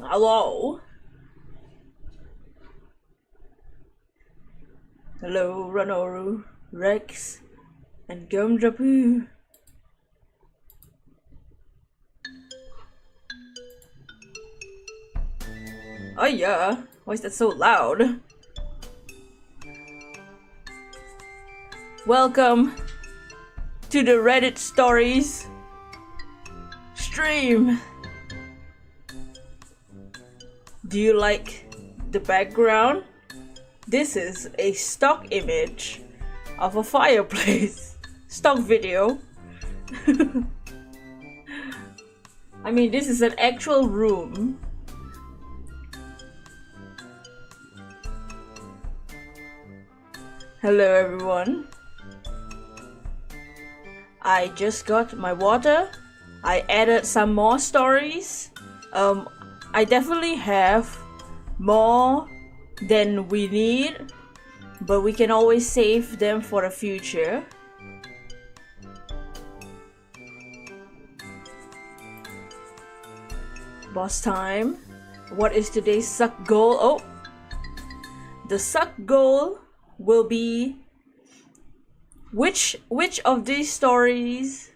Hello? Hello, Ranoru, Rex, and Gumdrapoo. Oh yeah, why is that so loud? Welcome to the Reddit Stories stream. Do you like the background? This is a stock image of a fireplace. Stock video. I mean, this is an actual room. Hello everyone. I just got my water. I added some more stories. I definitely have more than we need, but we can always save them for the future. Boss time. What is today's suck goal? Oh, the suck goal will be which of these stories,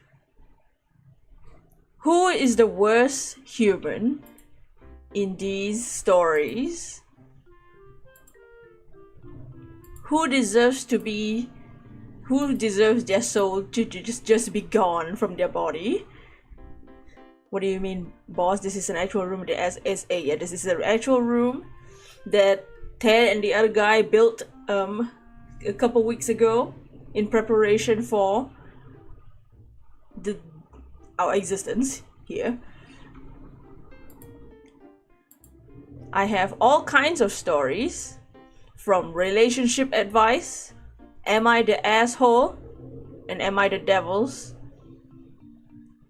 who is the worst human in these stories, who deserves their soul to just be gone from their body. What do you mean, boss? This is an actual room. The SSA. Yeah, this is an actual room that Ted and the other guy built a couple weeks ago in preparation for our existence here. I have all kinds of stories, from relationship advice, am I the asshole, and am I the devils?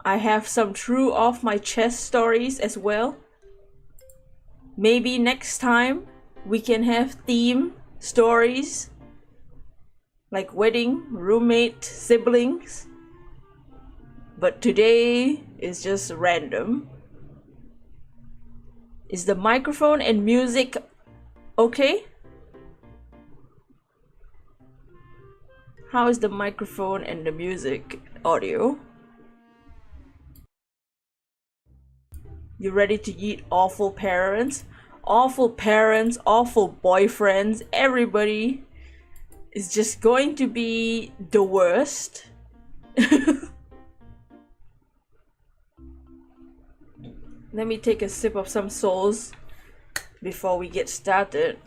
I have some true off my chest stories as well. Maybe next time we can have theme stories like wedding, roommate, siblings. But today is just random. Is the microphone and music okay? How is the microphone and the music audio? You ready to eat awful parents? Awful parents, awful boyfriends, everybody is just going to be the worst. Let me take a sip of some souls before we get started.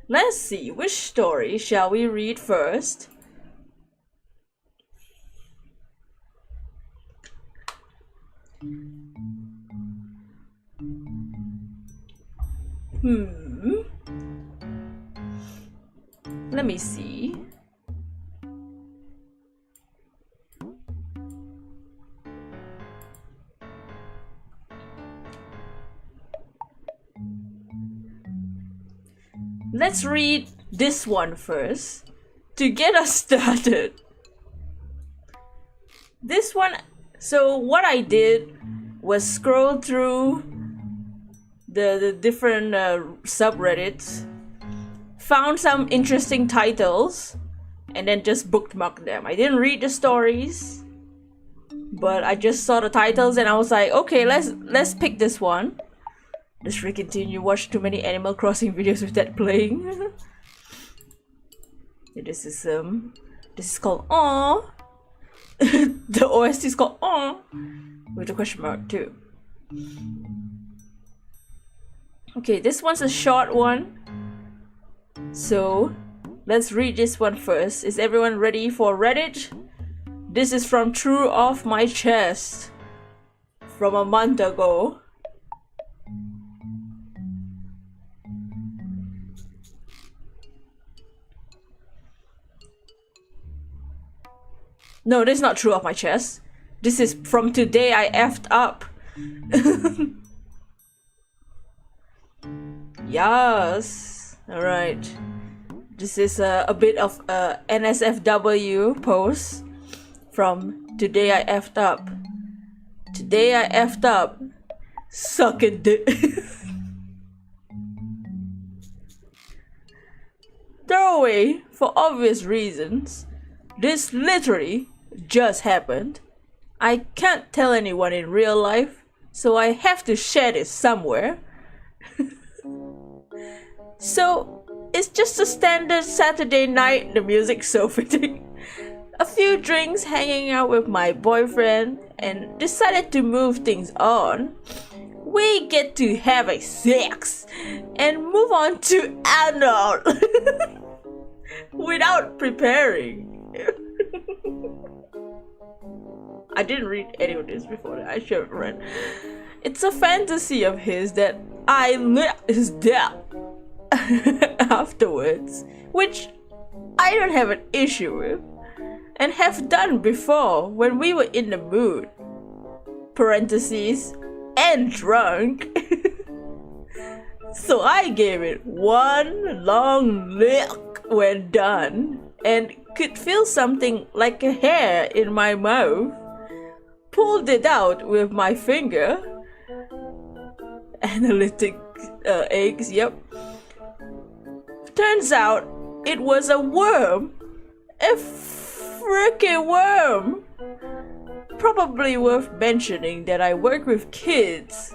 Let's see, which story shall we read first? Let me see. Let's read this one first to get us started. This one, so what I did was scroll through the different subreddits, found some interesting titles, and then just bookmarked them. I didn't read the stories, but I just saw the titles and I was like, okay, let's pick this one. Let's continue. Watch too many Animal Crossing videos with that playing. This is called Aww. The OST is called Aww with a question mark too. Okay, this one's a short one, so let's read this one first. Is everyone ready for Reddit? This is from True Off My Chest from a month ago. No, this is not True Off My Chest. This is from Today I Effed Up. Yes. Alright. This is a bit of a NSFW post from Today I Effed Up. Today I effed up. Suck a dick. throwaway for obvious reasons. This literally just happened. I can't tell anyone in real life, so I have to share this somewhere. So, it's just a standard Saturday night, the music's so fitting. A few drinks, hanging out with my boyfriend, and decided to move things on. We get to have a sex and move on to anal without preparing. I didn't read any of this before that. I should have read. It's a fantasy of his that I lit his death afterwards, which I don't have an issue with, and have done before when we were in the mood. Parentheses, and drunk. So I gave it one long lick when done, and could feel something like a hair in my mouth. Pulled it out with my finger. Analytic eggs, yep. Turns out it was a worm. A freaking worm. Probably worth mentioning that I work with kids.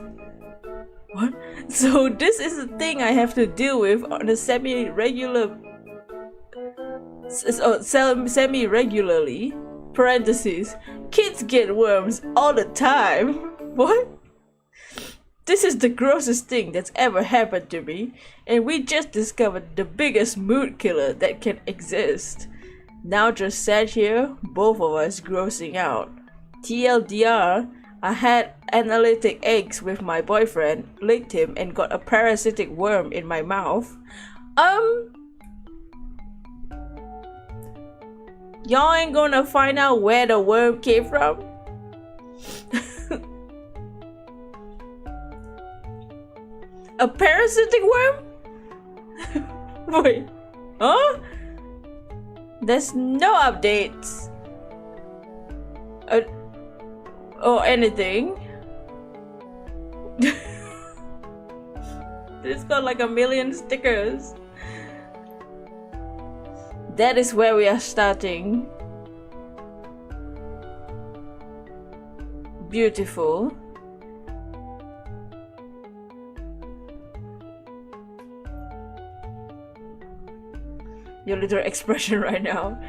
What? So this is a thing I have to deal with on a semi-regularly. Parentheses. Kids get worms all the time. What? This is the grossest thing that's ever happened to me, and we just discovered the biggest mood killer that can exist. Now just sat here, both of us grossing out. TLDR, I had analytic eggs with my boyfriend, licked him, and got a parasitic worm in my mouth. Y'all ain't gonna find out where the worm came from? A parasitic worm? Wait, huh? There's no updates. Or anything. It's got like a million stickers. That is where we are starting. Beautiful. Your little expression right now.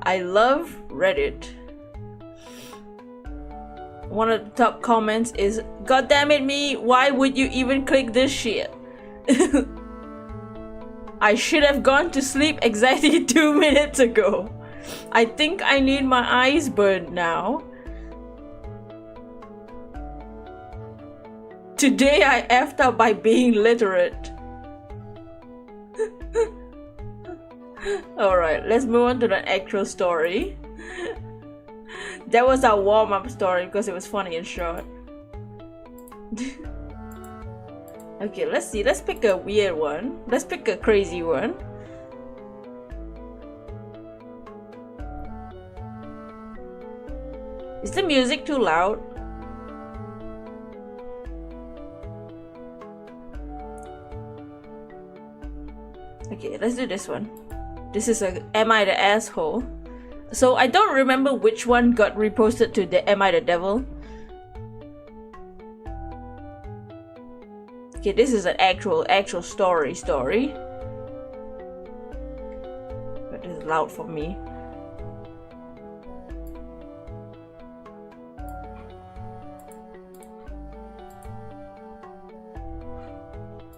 I love Reddit. One of the top comments is, "God damn it, me, why would you even click this shit?" I should have gone to sleep exactly 2 minutes ago. I think I need my eyes burned now. Today I effed up by being literate. Alright, let's move on to the actual story. That was our warm-up story because it was funny and short. Okay, let's see. Let's pick a weird one. Let's pick a crazy one. Is the music too loud? Okay, let's do this one. This is a Am I the Asshole? So I don't remember which one got reposted to the Am I the Devil? Okay, this is an actual story. But it's loud for me.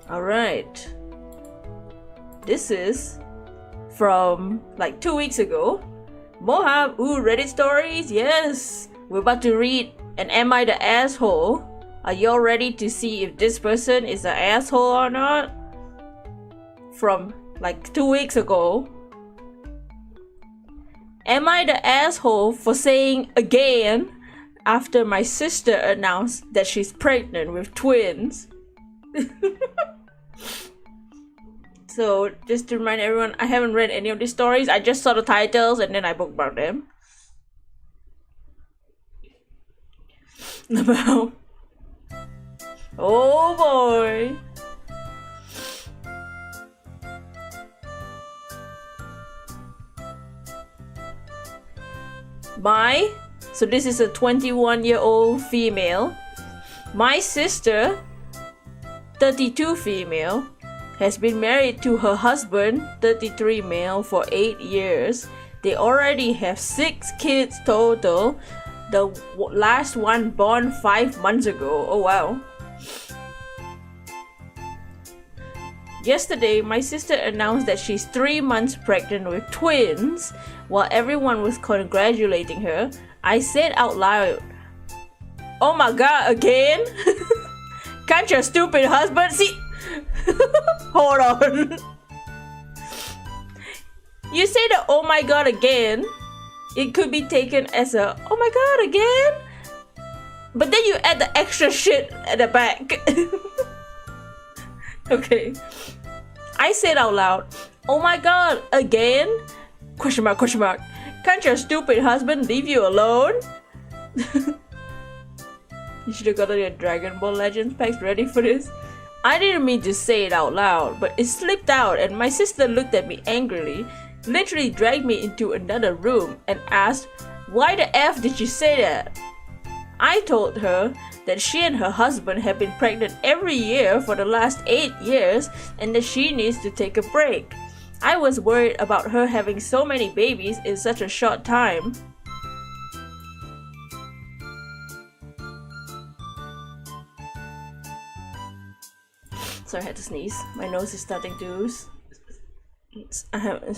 Alright. This is from like 2 weeks ago. Mohab, ooh, Reddit stories, yes! We're about to read an Am I the Asshole? Are y'all ready to see if this person is an asshole or not? From like 2 weeks ago. Am I the asshole for saying again after my sister announced that she's pregnant with twins? So, just to remind everyone, I haven't read any of these stories. I just saw the titles and then I bookmarked them. About... Oh boy! So this is a 21-year-old female. My sister, 32 female, has been married to her husband, 33 male, for 8 years. They already have 6 kids total. The last one born 5 months ago. Oh wow. Yesterday, my sister announced that she's 3 months pregnant with twins. While everyone was congratulating her, I said out loud, "Oh my god, again? Can't your stupid husband see?" Hold on. You say the "oh my god" again. It could be taken as a "oh my god, again?" But then you add the extra shit at the back. Okay. I said out loud, "Oh my god, again? Question mark, question mark. Can't your stupid husband leave you alone?" You should have gotten your Dragon Ball Legends packs ready for this. I didn't mean to say it out loud, but it slipped out and my sister looked at me angrily, literally dragged me into another room and asked, "Why the F did you say that?" I told her that she and her husband have been pregnant every year for the last 8 years and that she needs to take a break. I was worried about her having so many babies in such a short time. Sorry, I had to sneeze. My nose is starting to...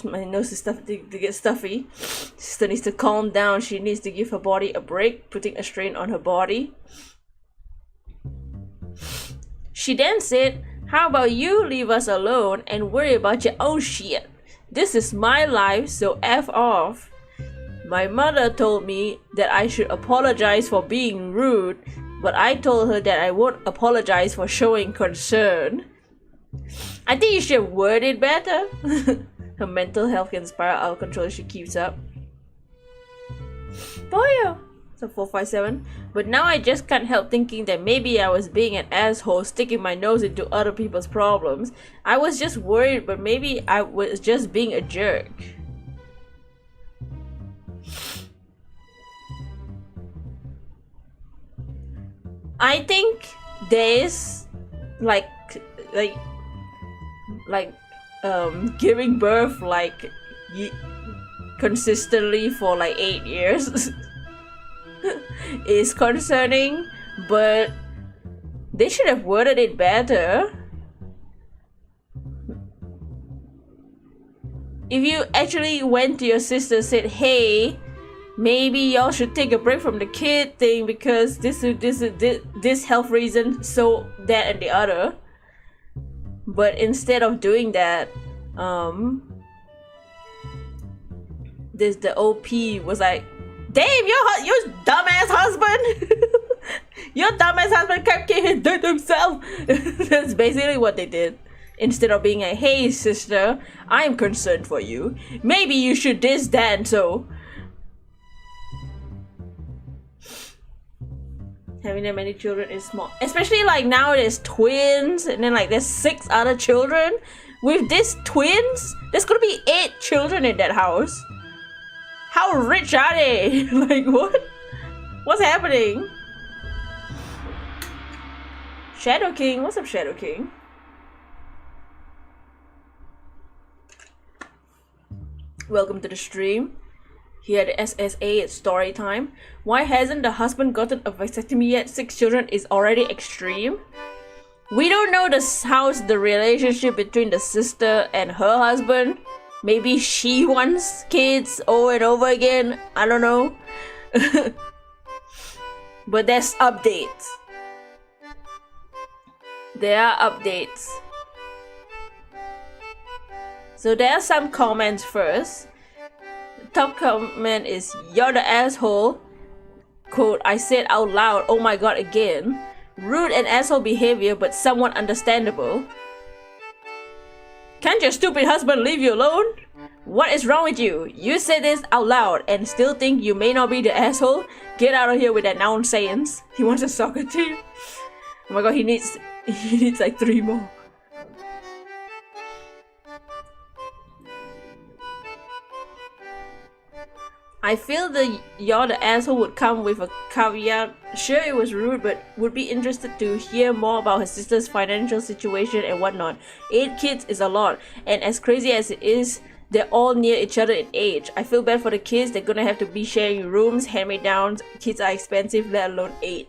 my nose is starting to get stuffy. Sister needs to calm down. She needs to give her body a break, putting a strain on her body. She then said, "How about you leave us alone and worry about your own shit? This is my life, so F off." My mother told me that I should apologize for being rude, but I told her that I won't apologize for showing concern. I think you should word it better. Her mental health can spiral out of control if she keeps up. Boyo! So 457. But now I just can't help thinking that maybe I was being an asshole, sticking my nose into other people's problems. I was just worried, but maybe I was just being a jerk. I think there's like giving birth consistently for like 8 years is concerning, but they should have worded it better. If you actually went to your sister and said, "Hey, maybe y'all should take a break from the kid thing because this health reason, so that and the other." But instead of doing that, the OP was like, "Damn, your dumbass husband, your dumbass husband kept getting hit himself." That's basically what they did. Instead of being like, "Hey sister, I'm concerned for you. Maybe you should this, that, and so." Having that many children is small, especially like now there's twins and then like there's 6 other children. With these twins, there's gonna be 8 children in that house. How rich are they? Like what? What's happening? Shadow King, what's up, Shadow King? Welcome to the stream. Here at the SSA, it's story time. Why hasn't the husband gotten a vasectomy yet? 6 children is already extreme. We don't know how's the relationship between the sister and her husband. Maybe she wants kids over and over again. I don't know. But there's updates. There are updates. So there are some comments first. Top comment is, "You're the asshole." Quote, "I said out loud, oh my god, again. Rude and asshole behavior, but somewhat understandable. Can't your stupid husband leave you alone? What is wrong with you? You said this out loud and still think you may not be the asshole? Get out of here with that nonsense." He wants a soccer team. Oh my god, he needs like 3 more. I feel the "you're the asshole" would come with a caveat. Sure, it was rude, but would be interested to hear more about her sister's financial situation and whatnot. 8 kids is a lot, and as crazy as it is, they're all near each other in age. I feel bad for the kids. They're gonna have to be sharing rooms, hand-me-downs. Kids are expensive, let alone 8.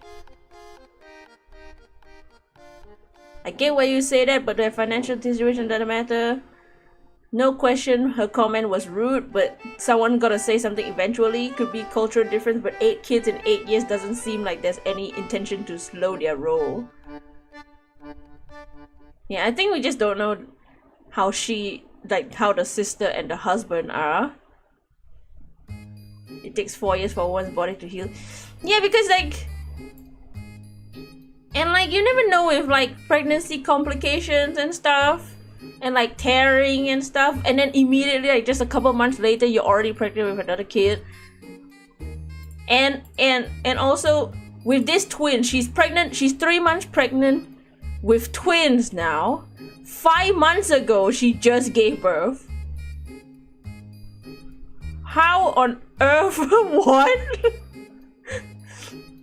I get why you say that, but their financial situation doesn't matter. No question, her comment was rude, but someone gotta say something eventually. Could be cultural difference, but 8 kids in 8 years doesn't seem like there's any intention to slow their roll. Yeah, I think we just don't know how how the sister and the husband are. It takes 4 years for one's body to heal. Yeah, because and you never know if pregnancy complications and stuff, and tearing and stuff, and then immediately just a couple months later you're already pregnant with another kid. And also with this twin, she's 3 months pregnant with twins now. 5 months ago she just gave birth. How on earth? What?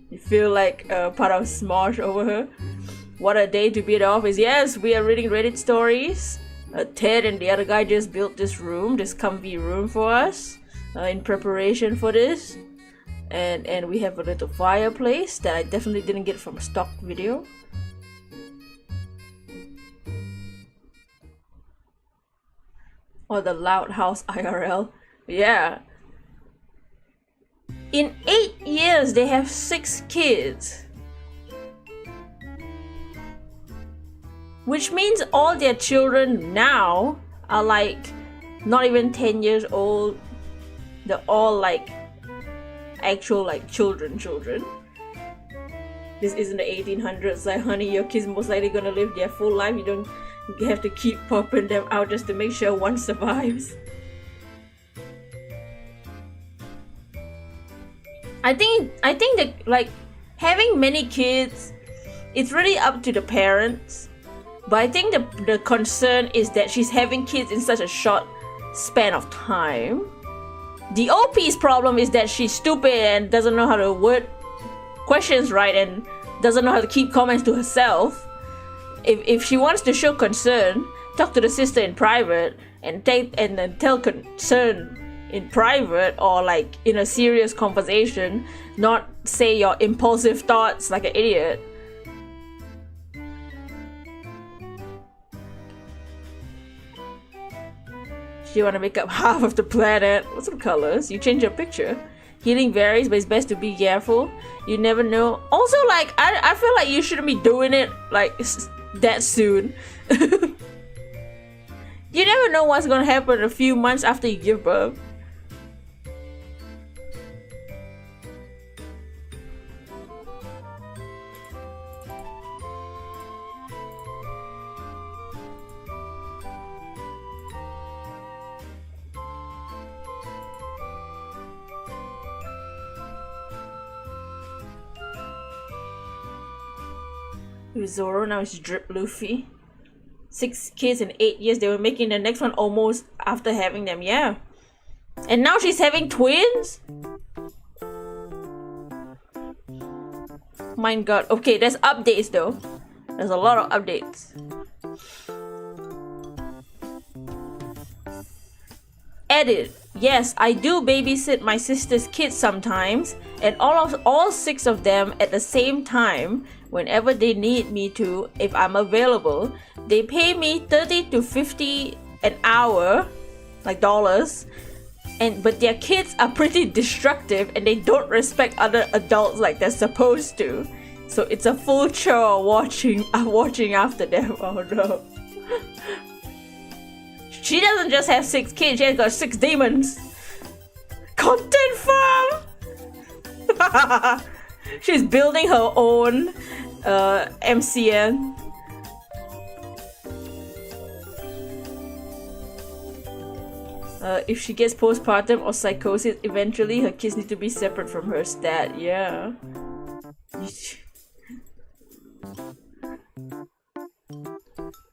You feel like part of Smosh over her? What a day to be at the office. Yes, we are reading Reddit stories. Ted and the other guy just built this comfy room for us in preparation for this. And we have a little fireplace that I definitely didn't get from a stock video. Or the Loud House IRL. Yeah. In 8 years, they have 6 kids. Which means all their children now are not even 10 years old. They're all actual children. This isn't the 1800s. Honey, your kids most likely gonna live their full life. You have to keep popping them out just to make sure one survives. I think that having many kids, it's really up to the parents. But I think the concern is that she's having kids in such a short span of time. The OP's problem is that she's stupid and doesn't know how to word questions right and doesn't know how to keep comments to herself. If she wants to show concern, talk to the sister in private and then tell concern in private or in a serious conversation, not say your impulsive thoughts like an idiot. You want to make up half of the planet. What's some colors? You change your picture. Healing varies, but it's best to be careful. You never know. Also, I feel like you shouldn't be doing it that soon. You never know what's gonna happen a few months after you give birth. With Zoro, now it's Drip Luffy. 6 kids in 8 years. They were making the next one almost after having them, yeah. And now she's having twins? My god. Okay, there's updates though. There's a lot of updates. Edit. Yes, I do babysit my sister's kids sometimes, and all 6 of them at the same time whenever they need me to, if I'm available. They pay me $30 to $50 an hour, dollars, but their kids are pretty destructive and they don't respect other adults like they're supposed to. So it's a full chore watching after them. Oh no. She doesn't just have 6 kids, she has got 6 demons. Content farm! She's building her own MCN. If she gets postpartum or psychosis, eventually her kids need to be separate from her stat. Yeah.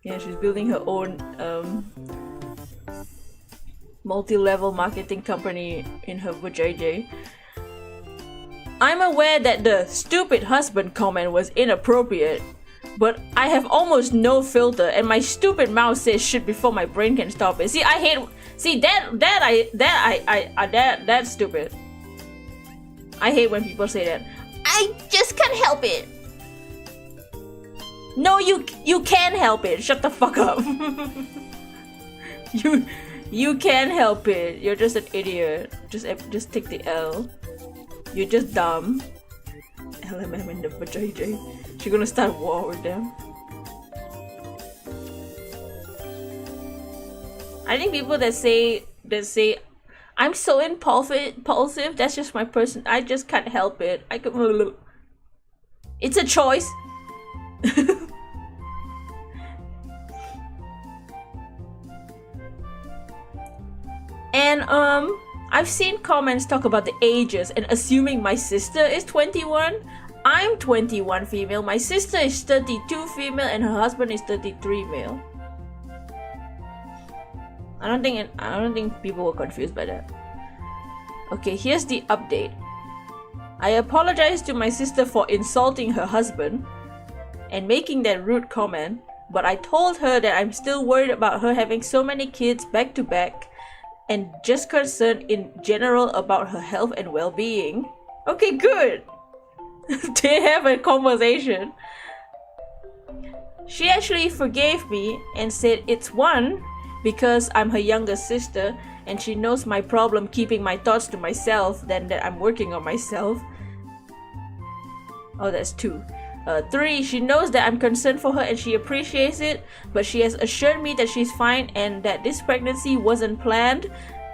Yeah, she's building her own multi-level marketing company in her vajayjay. I'm aware that the stupid husband comment was inappropriate, but I have almost no filter and my stupid mouth says shit before my brain can stop it. See, I hate, see that's stupid. I hate when people say that. I just can't help it. No, you can help it. Shut the fuck up. You can help it. You're just an idiot. Just take the L. You're just dumb. LMM in the vajayjay. She's gonna start war with them. I think people that say I'm so impulsive, that's just my person. I just can't help it. I could. It's a choice. And I've seen comments talk about the ages and assuming my sister is 21. I'm 21 female, my sister is 32 female, and her husband is 33 male. I don't think people were confused by that. Okay, here's the update. I apologize to my sister for insulting her husband and making that rude comment, but I told her that I'm still worried about her having so many kids back to back and just concerned in general about her health and well-being. Okay, good. They have a conversation. She actually forgave me and said it's one because I'm her younger sister and she knows my problem keeping my thoughts to myself than that I'm working on myself. Oh, that's 2. 3, she knows that I'm concerned for her and she appreciates it, but she has assured me that she's fine and that this pregnancy wasn't planned,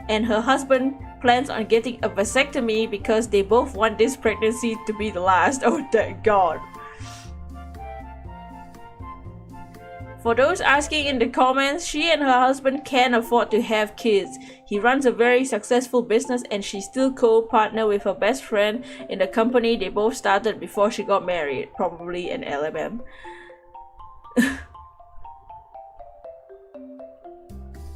and her husband plans on getting a vasectomy because they both want this pregnancy to be the last. Oh, thank God. For those asking in the comments, she and her husband can afford to have kids. He runs a very successful business and she's still co-partner with her best friend in the company they both started before she got married. Probably an LMM.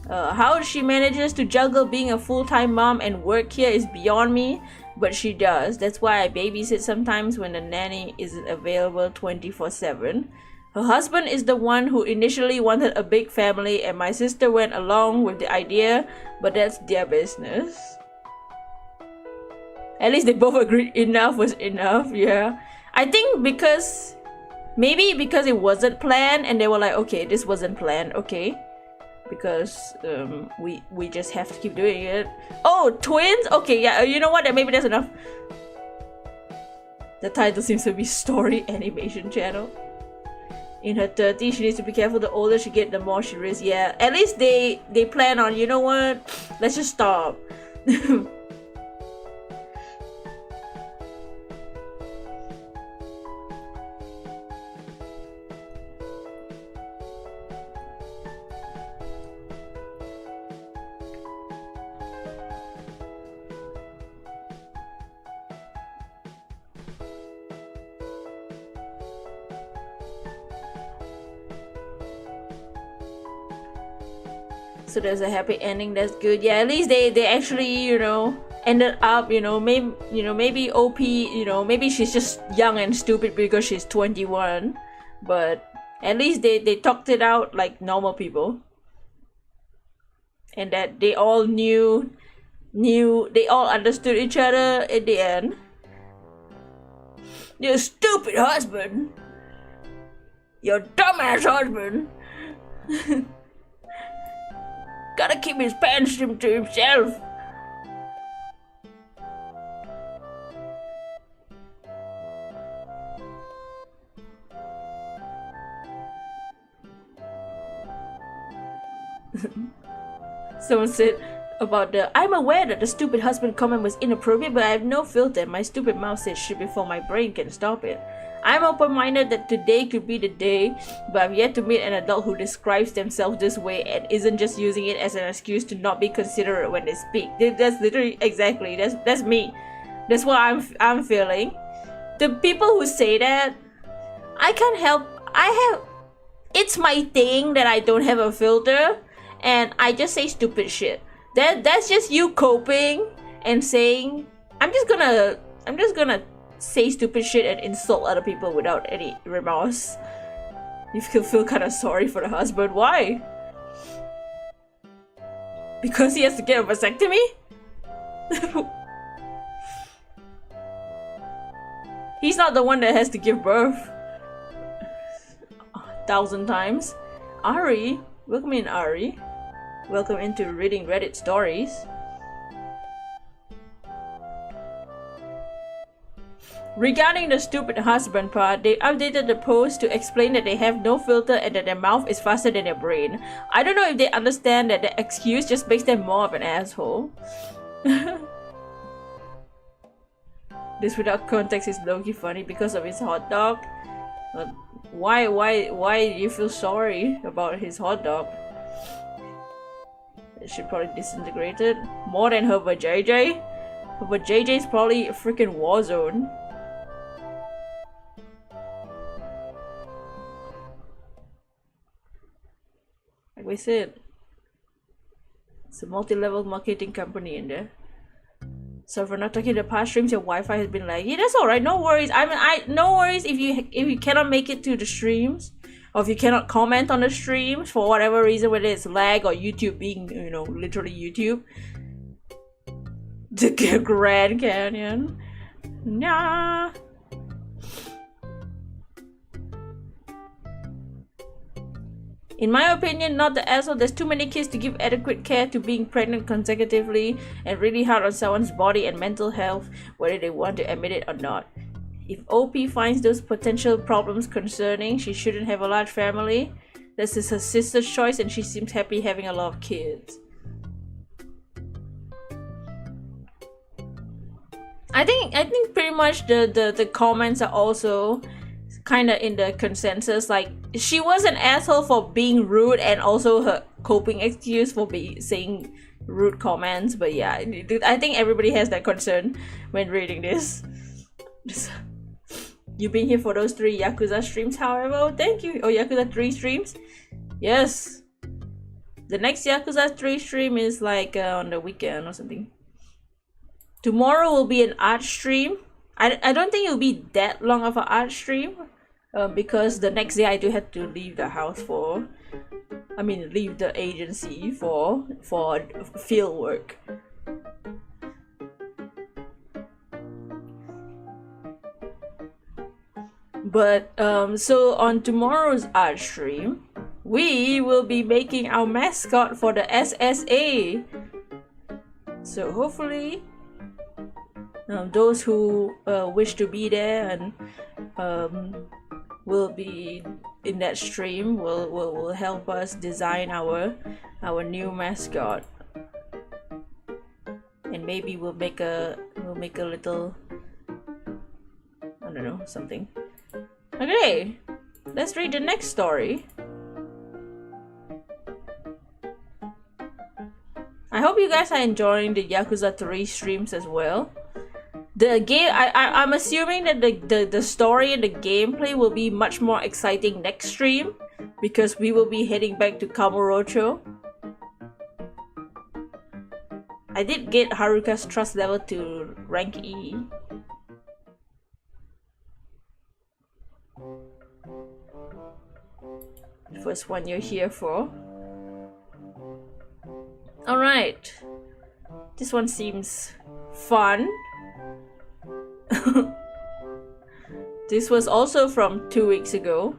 How she manages to juggle being a full-time mom and work here is beyond me, but she does. That's why I babysit sometimes when the nanny isn't available 24/7. Her husband is the one who initially wanted a big family and my sister went along with the idea, but that's their business. At least they both agreed enough was enough, yeah. I think because it wasn't planned and they were like, okay, this wasn't planned, okay. Because we just have to keep doing it. Oh, twins? Okay, yeah, you know what? Maybe that's enough. The title seems to be Story Animation Channel. In her 30s, she needs to be careful. The older she gets, the more she risks. Yeah, at least they plan on, you know what? Let's just stop. So there's a happy ending. That's good. Yeah, at least they actually, you know, ended up, you know, maybe OP, you know, maybe she's just young and stupid because she's 21, but at least they talked it out like normal people, and that they all they all understood each other at the end. Your stupid husband, your dumbass husband. Gotta keep his pants to himself. Someone said about I'm aware that the stupid husband comment was inappropriate, but I have no filter. My stupid mouth says shit before my brain can stop it. I'm open-minded that today could be the day, but I've yet to meet an adult who describes themselves this way and isn't just using it as an excuse to not be considerate when they speak. That's literally exactly that's me. That's what I'm feeling. The people who say that, I can't help. It's my thing that I don't have a filter, and I just say stupid shit. That's just you coping and saying, I'm just gonna say stupid shit and insult other people without any remorse. You feel kind of sorry for the husband. Why? Because he has to get a vasectomy? He's not the one that has to give birth 1,000 times. Ari, welcome in, Ari. Welcome into reading Reddit stories. Regarding the stupid husband part, they updated the post to explain that they have no filter and that their mouth is faster than their brain. I don't know if they understand that the excuse just makes them more of an asshole. This without context is low-key funny because of his hot dog. But why do you feel sorry about his hot dog? She probably disintegrated more than her vajayjay. Her vajayjay is probably a freaking war zone. Like we said, it's a multi-level marketing company in there. So if we're not talking the past streams, your Wi-Fi has been laggy. That's alright, no worries. I mean, no worries if you cannot make it to the streams, or if you cannot comment on the streams for whatever reason, whether it's lag or YouTube being, you know, literally YouTube. The Grand Canyon. Nah. In my opinion, not the asshole. There's too many kids to give adequate care to being pregnant consecutively, and really hard on someone's body and mental health, whether they want to admit it or not. If OP finds those potential problems concerning, she shouldn't have a large family. This is her sister's choice and she seems happy having a lot of kids. I think pretty much the comments are also kind of in the consensus. Like, she was an asshole for being rude, and also her coping excuse for saying rude comments. But yeah, I think everybody has that concern when reading this. You been here for those 3 Yakuza streams, however. Thank you. Oh, Yakuza 3 streams? Yes. The next Yakuza 3 stream is like on the weekend or something. Tomorrow will be an art stream. I don't think it'll be that long of an art stream, because the next day I do have to leave the house leave the agency for field work. But so on tomorrow's art stream, we will be making our mascot for the SSA. So hopefully those who wish to be there and will be in that stream will help us design our new mascot, and maybe we'll make a little, I don't know, something. Okay, let's read the next story. I hope you guys are enjoying the Yakuza 3 streams as well. The game, I'm assuming that the story and the gameplay will be much more exciting next stream, because we will be heading back to Kamurocho. I did get Haruka's trust level to rank E. First one you're here for. Alright. This one seems fun. This was also from 2 weeks ago.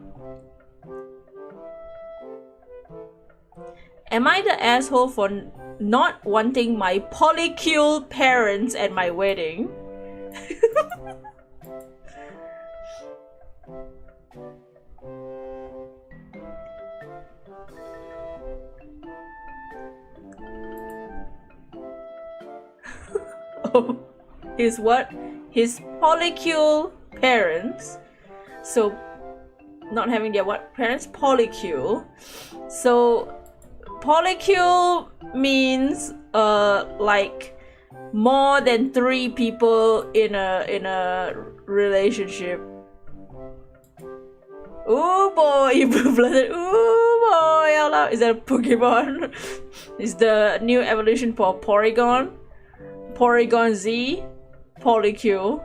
Am I the asshole for not wanting my polycule parents at my wedding? Oh, his what? His polycule parents. So not having their what parents? Polycule. So polycule means like more than 3 people in a relationship. Ooh boy, blue-blooded. Ooh boy, hello. Is that a Pokemon? Is the new evolution for Porygon? Porygon Z? Polycule.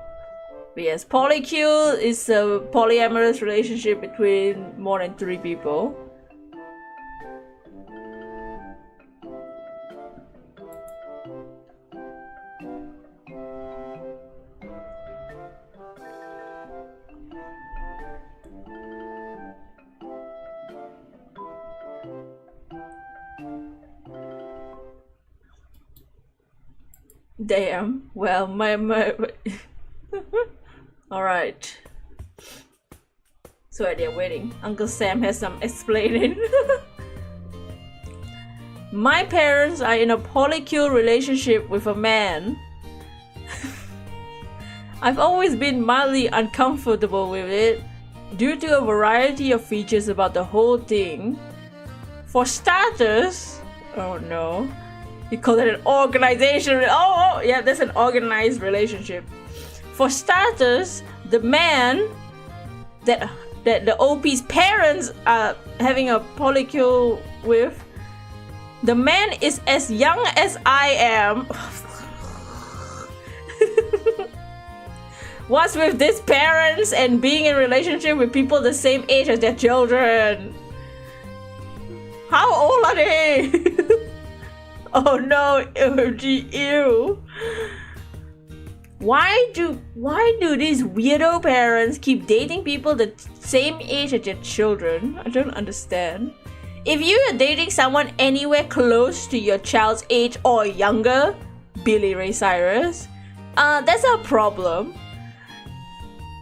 But yes, Polycule is a polyamorous relationship between more than 3 people. Damn. Well, my all right. So they're waiting. Uncle Sam has some explaining. My parents are in a polycule relationship with a man. I've always been mildly uncomfortable with it due to a variety of features about the whole thing. For starters, oh no. You call it an organization. Oh, yeah, that's an organized relationship. For starters, the man that the OP's parents are having a polycule with, the man is as young as I am. What's with these parents and being in relationship with people the same age as their children? How old are they? Oh no, OMG, ew. Why do these weirdo parents keep dating people the same age as their children? I don't understand. If you are dating someone anywhere close to your child's age or younger, Billy Ray Cyrus, that's a problem.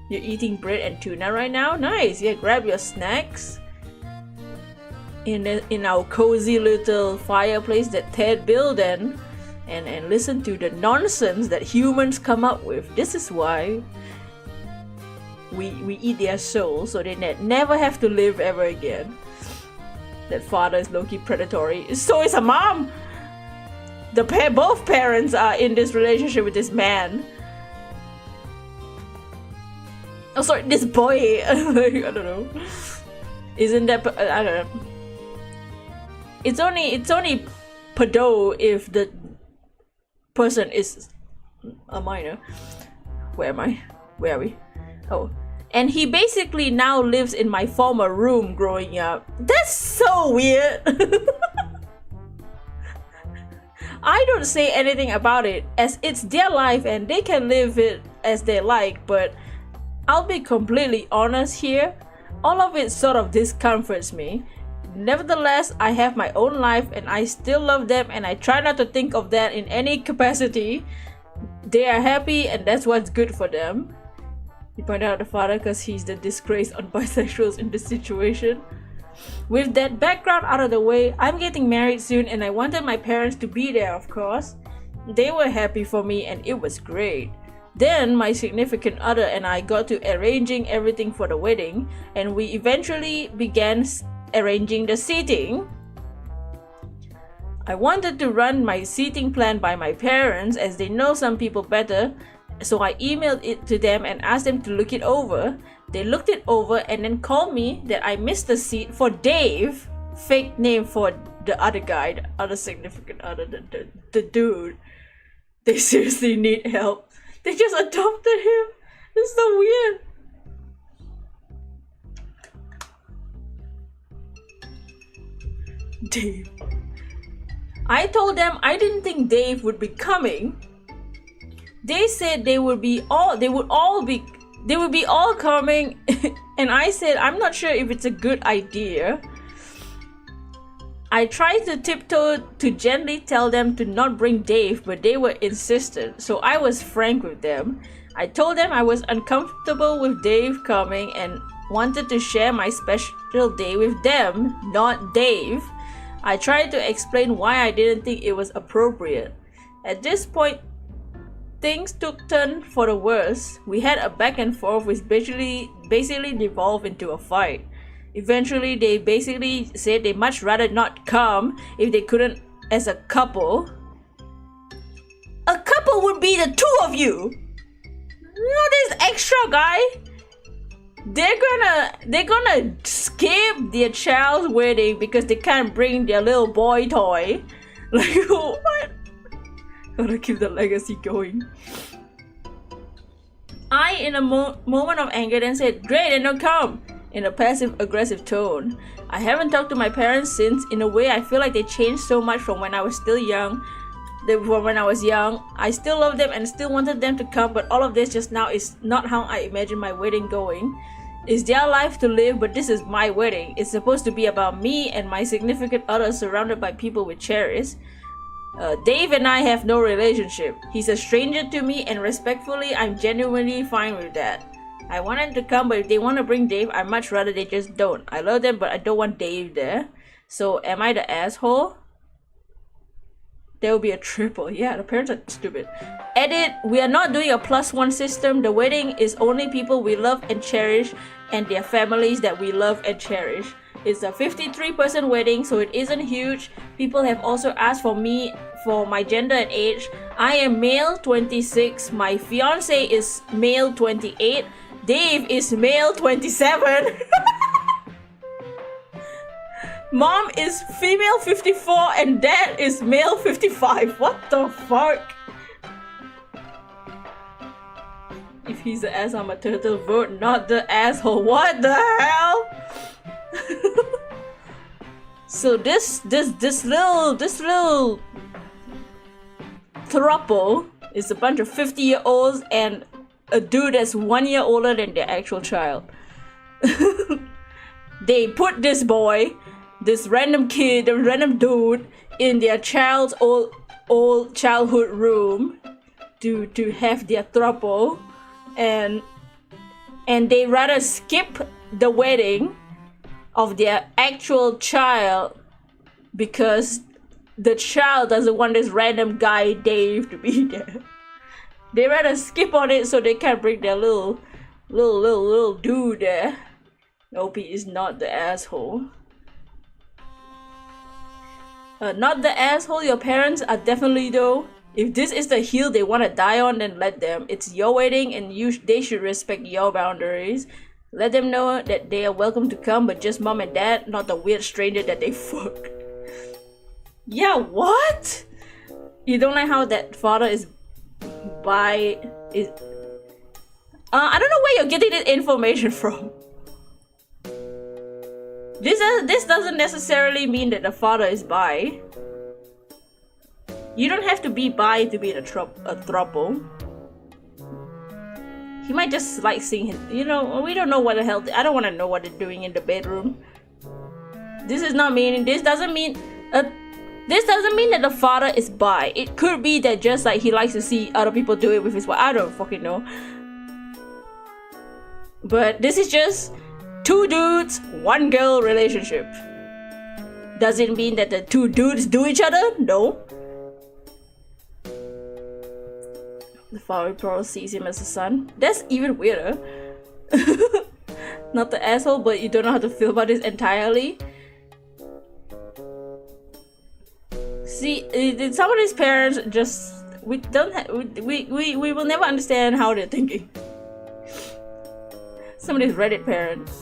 You're eating bread and tuna right now? Nice, yeah, grab your snacks. In our cozy little fireplace that Ted built and listen to the nonsense that humans come up with. This is why we eat their souls, so they never have to live ever again. That father is low-key predatory. So is a mom! Both parents are in this relationship with this man. Oh sorry, this boy! I don't know. Isn't that... I don't know. It's only pedo if the person is a minor. Where am I? Where are we? Oh. And he basically now lives in my former room growing up. That's so weird. I don't say anything about it as it's their life and they can live it as they like, but I'll be completely honest here. All of it sort of discomforts me. Nevertheless, I have my own life and I still love them and I try not to think of that in any capacity. They are happy and that's what's good for them. You point out the father because he's the disgrace on bisexuals in this situation. With that background out of the way, I'm getting married soon and I wanted my parents to be there, of course. They were happy for me and it was great. Then my significant other and I got to arranging everything for the wedding and we eventually began arranging the seating. I wanted to run my seating plan by my parents as they know some people better, so I emailed it to them and asked them to look it over. They looked it over and then called me that I missed the seat for Dave, fake name for the other guy, the other significant other, the dude. They seriously need help. They just adopted him. It's so weird. Dave. I told them I didn't think Dave would be coming. They said they would be all coming and I said I'm not sure if it's a good idea. I tried to tiptoe to gently tell them to not bring Dave, but they were insistent, so I was frank with them. I told them I was uncomfortable with Dave coming and wanted to share my special day with them, not Dave. I tried to explain why I didn't think it was appropriate. At this point, things took turn for the worse. We had a back and forth which basically devolved into a fight. Eventually, they basically said they much rather not come if they couldn't as a couple. A couple would be the two of you! Not this extra guy! they're gonna skip their child's wedding because they can't bring their little boy toy. Like, what? Gotta keep the legacy going. I, in a moment of anger, then said, "Great, and don't come," in a passive-aggressive tone. I haven't talked to my parents since. In a way, I feel like they changed so much from when I was still young. From when I was young, I still love them and still wanted them to come, but all of this just now is not how I imagine my wedding going. It's their life to live, but this is my wedding. It's supposed to be about me and my significant other surrounded by people we cherish. Dave and I have no relationship. He's a stranger to me, and respectfully, I'm genuinely fine with that. I want them to come, but if they want to bring Dave, I'd much rather they just don't. I love them, but I don't want Dave there. So, am I the asshole? There will be a triple. Yeah, the parents are stupid. Edit, we are not doing a +1 system. The wedding is only people we love and cherish and their families that we love and cherish. It's a 53-person wedding, so it isn't huge. People have also asked for me for my gender and age. I am male 26. My fiance is male 28. Dave is male 27. Mom is female 54 and dad is male 55. What the fuck? If he's the ass, I'm a turtle. Vote not the asshole. What the hell? So this little throuple is a bunch of 50-year-olds and a dude that's 1 year older than their actual child. They put this boy, this random kid, a random dude, in their child's old childhood room to have their throuple, and they rather skip the wedding of their actual child because the child doesn't want this random guy Dave to be there. They rather skip on it so they can't bring their little dude there. Opie is not the asshole. Not the asshole. Your parents are definitely though. If this is the hill they want to die on, then let them. It's your wedding and they should respect your boundaries. Let them know that they are welcome to come, but just mom and dad, not the weird stranger that they fucked. Yeah, what? You don't like how that father is bi? I don't know where you're getting this information from. This doesn't necessarily mean that the father is bi. You don't have to be bi to be a throuple. He might just like seeing him. You know, we don't know what the hell. I don't want to know what they're doing in the bedroom. This is not meaning. This doesn't mean that the father is bi. It could be that just like he likes to see other people do it with his wife. I don't fucking know. But this is just 2 dudes, 1 girl relationship. Does it mean that the 2 dudes do each other? No. The father probably sees him as a son. That's even weirder. Not the asshole, but you don't know how to feel about this entirely. See, some of these parents just we will never understand how they're thinking. Some of these Reddit parents.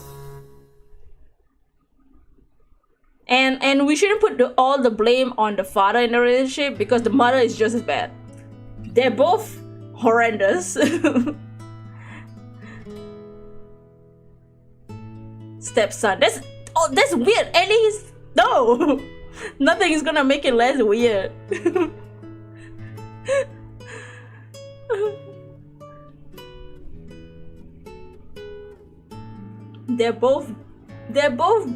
And we shouldn't put all the blame on the father in the relationship because the mother is just as bad. They're both horrendous. Stepson. That's weird. At least no. Nothing is gonna make it less weird. They're both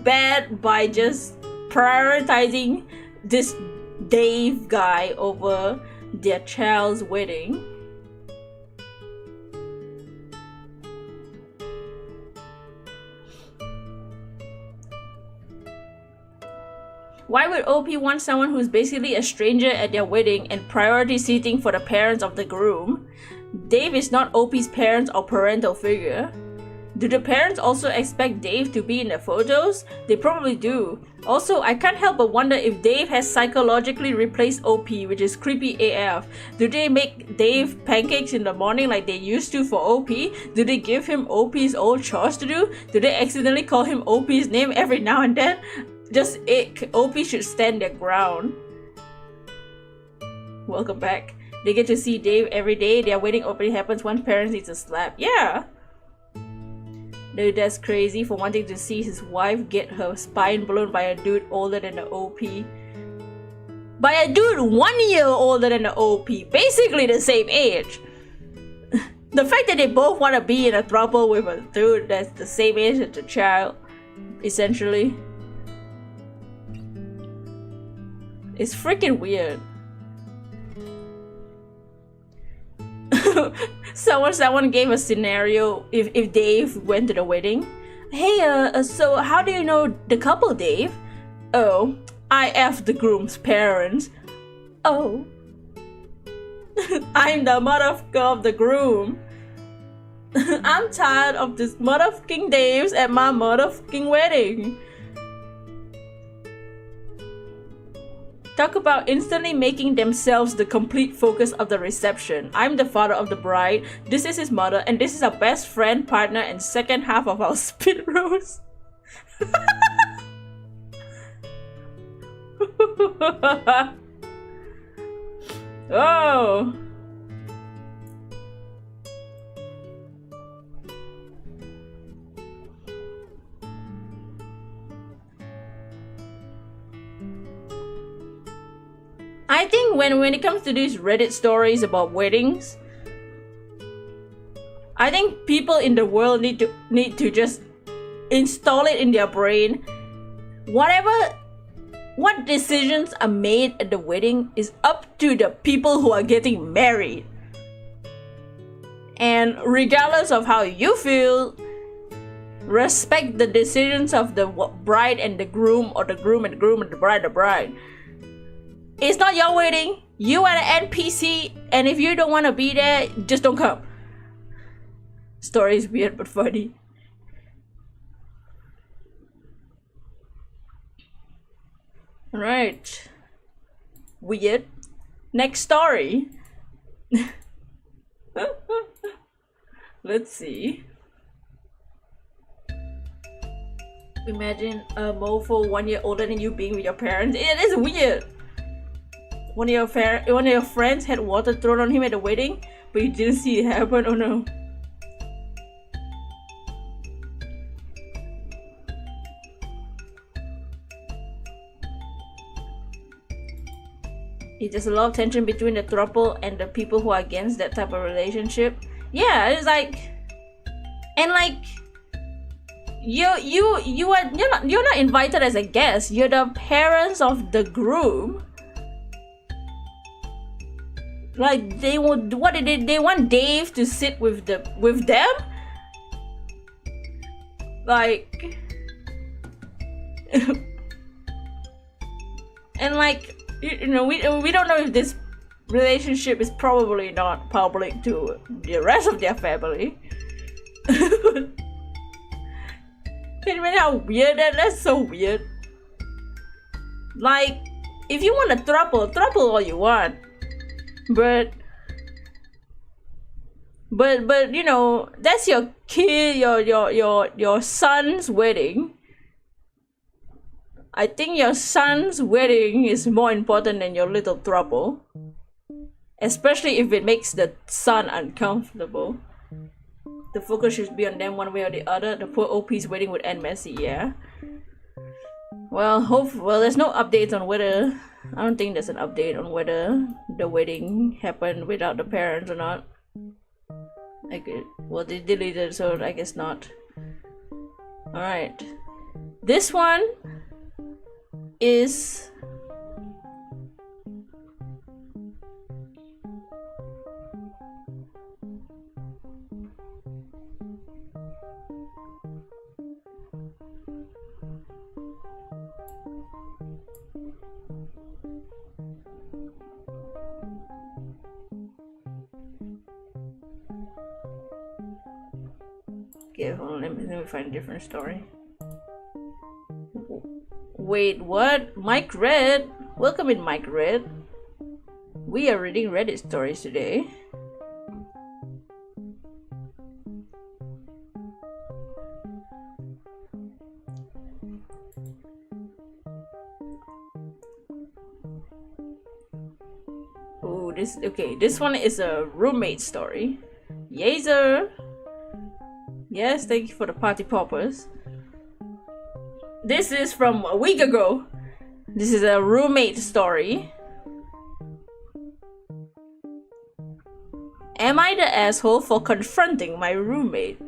bad by just prioritizing this Dave guy over their child's wedding. Why would OP want someone who's basically a stranger at their wedding and priority seating for the parents of the groom? Dave is not OP's parents or parental figure. Do the parents also expect Dave to be in the photos? They probably do. Also, I can't help but wonder if Dave has psychologically replaced OP, which is creepy AF. Do they make Dave pancakes in the morning like they used to for OP? Do they give him OP's old chores to do? Do they accidentally call him OP's name every now and then? Just ick. OP should stand their ground. Welcome back. They get to see Dave every day. Their wedding opening happens when parents need to slap. Yeah! Dude, that's crazy for wanting to see his wife get her spine blown by a dude older than the OP. By a dude 1 year older than the OP. Basically the same age. The fact that they both want to be in a throuple with a dude that's the same age as the child, essentially, is freaking weird. Someone gave a scenario if Dave went to the wedding. Hey, so how do you know the couple, Dave? Oh, I F the groom's parents. Oh. I'm the motherfucker of the groom. I'm tired of this motherfucking Daves at my motherfucking wedding. Talk about instantly making themselves the complete focus of the reception. I'm the father of the bride, this is his mother, and this is our best friend, partner, and second half of our spit roast. Oh. I think when it comes to these Reddit stories about weddings, I think people in the world need to just install it in their brain. What decisions are made at the wedding is up to the people who are getting married. And regardless of how you feel, respect the decisions of the bride and the groom, or the groom and the groom and the bride. It's not your wedding. You are an NPC, and if you don't want to be there, just don't come. Story is weird but funny. Alright. Weird. Next story. Let's see. Imagine a mofo 1 year older than you being with your parents. It is weird. One of your friends had water thrown on him at the wedding, but you didn't see it happen. Oh no. There's a lot of tension between the throuple and the people who are against that type of relationship. Yeah, it's like, and like, you're not invited as a guest. You're the parents of the groom. Like, they would, what did they want Dave to sit with them? Like, and like, you know, we don't know if this relationship is probably not public to the rest of their family. Can you imagine how weird that's so weird. Like, if you want a throuple all you want. But you know, that's your kid, your son's wedding. I think your son's wedding is more important than your little throuple. Especially if it makes the son uncomfortable. The focus should be on them one way or the other. The poor OP's wedding would end messy, yeah. Well, there's no updates on whether, I don't think there's an update on whether the wedding happened without the parents or not. Well, they deleted it, so I guess not. Alright. This one is... Okay, hold on, let me find a different story. Wait, what? Mike Red? Welcome in, Mike Red. We are reading Reddit stories today. Oh, this one is a roommate story. Yazer! Yes, thank you for the party poppers. This is from a week ago. This is a roommate story. Am I the asshole for confronting my roommate?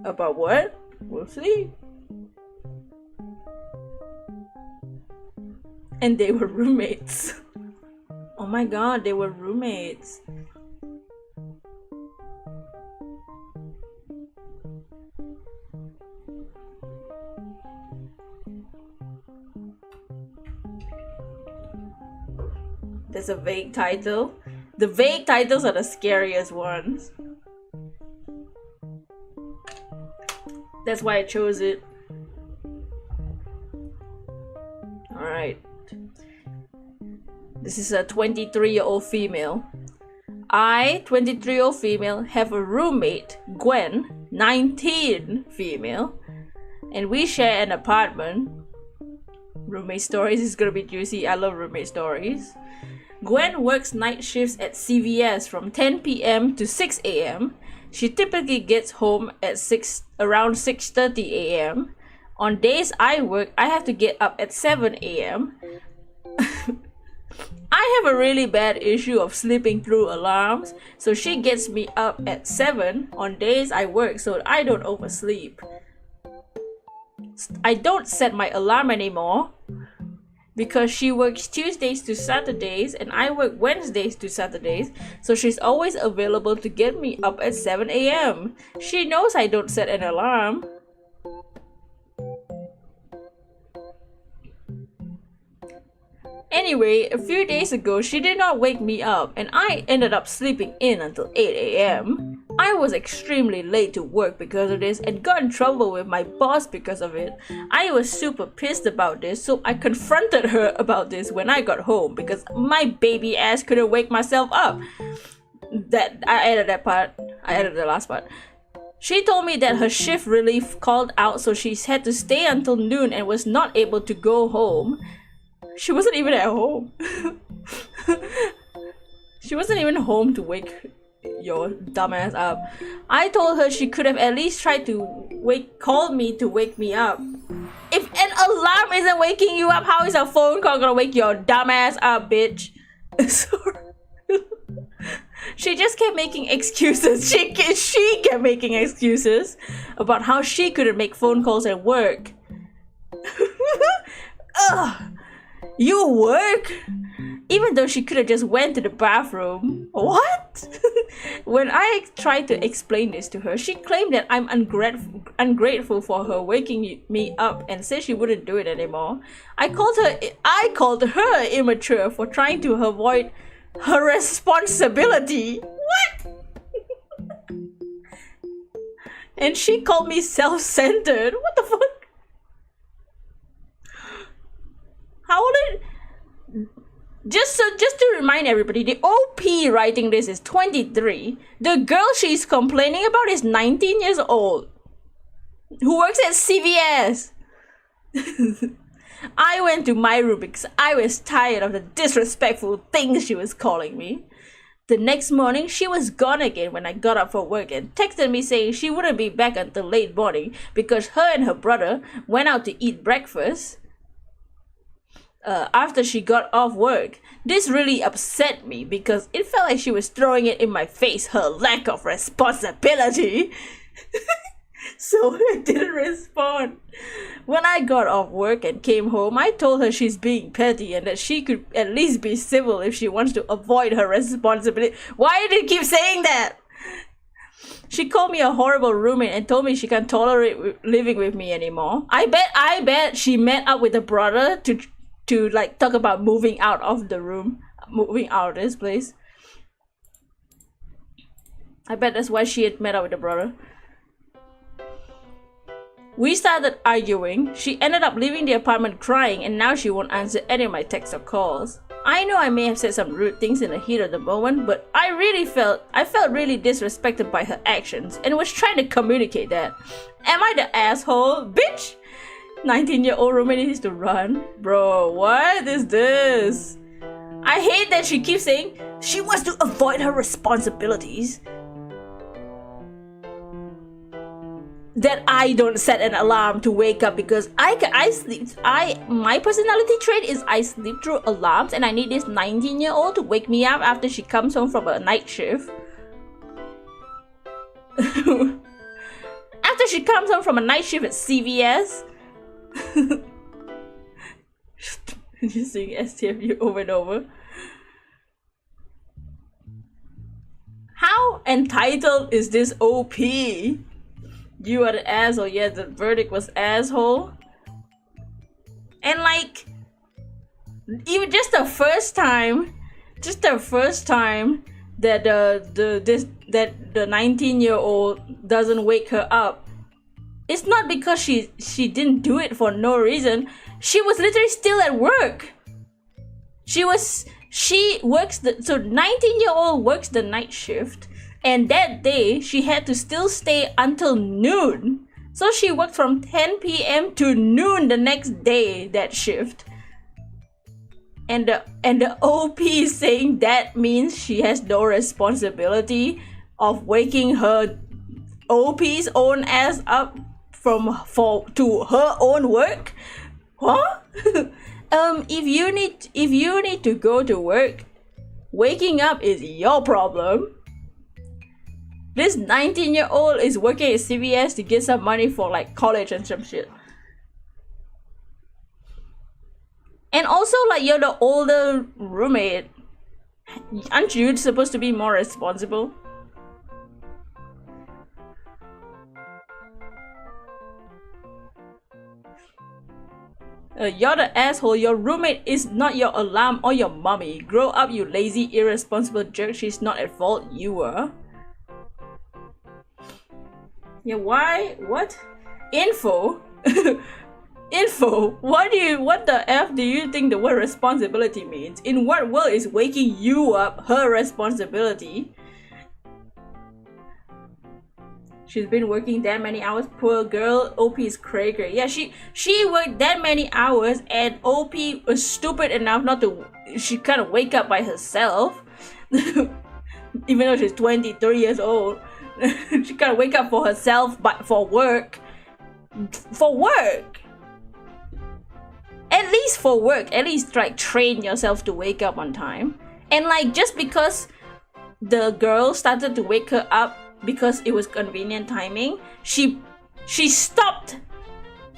About what? We'll see. And they were roommates. Oh my god, they were roommates. There's a vague title. The vague titles are the scariest ones. That's why I chose it. Alright. This is a 23-year-old female. I, 23-year-old female, have a roommate, Gwen, 19 female, and we share an apartment. Roommate stories is gonna be juicy. I love roommate stories. Gwen works night shifts at CVS from 10 p.m. to 6 a.m. She typically gets home at around 6:30 a.m. On days I work, I have to get up at 7 a.m. I have a really bad issue of sleeping through alarms, so she gets me up at 7 on days I work so I don't oversleep. I don't set my alarm anymore because she works Tuesdays to Saturdays and I work Wednesdays to Saturdays, so she's always available to get me up at 7 a.m. She knows I don't set an alarm. Anyway, a few days ago, she did not wake me up and I ended up sleeping in until 8 a.m. I was extremely late to work because of this and got in trouble with my boss because of it. I was super pissed about this, so I confronted her about this when I got home because my baby ass couldn't wake myself up. That I added that part. I added the last part. She told me that her shift relief called out, so she had to stay until noon and was not able to go home. She wasn't even at home. She wasn't even home to wake your dumbass up. I told her she could have at least tried to call me to wake me up. If an alarm isn't waking you up, how is a phone call gonna wake your dumbass up, bitch? She just kept making excuses. She kept making excuses about how she couldn't make phone calls at work. Ugh. You work? Even though she could have just went to the bathroom. What? When I tried to explain this to her, she claimed that I'm ungrateful for her waking me up and said she wouldn't do it anymore. I called her immature for trying to avoid her responsibility. What? And she called me self-centered. What the fuck? How old is... Just to remind everybody, the OP writing this is 23. The girl she's complaining about is 19 years old, who works at CVS. I went to my room because I was tired of the disrespectful things she was calling me. The next morning, she was gone again when I got up for work and texted me saying she wouldn't be back until late morning because her and her brother went out to eat breakfast after she got off work. This really upset me because it felt like she was throwing it in my face, her lack of responsibility. So I didn't respond. When I got off work and came home, I told her she's being petty and that she could at least be civil if she wants to avoid her responsibility. Why did it keep saying that? She called me a horrible roommate and told me she can't tolerate living with me anymore. I bet she met up with a brother to like talk about moving out of the room, moving out of this place. I bet that's why she had met up with the brother. We started arguing. She ended up leaving the apartment crying, and now she won't answer any of my texts or calls. I know I may have said some rude things in the heat of the moment, but I felt really disrespected by her actions and was trying to communicate that. Am I the asshole? Bitch! 19-year-old roommate needs to run. Bro, what is this? I hate that she keeps saying she wants to avoid her responsibilities. That I don't set an alarm to wake up because I sleep. My personality trait is I sleep through alarms, and I need this 19-year-old to wake me up after she comes home from a night shift. After she comes home from a night shift at CVS. Just saying STFU over and over. How entitled is this OP? You are the asshole. Yeah, the verdict was asshole. And like, even just the first time that the 19-year-old doesn't wake her up, it's not because she didn't do it for no reason. She was literally still at work. She works the 19-year-old works the night shift. And that day, she had to still stay until noon. So she worked from 10 p.m. to noon the next day, that shift. And the OP is saying that means she has no responsibility of waking her OP's own ass up to her own work? Huh? If you need to go to work, waking up is your problem. This 19-year-old is working at CVS to get some money for like college and some shit. And also, like, you're the older roommate. Aren't you supposed to be more responsible? You're the asshole. Your roommate is not your alarm or your mommy. Grow up, you lazy, irresponsible jerk. She's not at fault. You were. Yeah, why? What? Info? Info? What the F do you think the word responsibility means? In what world is waking you up her responsibility? She's been working that many hours. Poor girl. OP is crazy. Yeah, she worked that many hours, and OP was stupid enough not to. She kind of wake up by herself, even though she's 23 years old. She gotta wake up for herself, but for work. For work! At least for work. At least, like, train yourself to wake up on time. And, like, just because the girl started to wake her up because it was convenient timing, she stopped.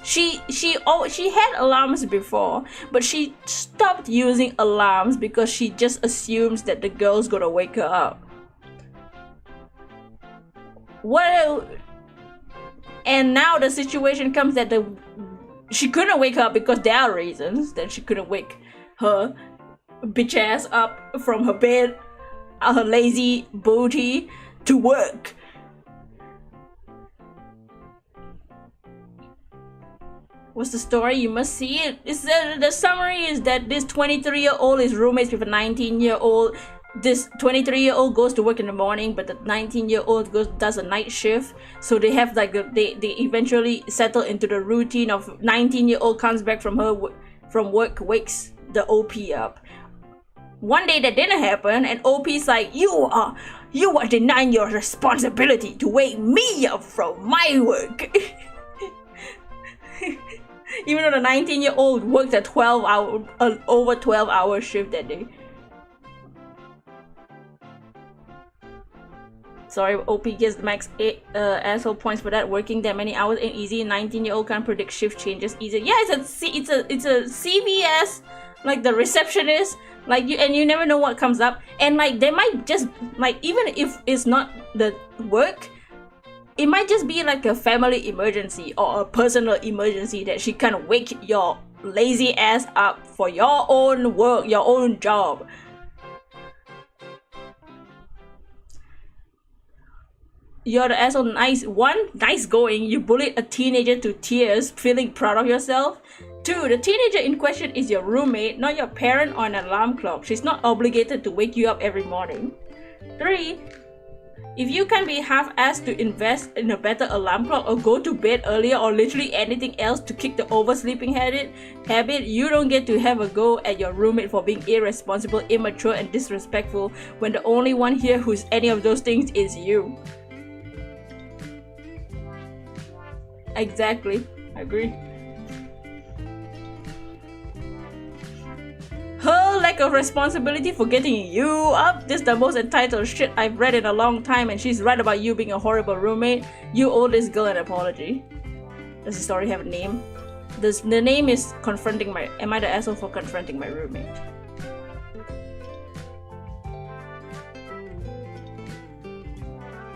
She had alarms before, but she stopped using alarms because she just assumes that the girl's gonna wake her up. Well, and now the situation comes that she couldn't wake up because there are reasons that she couldn't wake her bitch ass up from her bed, her lazy booty, to work. What's the story? You must see it. The summary is that this 23-year-old is roommates with a 19-year-old. This 23-year-old goes to work in the morning, but the 19-year-old does a night shift. So they have like they eventually settle into the routine of 19-year-old comes back from work, wakes the OP up. One day that didn't happen, and OP's like, you are denying your responsibility to wake me up from my work. Even though the 19-year-old worked a over 12-hour shift that day. Sorry, OP gets max 8 asshole points for that. Working that many hours ain't easy. 19-year-old can't predict shift changes easy. Yeah, it's a CVS, like the receptionist, like you never know what comes up, and like they might just like, even if it's not the work, it might just be like a family emergency or a personal emergency that she can wake your lazy ass up for your own work, your own job. you're the asshole. Nice going. You bullied a teenager to tears, feeling proud of yourself. 2, the teenager in question is your roommate, not your parent or an alarm clock. She's not obligated to wake you up every morning. 3, if you can be half-assed to invest in a better alarm clock or go to bed earlier or literally anything else to kick the oversleeping habit, you don't get to have a go at your roommate for being irresponsible, immature, and disrespectful when the only one here who's any of those things is you. Exactly. I agree. Her lack of responsibility for getting you up. This is the most entitled shit I've read in a long time, and she's right about you being a horrible roommate. You owe this girl an apology. Does the story have a name? The name is confronting my... Am I the asshole for confronting my roommate?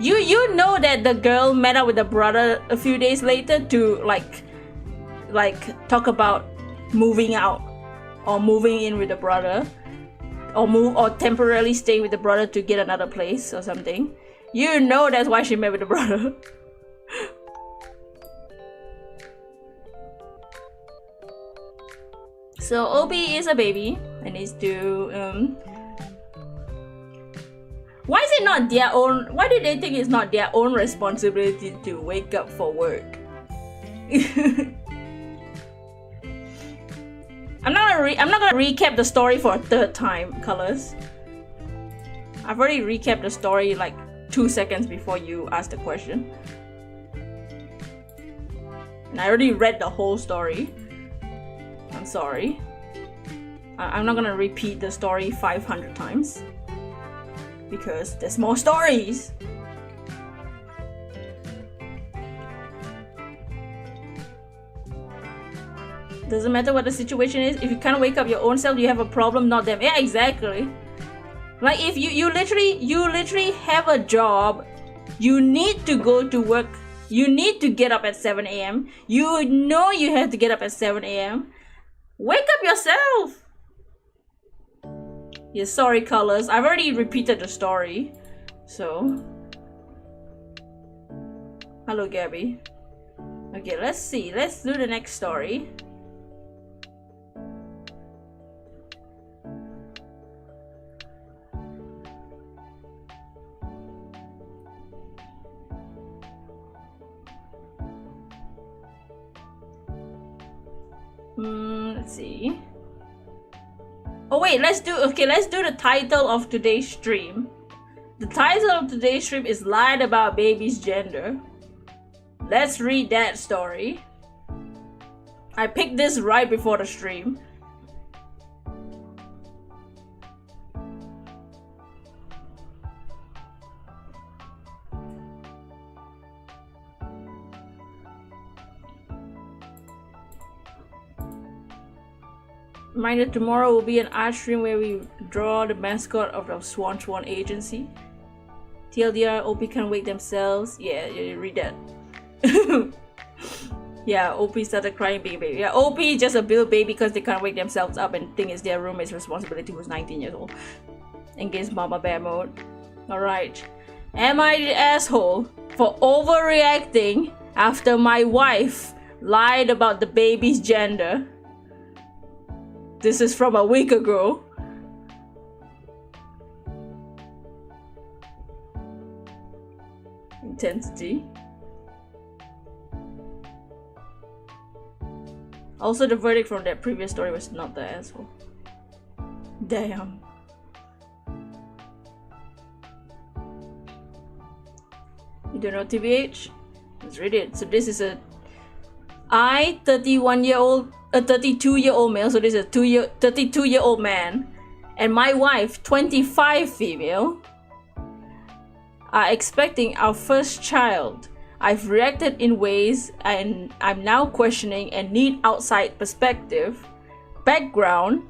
You know that the girl met up with the brother a few days later to like talk about moving out or moving in with the brother or temporarily staying with the brother to get another place or something. You know that's why she met with the brother. So Obi is a baby and needs to why is it not their own? Why do they think it's not their own responsibility to wake up for work? I'm not gonna recap the story for a third time, Colors. I've already recapped the story like 2 seconds before you asked the question. And I already read the whole story. I'm sorry. I'm not gonna repeat the story 500 times. Because there's more stories. Doesn't matter what the situation is. If you can't wake up your own self, you have a problem, not them. Yeah, exactly. Like if you literally have a job, you need to go to work. You need to get up at 7 a.m. You know you have to get up at 7 a.m. Wake up yourself. Yeah, sorry, Colors. I've already repeated the story. So. Hello, Gabby. Okay, let's see. Let's do the next story. Let's see. Oh wait, let's do the title of today's stream. The title of today's stream is Lied About Baby's Gender. Let's read that story. I picked this right before the stream. Reminder, tomorrow will be an art stream where we draw the mascot of the Swan agency. TLDR, OP can't wake themselves. Yeah, you read that. Yeah, OP started crying being a baby. Yeah, OP just a build baby because they can't wake themselves up and think it's their roommate's responsibility who's 19 years old. Engage Mama Bear mode. Alright. Am I the asshole for overreacting after my wife lied about the baby's gender? This is from a week ago. Intensity. Also, the verdict from that previous story was not the asshole. Damn. You don't know TBH? Let's read it. So this is a 31-year-old, a 32-year-old male. So this is a 32-year-old man, and my wife, 25 female, are expecting our first child. I've reacted in ways and I'm now questioning and need outside perspective. Background: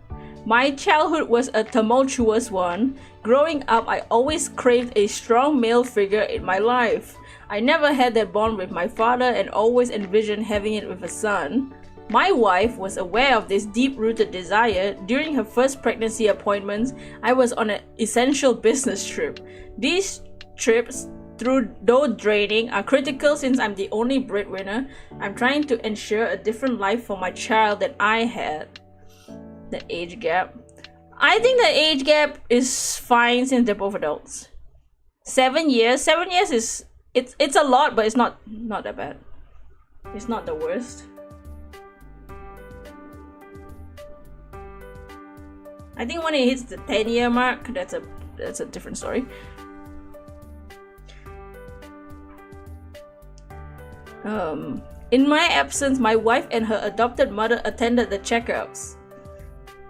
my childhood was a tumultuous one. Growing up, I always craved a strong male figure in my life. I never had that bond with my father and always envisioned having it with a son. My wife was aware of this deep-rooted desire. During her first pregnancy appointments, I was on an essential business trip. These trips though draining, are critical since I'm the only breadwinner. I'm trying to ensure a different life for my child that I had. The age gap. I think the age gap is fine since they're both adults. 7 years. 7 years is it's a lot, but it's not that bad. It's not the worst. I think when it hits the 10-year mark, that's a different story. In my absence, my wife and her adopted mother attended the checkups.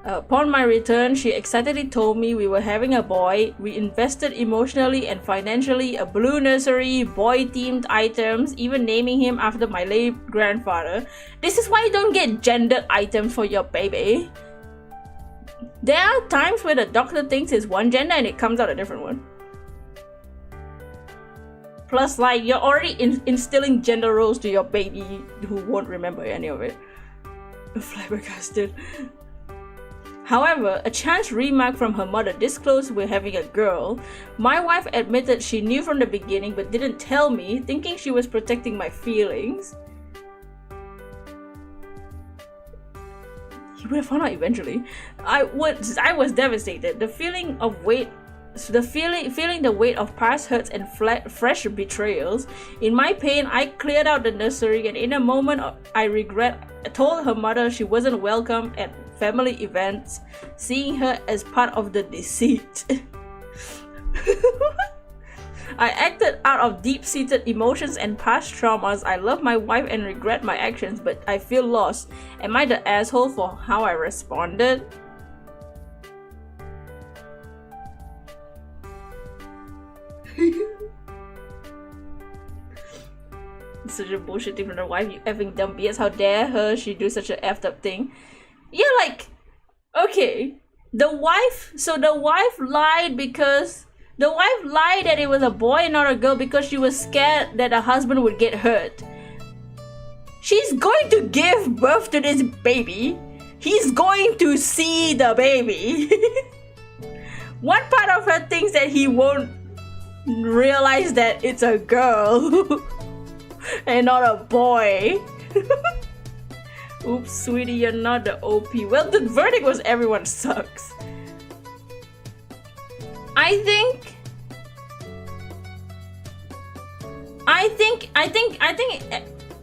Upon my return, she excitedly told me we were having a boy. We invested emotionally and financially, a blue nursery, boy-themed items, even naming him after my late grandfather. This is why you don't get gendered items for your baby. There are times where the doctor thinks it's one gender and it comes out a different one. Plus, like, you're already instilling gender roles to your baby who won't remember any of it. Flabbergasted. However, a chance remark from her mother disclosed we're having a girl. My wife admitted she knew from the beginning but didn't tell me, thinking she was protecting my feelings. He would have found out eventually. I was devastated. The feeling of weight, feeling the weight of past hurts and fresh betrayals. In my pain, I cleared out the nursery, and in a moment I told her mother she wasn't welcome at family events, seeing her as part of the deceit. I acted out of deep-seated emotions and past traumas. I love my wife and regret my actions, but I feel lost. Am I the asshole for how I responded? Such a bullshit thing from the wife, you effing dumb BS. How dare her, she do such a effed up thing. Yeah, like, okay, the wife lied because the wife lied that it was a boy and not a girl because she was scared that her husband would get hurt. She's going to give birth to this baby. He's going to see the baby. One part of her thinks that he won't realize that it's a girl and not a boy. Oops, sweetie, you're not the OP. Well, the verdict was everyone sucks. I think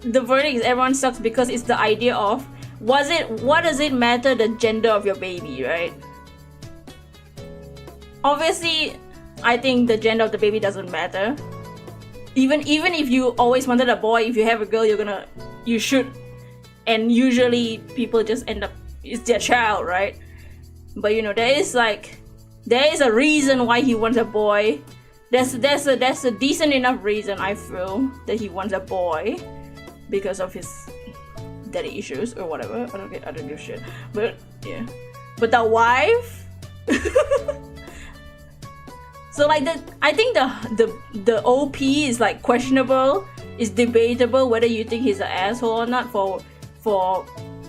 the verdict is everyone sucks because it's the idea of what does it matter the gender of your baby, right? Obviously, I think the gender of the baby doesn't matter. Even if you always wanted a boy, if you have a girl, you should. And usually people just end up, it's their child, right? But you know, there is a reason why he wants a boy. That's a decent enough reason, I feel, that he wants a boy because of his daddy issues or whatever. I don't give a shit. But yeah. But the wife so like I think the OP is like questionable. It's debatable whether you think he's an asshole or not for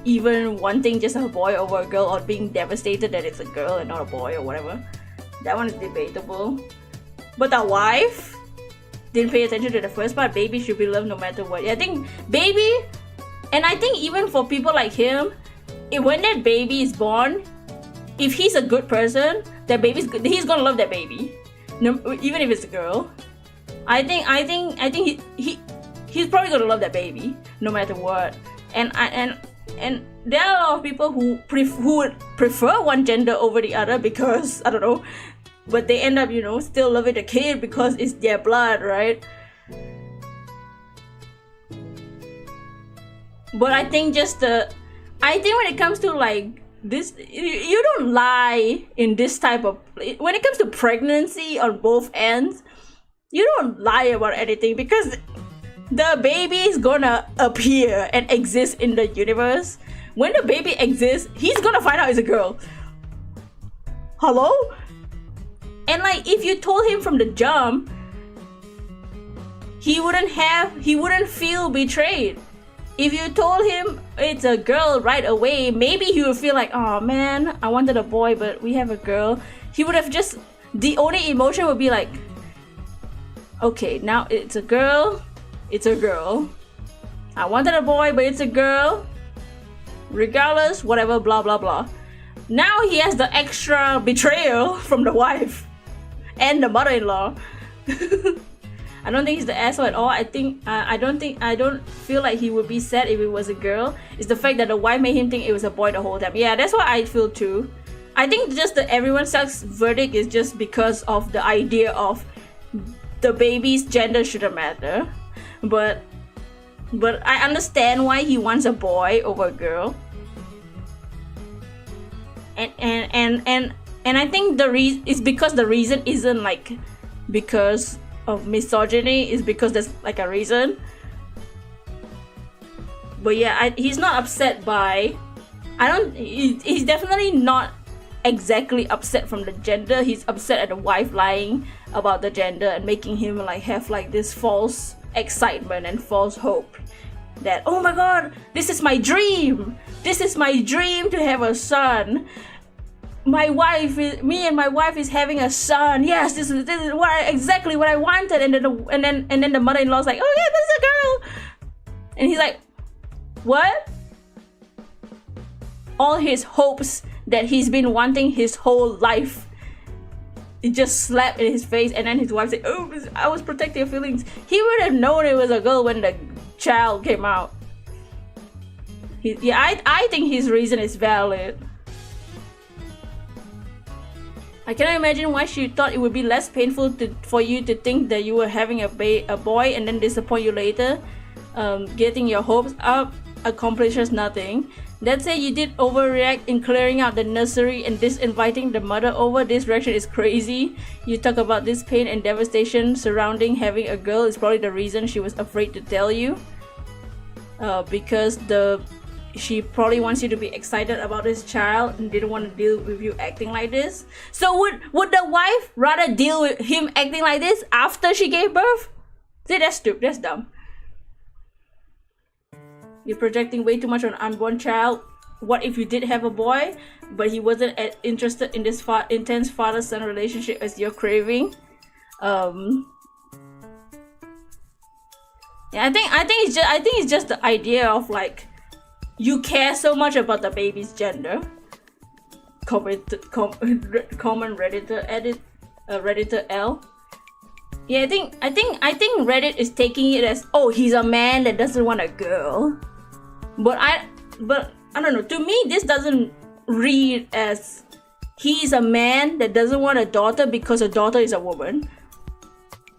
even wanting just a boy over a girl, or being devastated that it's a girl and not a boy or whatever. That one is debatable. But the wife didn't pay attention to the first part. Baby should be loved no matter what. Yeah, I think baby, and I think even for people like him, when that baby is born, if he's a good person, that baby's good, he's gonna love that baby, no, even if it's a girl. I think he's probably gonna love that baby no matter what. And there are a lot of people who would prefer one gender over the other because, I don't know, but they end up, you know, still loving the kid because it's their blood, right? But I think when it comes to like this, you don't lie in this type of, when it comes to pregnancy on both ends, you don't lie about anything because the baby is gonna appear and exist in the universe. When the baby exists, he's gonna find out it's a girl. Hello? And like, if you told him from the jump, he wouldn't feel betrayed. If you told him it's a girl right away, maybe he would feel like, oh man, I wanted a boy but we have a girl. He would have just, the only emotion would be like, Okay, now it's a girl. It's a girl. I wanted a boy, but it's a girl. Regardless, whatever, blah blah blah. Now he has the extra betrayal from the wife and the mother-in-law. I don't think he's the asshole at all. I don't feel like he would be sad if it was a girl. It's the fact that the wife made him think it was a boy the whole time. Yeah, that's what I feel too. I think just the everyone sucks verdict is just because of the idea of the baby's gender shouldn't matter. But I understand why he wants a boy over a girl. And I think the reason is because the reason isn't like because of misogyny, is because there's like a reason. But yeah, he's not upset by. He's definitely not exactly upset from the gender. He's upset at the wife lying about the gender and making him like have like this false excitement and false hope that, oh my god, this is my dream to have a son. Me and my wife is having a son. Yes, this is exactly what I wanted. And then the mother-in-law's like, oh yeah, this is a girl. And he's like, what? All his hopes that he's been wanting his whole life, it just slapped in his face. And then his wife said, oh, I was protecting your feelings. He would have known it was a girl when the child came out. I think his reason is valid. I cannot imagine why she thought it would be less painful for you to think that you were having a boy and then disappoint you later. Getting your hopes up accomplishes nothing. That said, you did overreact in clearing out the nursery and disinviting the mother over. This reaction is crazy. You talk about this pain and devastation surrounding having a girl is probably the reason she was afraid to tell you. Because she probably wants you to be excited about this child and didn't want to deal with you acting like this. So would the wife rather deal with him acting like this after she gave birth? See, that's stupid. That's dumb. You're projecting way too much on an unborn child. What if you did have a boy, but he wasn't as interested in this intense father-son relationship as you're craving? Yeah, I think it's just the idea of like, you care so much about the baby's gender. Common Redditor Redditor L. Yeah, I think Reddit is taking it as, oh, he's a man that doesn't want a girl. But I don't know. To me, this doesn't read as he's a man that doesn't want a daughter because a daughter is a woman.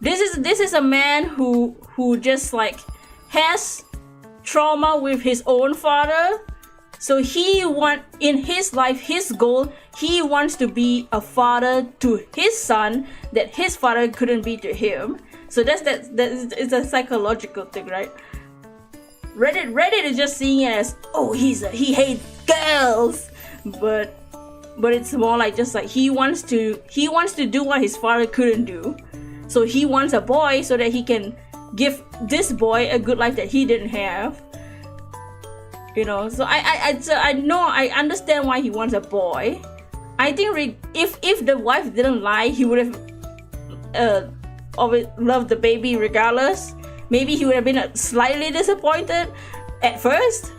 This is a man who just like has trauma with his own father. So in his life, his goal, he wants to be a father to his son that his father couldn't be to him. So that's it's a psychological thing, right? Reddit is just seeing it as, oh, he hates girls, but it's more like just like he wants to do what his father couldn't do. So he wants a boy so that he can give this boy a good life that he didn't have. You know, so I understand why he wants a boy. I think if the wife didn't lie, he would have always loved the baby regardless. Maybe he would have been slightly disappointed at first,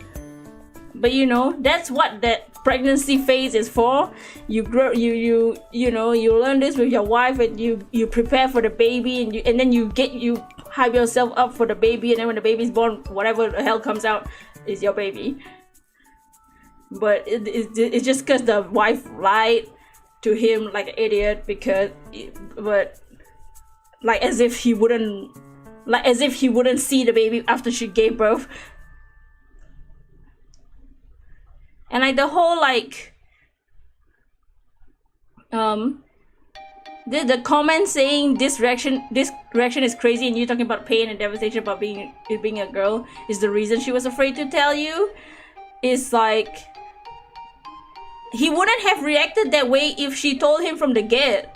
but you know, that's what that pregnancy phase is for. You grow, you learn this with your wife, and you prepare for the baby, and then you hype yourself up for the baby, and then when the baby's born, whatever the hell comes out is your baby. But it's just because the wife lied to him like an idiot, as if he wouldn't see the baby after she gave birth. And like the whole like the comment saying this reaction is crazy, and you talking about pain and devastation about being a girl is the reason she was afraid to tell you, is like, he wouldn't have reacted that way if she told him from the get.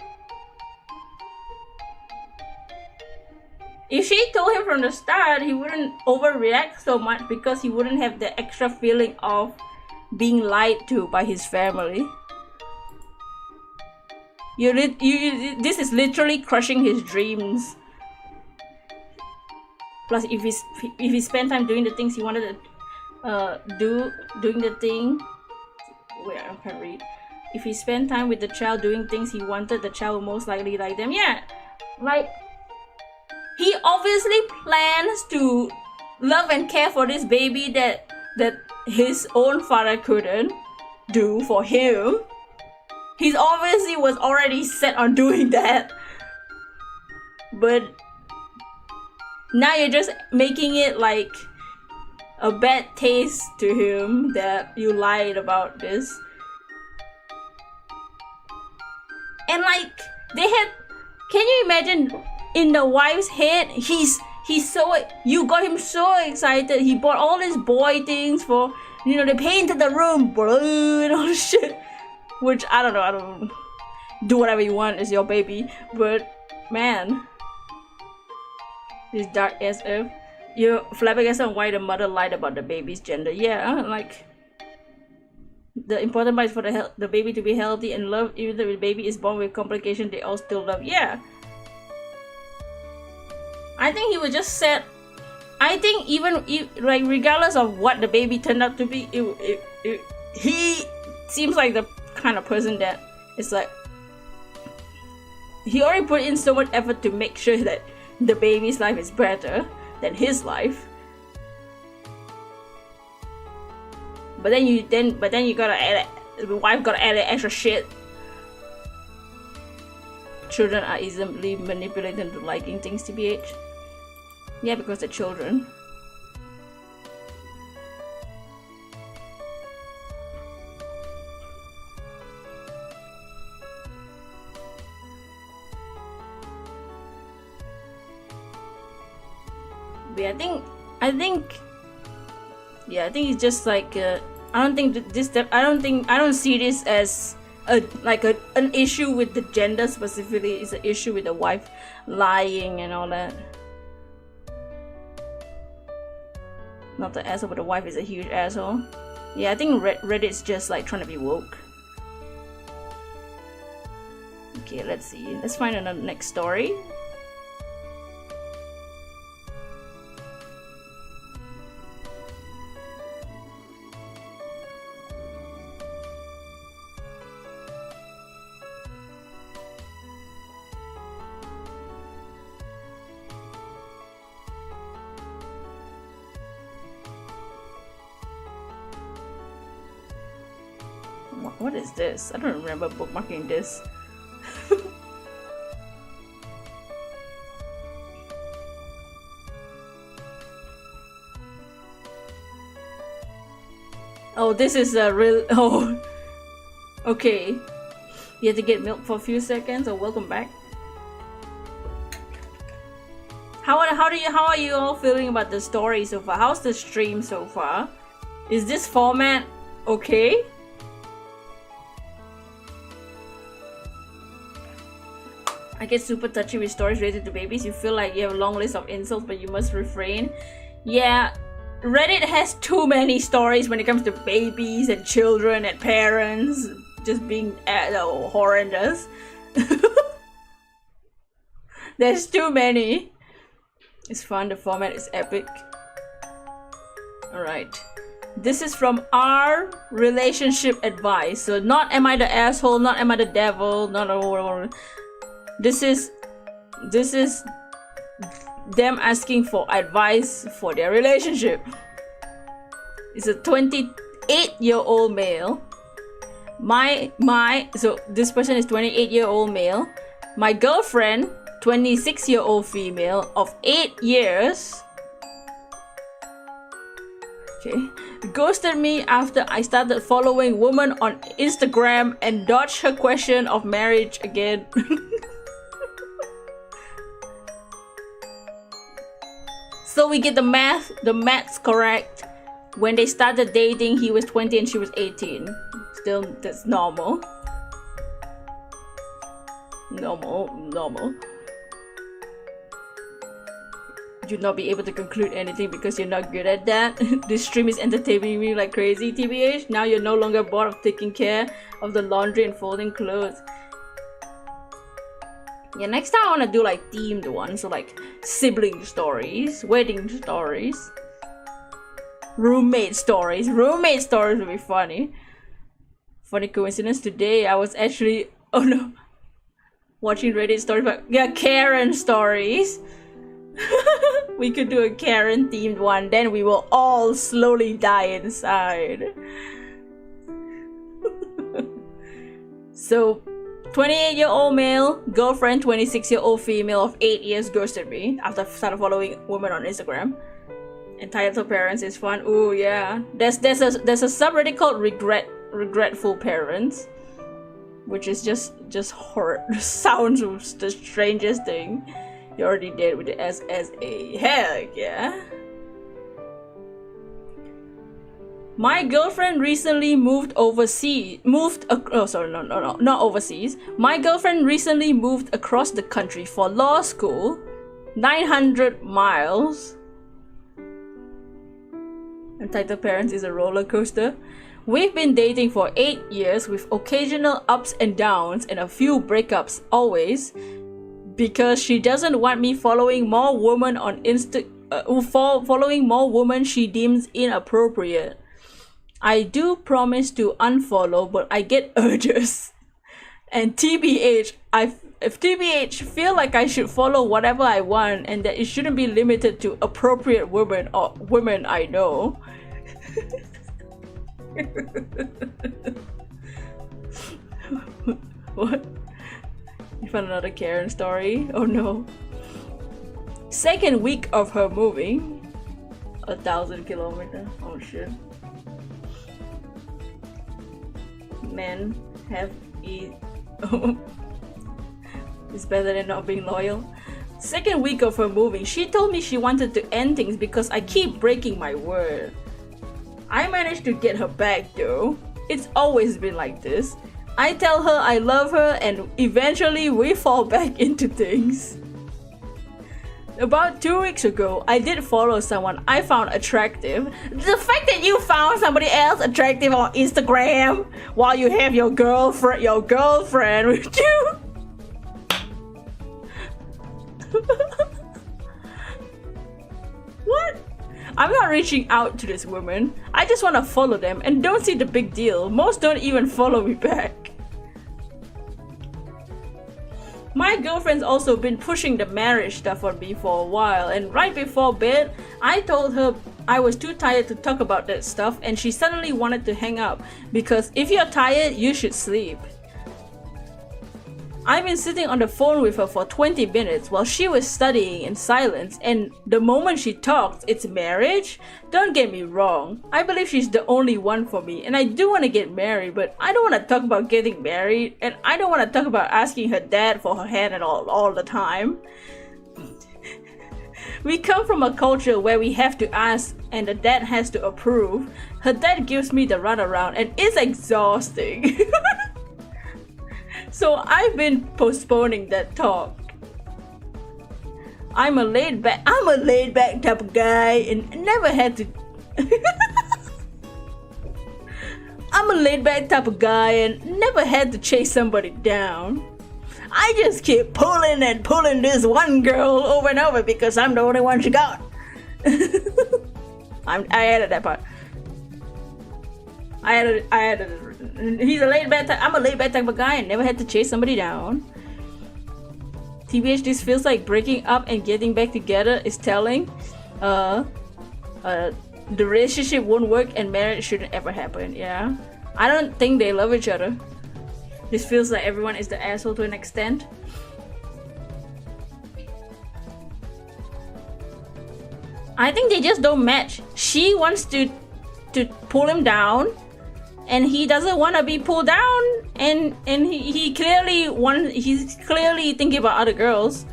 If she told him from the start, he wouldn't overreact so much because he wouldn't have the extra feeling of being lied to by his family. This is literally crushing his dreams. Plus, if he spent time doing the things he wanted to doing the thing. Wait, I can't read. If he spent time with the child doing things he wanted, the child will most likely like them. Yeah, like he obviously plans to love and care for this baby that his own father couldn't do for him. He's obviously was already set on doing that, but now you're just making it like a bad taste to him that you lied about this. And like they had, can you imagine in the wife's head, he's so, you got him so excited, he bought all these boy things for, you know, they painted the room blue and all this shit, which I don't know, do whatever you want, it's your baby, but man, this dark SF. You're flabbergasted on why the mother lied about the baby's gender. Yeah, like the important part is for the baby to be healthy and loved. Even though the baby is born with complications, they all still love. Yeah, I think he was just sad. I think even if, like, regardless of what the baby turned out to be, he seems like the kind of person that is like, he already put in so much effort to make sure that the baby's life is better than his life. But then you gotta add, the wife gotta add extra shit. Children are easily manipulated into liking things, TBH. Yeah, because they're children. But I think it's just like I don't see this as an issue with the gender specifically. It's an issue with the wife lying and all that. Not the asshole, but the wife is a huge asshole. Yeah, I think Reddit's just like trying to be woke. Okay, let's see. Let's find another next story. What is this? I don't remember bookmarking this. Oh, this is a real. Oh, okay. You have to get milk for a few seconds. Oh, welcome back. How are you all feeling about the story so far? How's the stream so far? Is this format okay? I get super touchy with stories related to babies. You feel like you have a long list of insults, but you must refrain. Yeah, Reddit has too many stories when it comes to babies and children and parents just being horrendous. There's too many. It's fun. The format is epic. Alright. This is from our relationship advice. So not am I the asshole, not am I the devil, not This is them asking for advice for their relationship. It's a 28-year-old male. So this person is 28-year-old male. My girlfriend, 26-year-old female of 8 years. Okay. Ghosted me after I started following women on Instagram and dodged her question of marriage again. So we get the maths correct. When they started dating, he was 20 and she was 18. Still, that's normal. Normal. You'd not be able to conclude anything because you're not good at that. This stream is entertaining me like crazy, TBH. Now you're no longer bored of taking care of the laundry and folding clothes. Yeah, next time I want to do like themed ones, so like sibling stories, wedding stories, roommate stories. Roommate stories would be funny. Funny coincidence, today I was actually, oh no, watching Reddit stories, but yeah, Karen stories. We could do a Karen themed one, then we will all slowly die inside. So 28-year-old male, girlfriend, 26-year-old female of 8 years ghosted me after I started following women on Instagram. Entitled parents is fun. Ooh yeah. There's a subreddit called regretful parents, which is just horror. Sounds the strangest thing. You already did with the SSA. Heck yeah. My girlfriend recently moved overseas. Not overseas. My girlfriend recently moved across the country for law school. 900 miles. Entitled parents is a roller coaster. We've been dating for 8 years with occasional ups and downs and a few breakups always, because she doesn't want me following more women on following more women she deems inappropriate. I do promise to unfollow, but I get urges. And TBH, feel like I should follow whatever I want and that it shouldn't be limited to appropriate women or women I know. What? You found another Karen story? Oh no. Second week of her moving. 1,000 kilometers. Oh shit. Men have it's better than not being loyal. Second week of her moving, she told me she wanted to end things because I keep breaking my word. I managed to get her back though. It's always been like this. I tell her I love her and eventually we fall back into things. About 2 weeks ago, I did follow someone I found attractive. The fact that you found somebody else attractive on Instagram while you have your girlfriend with you. What? I'm not reaching out to this woman. I just want to follow them and don't see the big deal. Most don't even follow me back. My girlfriend's also been pushing the marriage stuff on me for a while, and right before bed, I told her I was too tired to talk about that stuff and she suddenly wanted to hang up because if you're tired, you should sleep. I've been sitting on the phone with her for 20 minutes while she was studying in silence, and the moment she talked, it's marriage? Don't get me wrong, I believe she's the only one for me and I do want to get married, but I don't want to talk about getting married and I don't want to talk about asking her dad for her hand and all the time. We come from a culture where we have to ask and the dad has to approve. Her dad gives me the runaround and it's exhausting. So I've been postponing that talk. I'm a laid back type of guy and never had to I'm a laid back type of guy and never had to chase somebody down. I just keep pulling this one girl over and over because I'm the only one she got. I added that part. I added he's a laid back type. I'm a laid back type of guy and never had to chase somebody down. TBH, this feels like breaking up and getting back together is telling. The relationship won't work and marriage shouldn't ever happen. Yeah, I don't think they love each other. This feels like everyone is the asshole to an extent. I think they just don't match. She wants to pull him down and he doesn't want to be pulled down, and he's clearly thinking about other girls.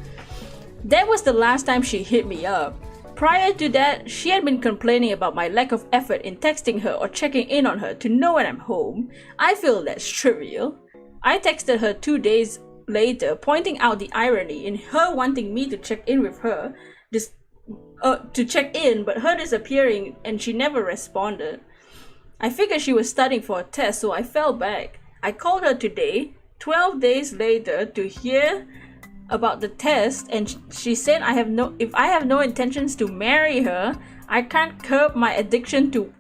That was the last time she hit me up. Prior to that, she had been complaining about my lack of effort in texting her or checking in on her to know when I'm home. I feel that's trivial. I texted her 2 days later, pointing out the irony in her wanting me to check in with her, but her disappearing and she never responded. I figured she was studying for a test, so I fell back. I called her today, 12 days later, to hear about the test, and she said if I have no intentions to marry her, I can't curb my addiction to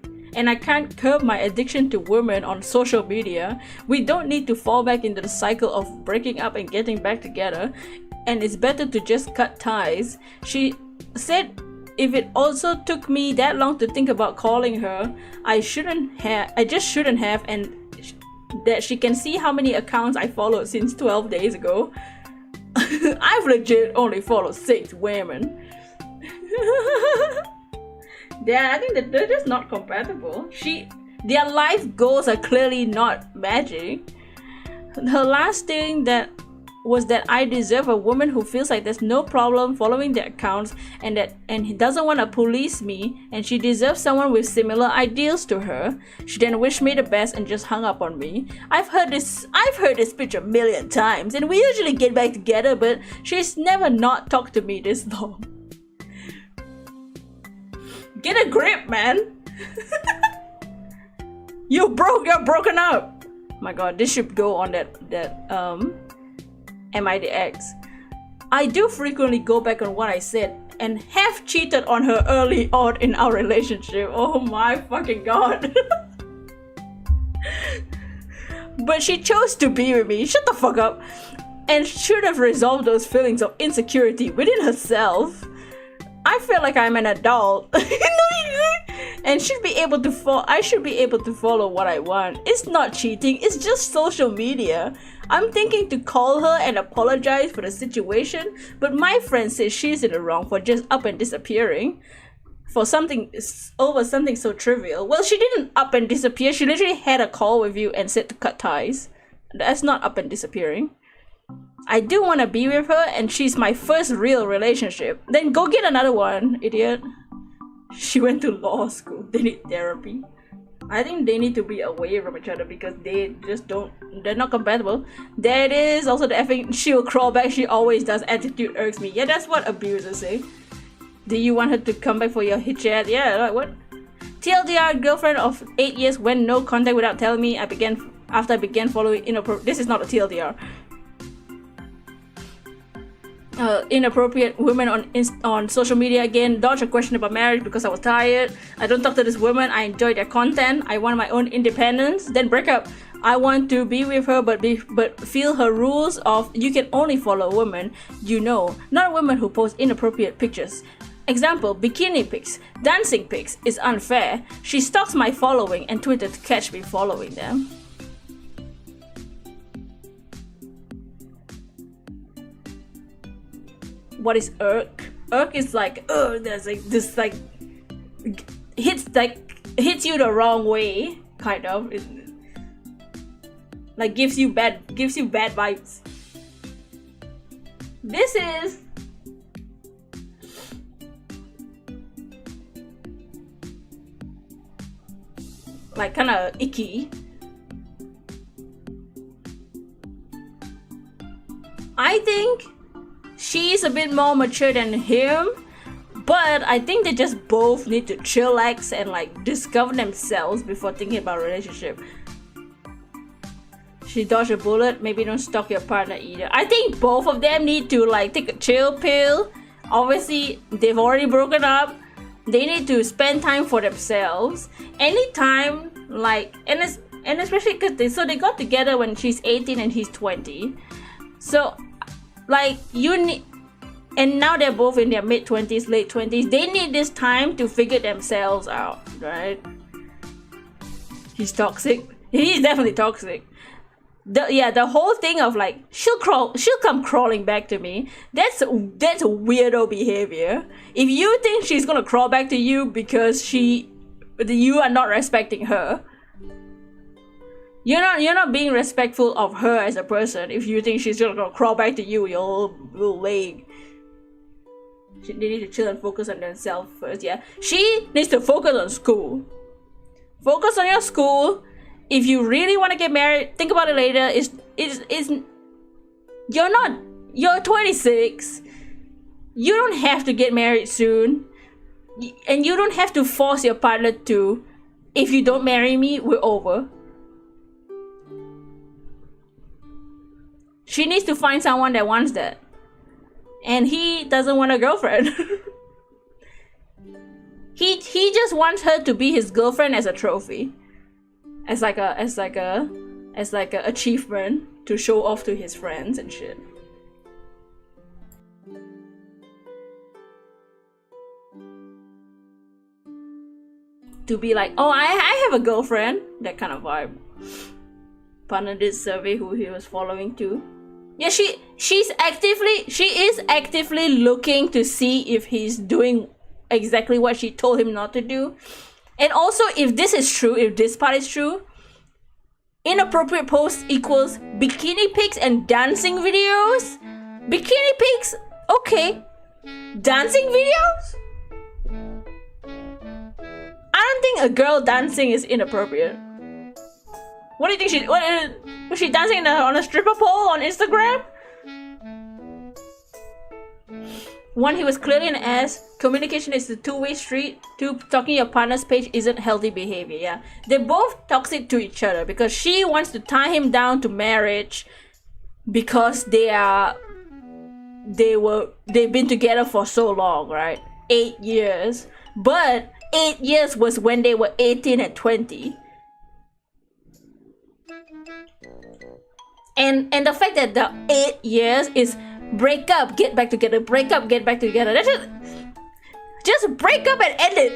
women on social media. We don't need to fall back into the cycle of breaking up and getting back together, and it's better to just cut ties. She said if it also took me that long to think about calling her, I just shouldn't have, and that she can see how many accounts I followed since 12 days ago. I've legit only followed 6 women. Yeah, I think that they're just not compatible. Their life goals are clearly not matching. Her last thing was that I deserve a woman who feels like there's no problem following their accounts and he doesn't want to police me, and she deserves someone with similar ideals to her. She then wished me the best and just hung up on me. I've heard this speech a million times, and we usually get back together, but she's never not talked to me this long. Get a grip, man. You're broken up. My god, this should go on that Am I the Ex? I do frequently go back on what I said and have cheated on her early on in our relationship. Oh my fucking god. But she chose to be with me. Shut the fuck up. And should have resolved those feelings of insecurity within herself. I feel like I'm an adult. And I should be able to follow what I want. It's not cheating, it's just social media. I'm thinking to call her and apologize for the situation, but my friend says she's in the wrong for just up and disappearing over something so trivial. Well, she didn't up and disappear. She literally had a call with you and said to cut ties. That's not up and disappearing. I do want to be with her, and she's my first real relationship. Then go get another one, idiot. She went to law school. They need therapy. I think they need to be away from each other because they're not compatible. There it is. Also the effing she'll crawl back, she always does, attitude irks me. Yeah, that's what abusers say. Do you want her to come back for your hit chat? Yeah, like what? TLDR, girlfriend of 8 years went no contact without telling me after I began following inappropriate. This is not a TLDR. Inappropriate women on social media again. Dodge a question about marriage because I was tired. I don't talk to this woman. I enjoy their content. I want my own independence. Then break up. I want to be with her, but feel her rules of you can only follow women you know, not women who post inappropriate pictures. Example: bikini pics, dancing pics is unfair. She stalks my following and Twitter to catch me following them. What is irk? Irk is like, there's like this like hits you the wrong way, kind of. It, like gives you bad vibes. This is like kind of icky. I think she's a bit more mature than him, but I think they just both need to chillax and like discover themselves before thinking about a relationship. She dodged a bullet. Maybe don't stalk your partner either. I think both of them need to like take a chill pill. Obviously, they've already broken up. They need to spend time for themselves. Anytime, like, and especially because they got together when she's 18 and he's 20. So, like, and now they're both in their mid-20s, late 20s. They need this time to figure themselves out, right? He's toxic. He's definitely toxic. The whole thing of like she'll come crawling back to me. That's weirdo behavior. If you think she's gonna crawl back to you because you are not respecting her, you're not being respectful of her as a person. If you think she's gonna crawl back to you, your little leg. They need to chill and focus on themselves first. Yeah, she needs to focus on school. Focus on your school. If you really want to get married, think about it later. You're 26. You don't have to get married soon. And you don't have to force your partner to. If you don't marry me, we're over. She needs to find someone that wants that. and he doesn't want a girlfriend. he just wants her to be his girlfriend as a trophy, as like a achievement to show off to his friends and shit. To be like, oh, I have a girlfriend, that kind of vibe. Partner did survey who he was following too. Yeah, she is actively looking to see if he's doing exactly what she told him not to do. And also, if this is true, if this part is true, inappropriate posts equals bikini pics and dancing videos. Bikini pics, okay. Dancing videos? I don't think a girl dancing is inappropriate. What do you think was she dancing on a stripper pole on Instagram? One, he was clearly an ass. Communication is a two-way street. Two, talking your partner's page isn't healthy behavior. Yeah, they're both toxic to each other because she wants to tie him down to marriage because they've been together for so long, right? 8 years. But 8 years was when they were 18 and 20. And the fact that the 8 years is break up, get back together, break up, get back together. That's just break up and end it.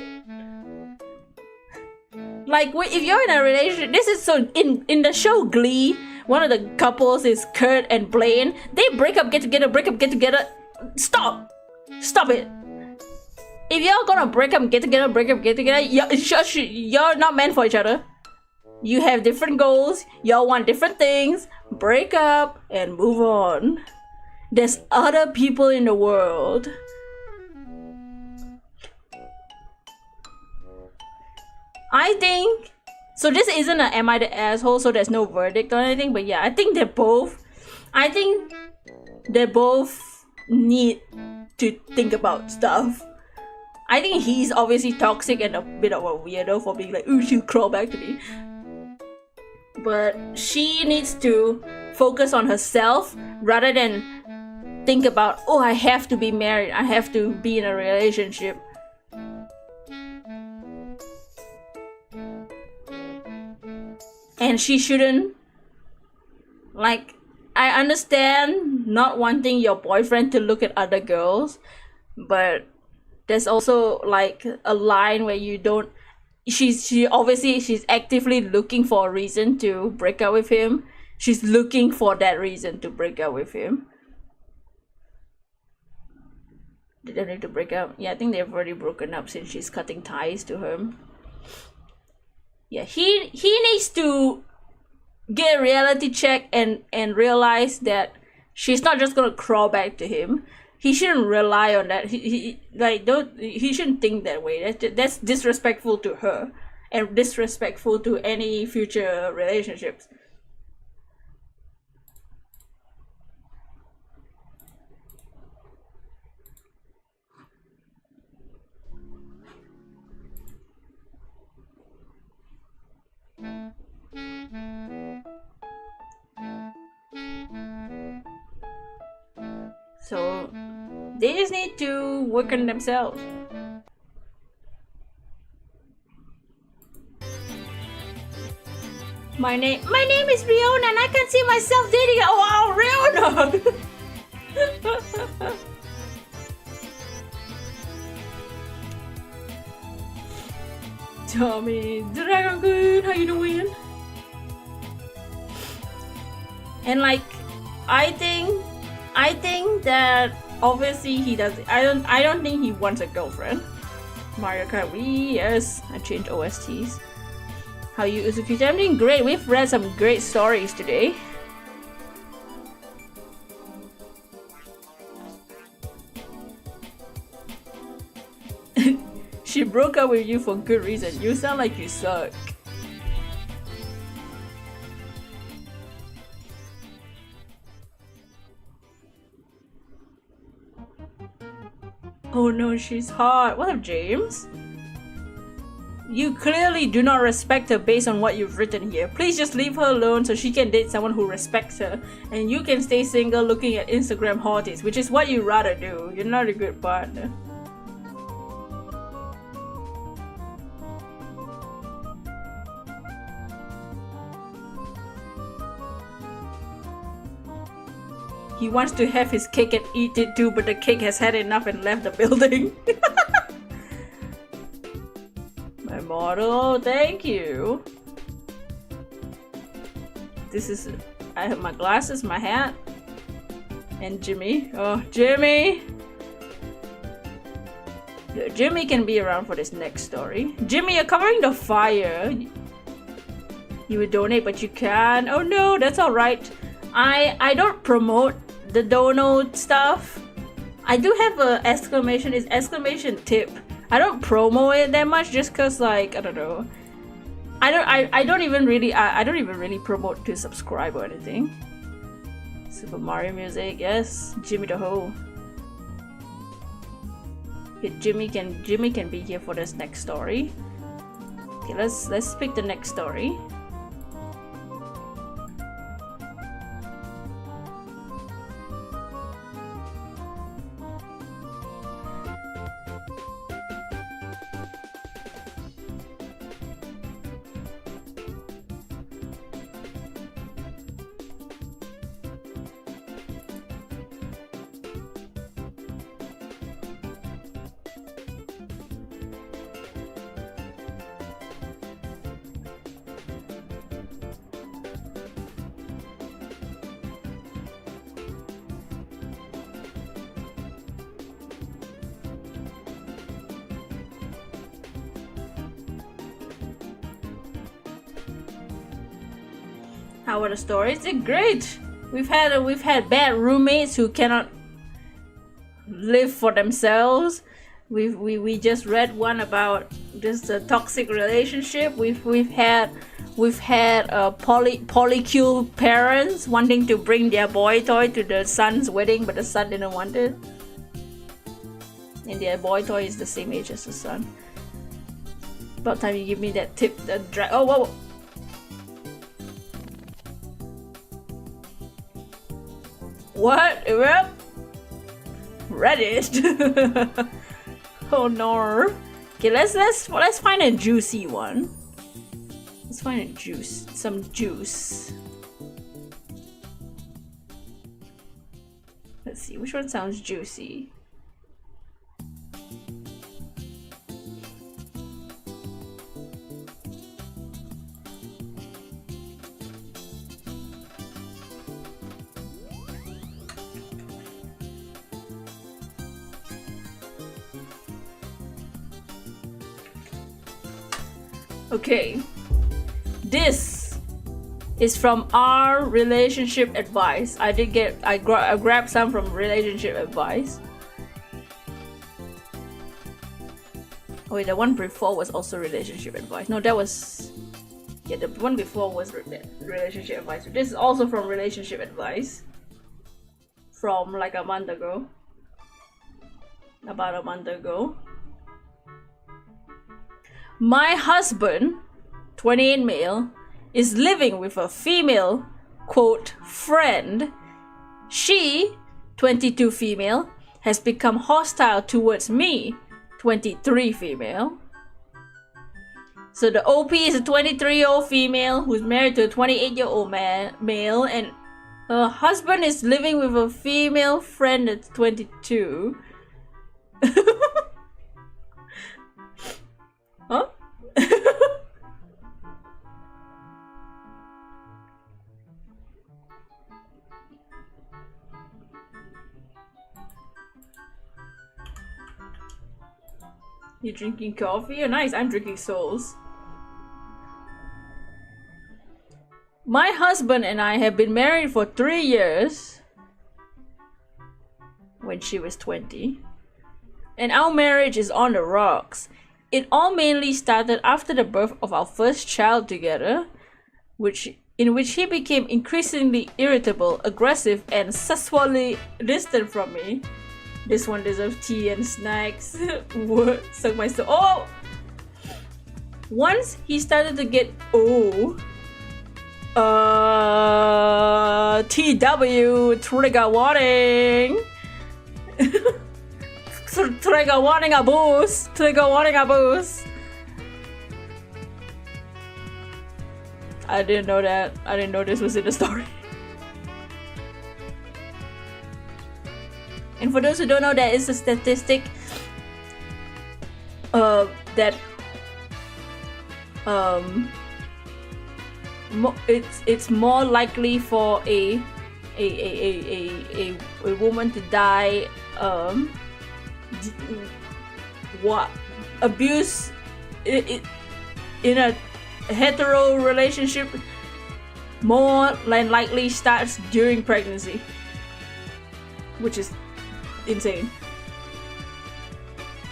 Like, if you're in a relationship, this is so in the show Glee, one of the couples is Kurt and Blaine. They break up, get together, break up, get together. Stop it. If you're gonna break up, get together, you're not meant for each other. You have different goals, y'all want different things. Break up and move on. There's other people in the world. I think so. This isn't an am I the asshole, so there's no verdict or anything, but yeah, I think they both need to think about stuff. I think he's obviously toxic and a bit of a weirdo for being like, ooh, she'll crawl back to me. But she needs to focus on herself rather than think about, oh, I have to be married, I have to be in a relationship. And she shouldn't, like, I understand not wanting your boyfriend to look at other girls, but there's also like a line where you don't, she's actively looking for a reason to break up with him. She's looking for that reason to break up with him. Did they need to break up? Yeah, I think they've already broken up since she's cutting ties to him. Yeah, he needs to get a reality check and realize that she's not just gonna crawl back to him. He shouldn't rely on that. He shouldn't think that way. That's disrespectful to her and disrespectful to any future relationships. So they just need to work on themselves. My name is Riona and I can see myself dating. Oh wow, Riona! Tommy Dragon Queen, how you doing? And like, I think that obviously he does. I don't think he wants a girlfriend. Mario Kart Wii, yes. I changed OSTs. How you, Utsukushii? I'm doing great. We've read some great stories today. She broke up with you for good reason. You sound like you suck. Oh no, she's hot. What up, James? You clearly do not respect her based on what you've written here. Please just leave her alone so she can date someone who respects her. And you can stay single looking at Instagram hotties, which is what you'd rather do. You're not a good partner. He wants to have his cake and eat it too, but the cake has had enough and left the building. My model, thank you. This is, I have my glasses, my hat, and Jimmy. Oh, Jimmy! Jimmy can be around for this next story. Jimmy, you're covering the fire. You would donate, but you can't. Oh no, that's alright. I don't promote the dono stuff. I do have a exclamation tip. I don't promo it that much just cause like I don't know. I don't even really promote to subscribe or anything. Super Mario music, yes. Jimmy the Ho. Okay, Jimmy can be here for this next story. Okay, let's pick the next story. How are the stories? They're great. We've had bad roommates who cannot live for themselves. We just read one about just a toxic relationship. We've had polycule parents wanting to bring their boy toy to the son's wedding, but the son didn't want it. And their boy toy is the same age as the son. About time you give me that tip. Oh, whoa. What? Yep. Reddit. Oh no. Okay, let's find a juicy one. Let's find some juice. Let's see which one sounds juicy. Okay, this is from our relationship advice. I grabbed some from relationship advice. Oh wait, the one before was also relationship advice. No, that was, yeah, the one before was relationship advice. This is also from relationship advice from like a month ago. About a month ago. My husband, 28 male, is living with a female, quote, friend. She, 22 female, has become hostile towards me, 23 female. So the OP is a 23-year-old female who's married to a 28-year-old male, and her husband is living with a female friend that's 22. Huh? You drinking coffee? Oh, nice. I'm drinking souls. My husband and I have been married for 3 years. When she was 20. And our marriage is on the rocks. It all mainly started after the birth of our first child together, in which he became increasingly irritable, aggressive, and sexually distant from me. This one deserves tea and snacks. What? Suck my soul. Oh! Once he started to get TW, trigger warning. Trigger warning abuse. Trigger warning abuse. I didn't know that. I didn't know this was in the story. And for those who don't know, that is a statistic that it's more likely for a woman to die abuse in a hetero relationship more than likely starts during pregnancy, which is insane.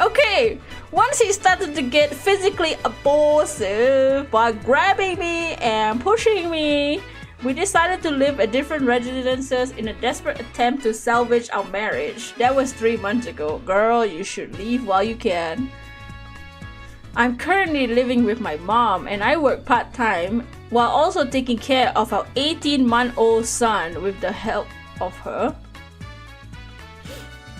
Okay, once he started to get physically abusive by grabbing me and pushing me, we decided to live at different residences in a desperate attempt to salvage our marriage. That was 3 months ago. Girl, you should leave while you can. I'm currently living with my mom and I work part-time while also taking care of our 18-month-old son with the help of her.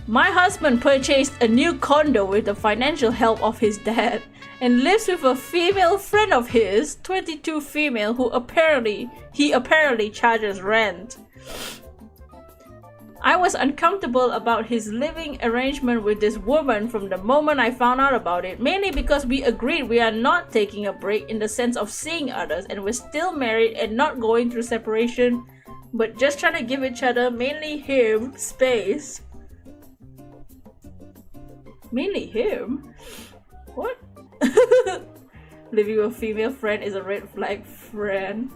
My husband purchased a new condo with the financial help of his dad and lives with a female friend of his, 22 female, who apparently charges rent. I was uncomfortable about his living arrangement with this woman from the moment I found out about it, mainly because we agreed we are not taking a break in the sense of seeing others and we're still married and not going through separation, but just trying to give each other, mainly him, space. Mainly him? What? Living with a female friend is a red flag friend.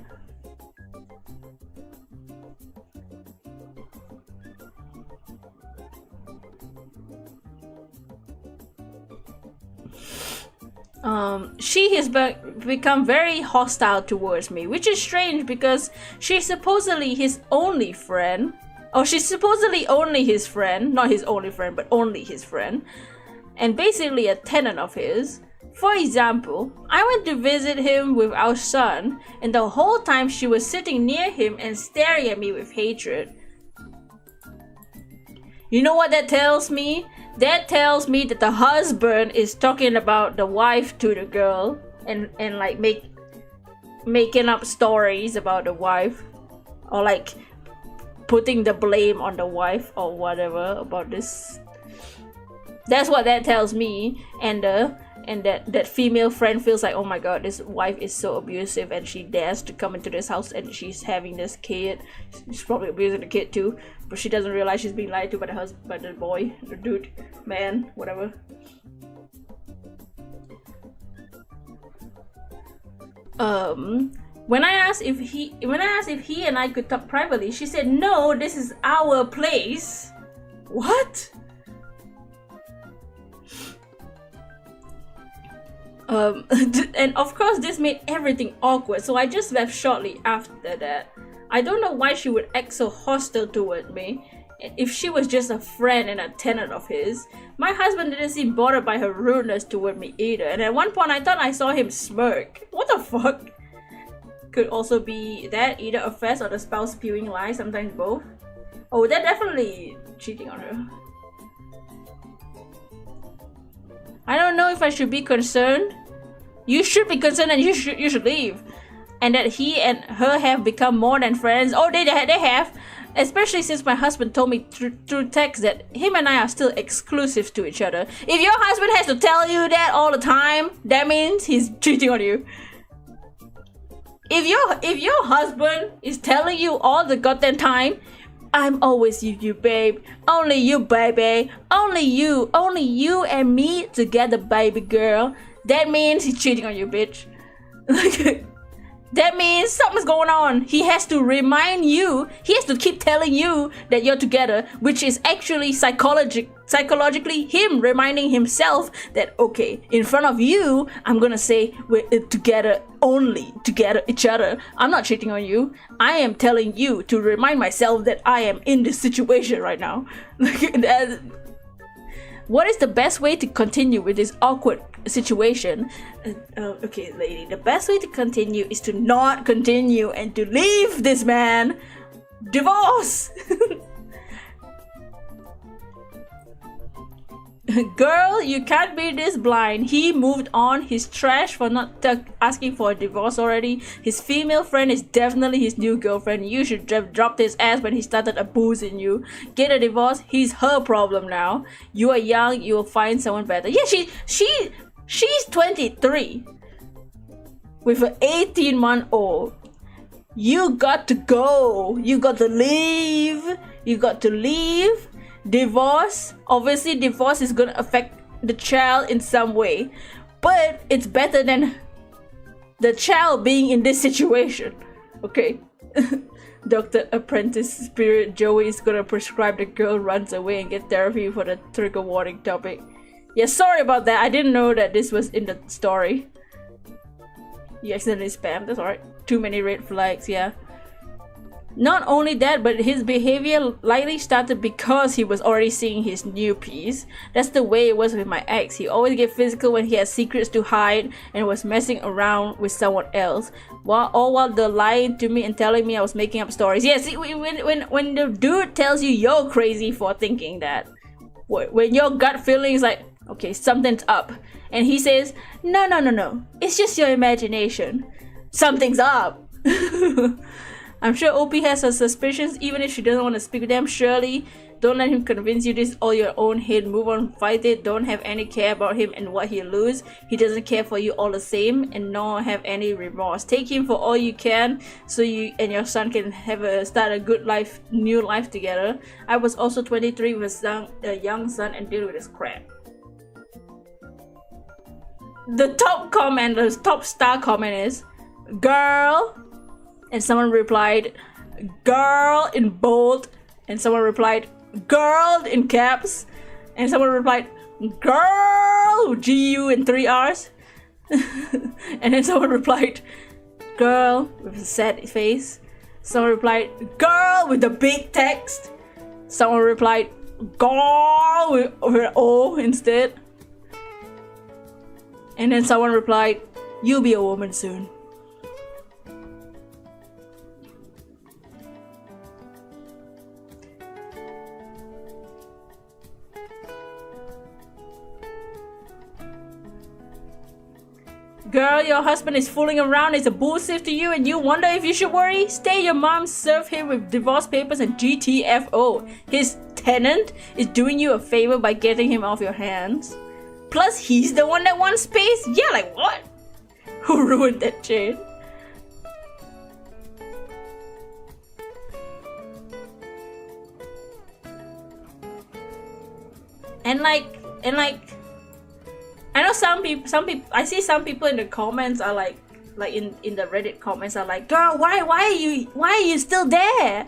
She has become very hostile towards me, which is strange because she's supposedly his only friend. Or she's supposedly only his friend, not his only friend, but only his friend. And basically a tenant of his. For example, I went to visit him with our son, and the whole time she was sitting near him and staring at me with hatred. You know what that tells me? That tells me that the husband is talking about the wife to the girl and like making up stories about the wife, or like putting the blame on the wife or whatever about this. That's what that tells me, and that female friend feels like, oh my god, this wife is so abusive and she dares to come into this house and she's having this kid. She's probably abusing the kid too, but she doesn't realize she's being lied to by the husband, by the boy, the dude, man, whatever. When I asked if he and I could talk privately, she said, no, this is our place. What? And of course this made everything awkward, so I just left shortly after that. I don't know why she would act so hostile toward me if she was just a friend and a tenant of his. My husband didn't seem bothered by her rudeness toward me either, and at one point I thought I saw him smirk. What the fuck? Could also be that, either a fest or the spouse spewing lies, sometimes both. Oh, they're definitely cheating on her. I don't know if I should be concerned. You should be concerned and you should leave. And that he and her have become more than friends. Oh, they have. Especially since my husband told me through text that him and I are still exclusive to each other. If your husband has to tell you that all the time, that means he's cheating on you. If your husband is telling you all the goddamn time, I'm always with you, babe. Only you, baby. Only you and me together, baby girl. That means he's cheating on you, bitch. That means something's going on. He has to remind you. He has to keep telling you that you're together, which is actually psychologically him reminding himself that, okay, in front of you, I'm gonna say we're together, only together, each other. I'm not cheating on you. I am telling you to remind myself that I am in this situation right now. What is the best way to continue with this awkward situation? Okay, lady, the best way to continue is to not continue and to leave this man. Divorce. Girl, you can't be this blind. He moved on. He's trash for not asking for a divorce already. His female friend is definitely his new girlfriend. You should have dropped his ass when he started abusing you. Get a divorce. He's her problem now. You are young. You will find someone better. Yeah, she's 23 with an 18-month-old. You got to go. You got to leave. You got to leave. Divorce, obviously divorce is gonna affect the child in some way, but it's better than the child being in this situation. Okay. Dr. Apprentice Spirit Joey is gonna prescribe the girl runs away and get therapy for the trigger warning topic. Yeah, sorry about that. I didn't know that this was in the story. You accidentally spammed. That's alright. Too many red flags, yeah. Not only that, but his behavior likely started because he was already seeing his new piece. That's the way it was with my ex. He always get physical when he had secrets to hide and was messing around with someone else. While they're lying to me and telling me I was making up stories. Yeah, see, when the dude tells you you're crazy for thinking that, when your gut feeling is like, okay, something's up, and he says, no, it's just your imagination. Something's up. I'm sure OP has her suspicions even if she doesn't want to speak with them. Shirley, don't let him convince you this is all your own head. Move on, fight it. Don't have any care about him and what he'll lose. He doesn't care for you all the same, and nor have any remorse. Take him for all you can so you and your son can start a good life, new life together. I was also 23 with a young son and deal with this crap. The top star comment is, girl. And someone replied, girl in bold. And someone replied, girl in caps. And someone replied, girl, GU in 3 R's. And then someone replied, girl with a sad face. Someone replied, girl with the big text. Someone replied, girl with an O instead. And then someone replied, you'll be a woman soon. Girl, your husband is fooling around, is abusive to you, and you wonder if you should worry? Stay your mom, serve him with divorce papers and GTFO. His tenant is doing you a favor by getting him off your hands. Plus, he's the one that wants space? Yeah, like what? Who ruined that chain? And like I know some people I see some people in the comments are like in the Reddit comments are like, girl, why are you still there?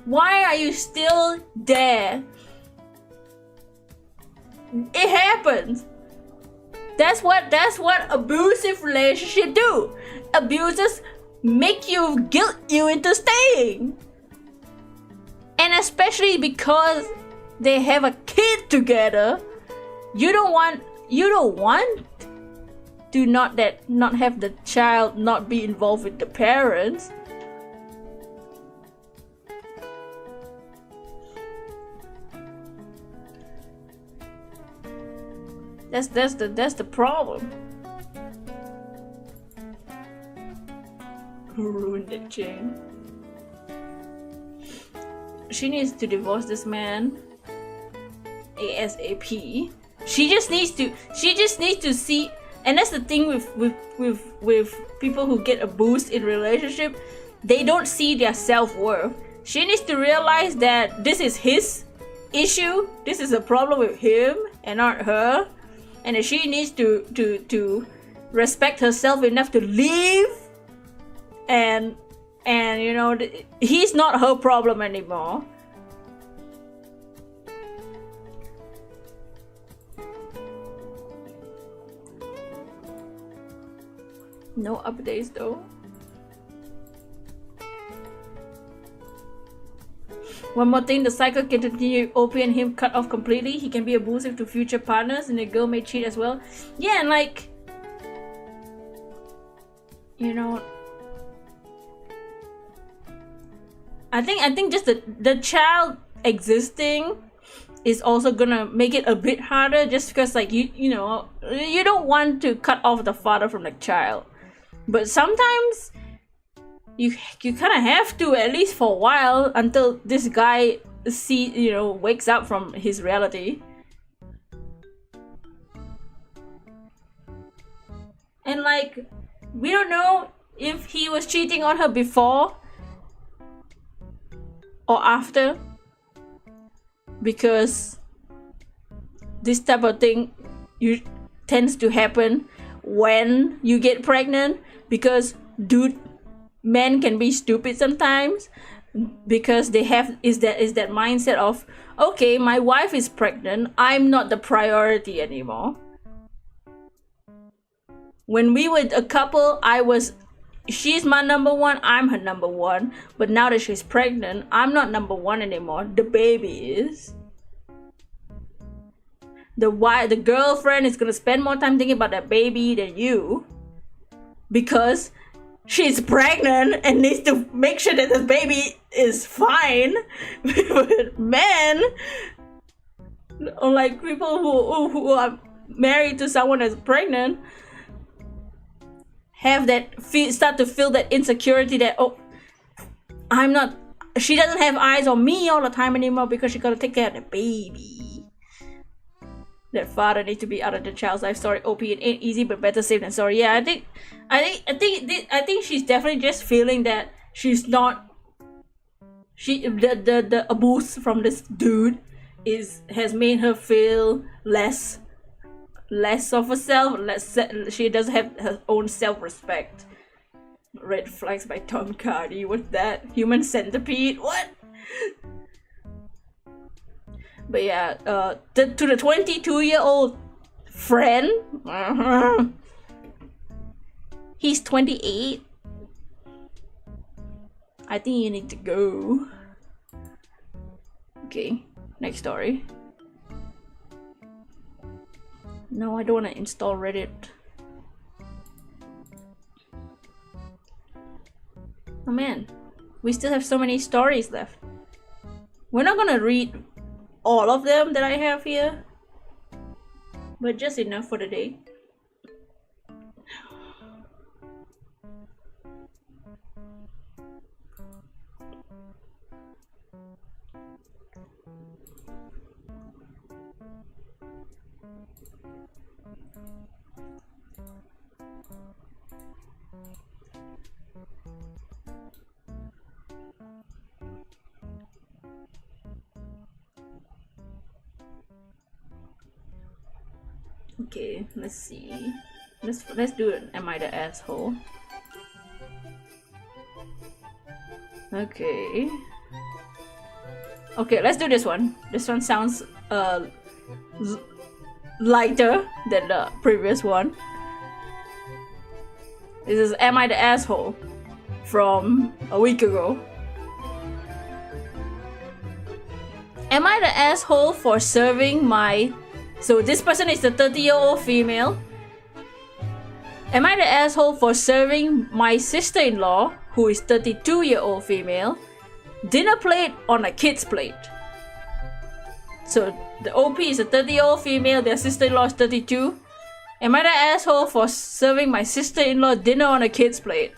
Why are you still there? It happens. That's what abusive relationships do. Abusers make you guilt you into staying. And especially because they have a kid together, you don't want to not have the child not be involved with the parents. That's the problem. Who ruined the chain? She needs to divorce this man ASAP. She just needs to see, and that's the thing with people who get abused in relationship, they don't see their self-worth. She needs to realize that this is his issue, this is a problem with him and not her, and that she needs to respect herself enough to leave, and you know, he's not her problem anymore. No updates though. One more thing, the cycle can continue. OP and him cut off completely. He can be abusive to future partners, and the girl may cheat as well. Yeah, and like, you know, I think just the child existing is also gonna make it a bit harder, just because like you know, you don't want to cut off the father from the child, but sometimes you kind of have to, at least for a while, until this guy wakes up from his reality. And like, we don't know if he was cheating on her before or after, because this type of thing tends to happen when you get pregnant, because men can be stupid sometimes, because they have that mindset of, okay, my wife is pregnant, I'm not the priority anymore. When we were a couple, she's my number one, I'm her number one, but now that she's pregnant, I'm not number one anymore, the baby is. The girlfriend is gonna spend more time thinking about that baby than you, because she's pregnant and needs to make sure that the baby is fine. But men, or like people who are married to someone that's pregnant, have that start to feel that insecurity that, oh, she doesn't have eyes on me all the time anymore because she gotta take care of the baby. That father needs to be out of the child's life. Sorry, OP, it ain't easy, but better safe than sorry. Yeah, I think she's definitely just feeling that she's not. The abuse from this dude has made her feel less of herself. She doesn't have her own self-respect. Red Flags by Tom Cardy. What's that? Human Centipede? What? But yeah, to the 22-year-old friend, he's 28. I think you need to go. Okay, next story. No, I don't want to install Reddit. Oh man, we still have so many stories left. We're not gonna read all of them that I have here, but just enough for the day. Okay, let's see. Let's do it. Am I the asshole? Okay. Okay, let's do this one. This one sounds lighter than the previous one. This is Am I the Asshole from a week ago. Am I the asshole for serving my... So this person is a 30-year-old female. Am I the asshole for serving my sister-in-law, who is 32-year-old female, dinner plate on a kid's plate? So the OP is a 30-year-old female, their sister-in-law is 32. Am I the asshole for serving my sister-in-law dinner on a kid's plate?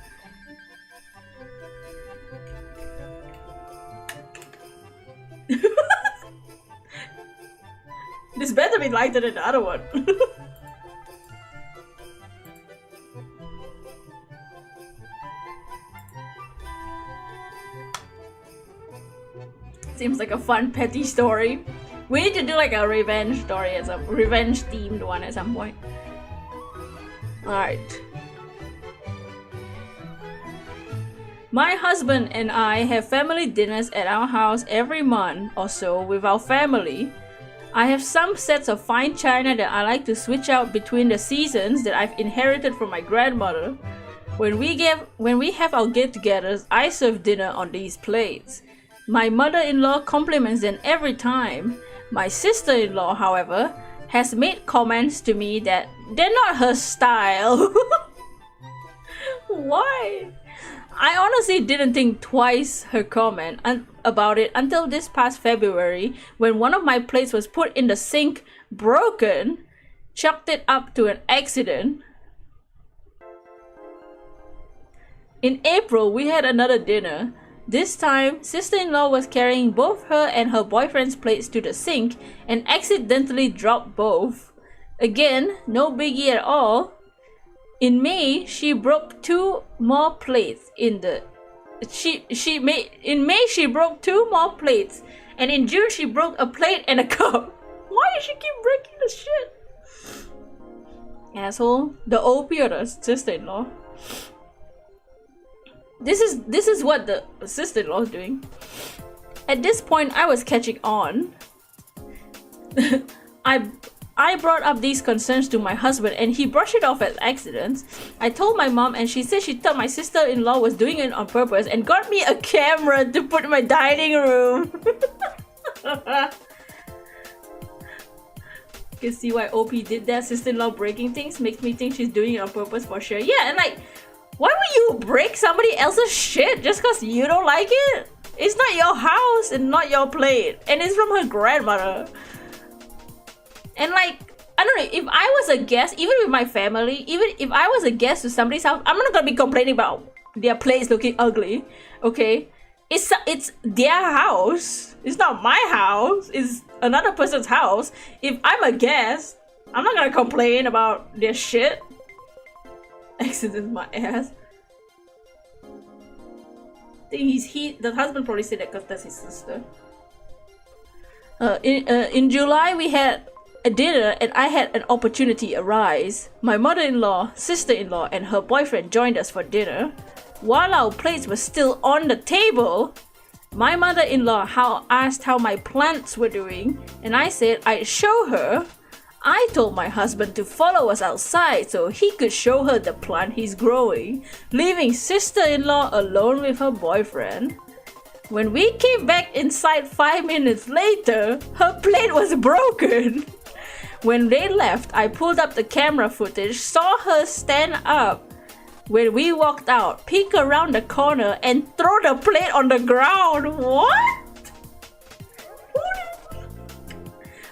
This better be lighter than the other one. Seems like a fun petty story. We need to do like a revenge story, as a revenge themed one at some point. Alright. My husband and I have family dinners at our house every month or so with our family. I have some sets of fine china that I like to switch out between the seasons that I've inherited from my grandmother. When we have our get-togethers, I serve dinner on these plates. My mother-in-law compliments them every time. My sister-in-law, however, has made comments to me that they're not her style. Why? I honestly didn't think twice her comment about it until this past February when one of my plates was put in the sink, broken, chalked it up to an accident. In April, we had another dinner. This time, sister-in-law was carrying both her and her boyfriend's plates to the sink and accidentally dropped both. Again, no biggie at all. In May, she broke 2 more plates in May she broke 2 more plates, and in June she broke a plate and a cup. Why does she keep breaking the shit? Asshole. The OP or the sister-in-law? This is what the sister-in-law is doing. At this point, I was catching on. I brought up these concerns to my husband and he brushed it off as accidents. I told my mom and she said she thought my sister-in-law was doing it on purpose and got me a camera to put in my dining room. You can see why OP did that. Sister-in-law breaking things makes me think she's doing it on purpose for sure. Yeah, and like, why would you break somebody else's shit just because you don't like it? It's not your house and not your plate. And it's from her grandmother. And like, I don't know, if I was a guest, even with my family, even if I was a guest to somebody's house, I'm not gonna be complaining about their plates looking ugly, okay? It's their house. It's not my house. It's another person's house. If I'm a guest, I'm not gonna complain about their shit. Accident my ass. I think the husband probably said that because that's his sister. In July we had a dinner and I had an opportunity arise. My mother-in-law, sister-in-law, and her boyfriend joined us for dinner. While our plates were still on the table, my mother-in-law asked how my plants were doing, and I said I'd show her. I told my husband to follow us outside so he could show her the plant he's growing, leaving sister-in-law alone with her boyfriend. When we came back inside 5 minutes later, her plate was broken. When they left, I pulled up the camera footage, saw her stand up when we walked out, peek around the corner, and throw the plate on the ground. What?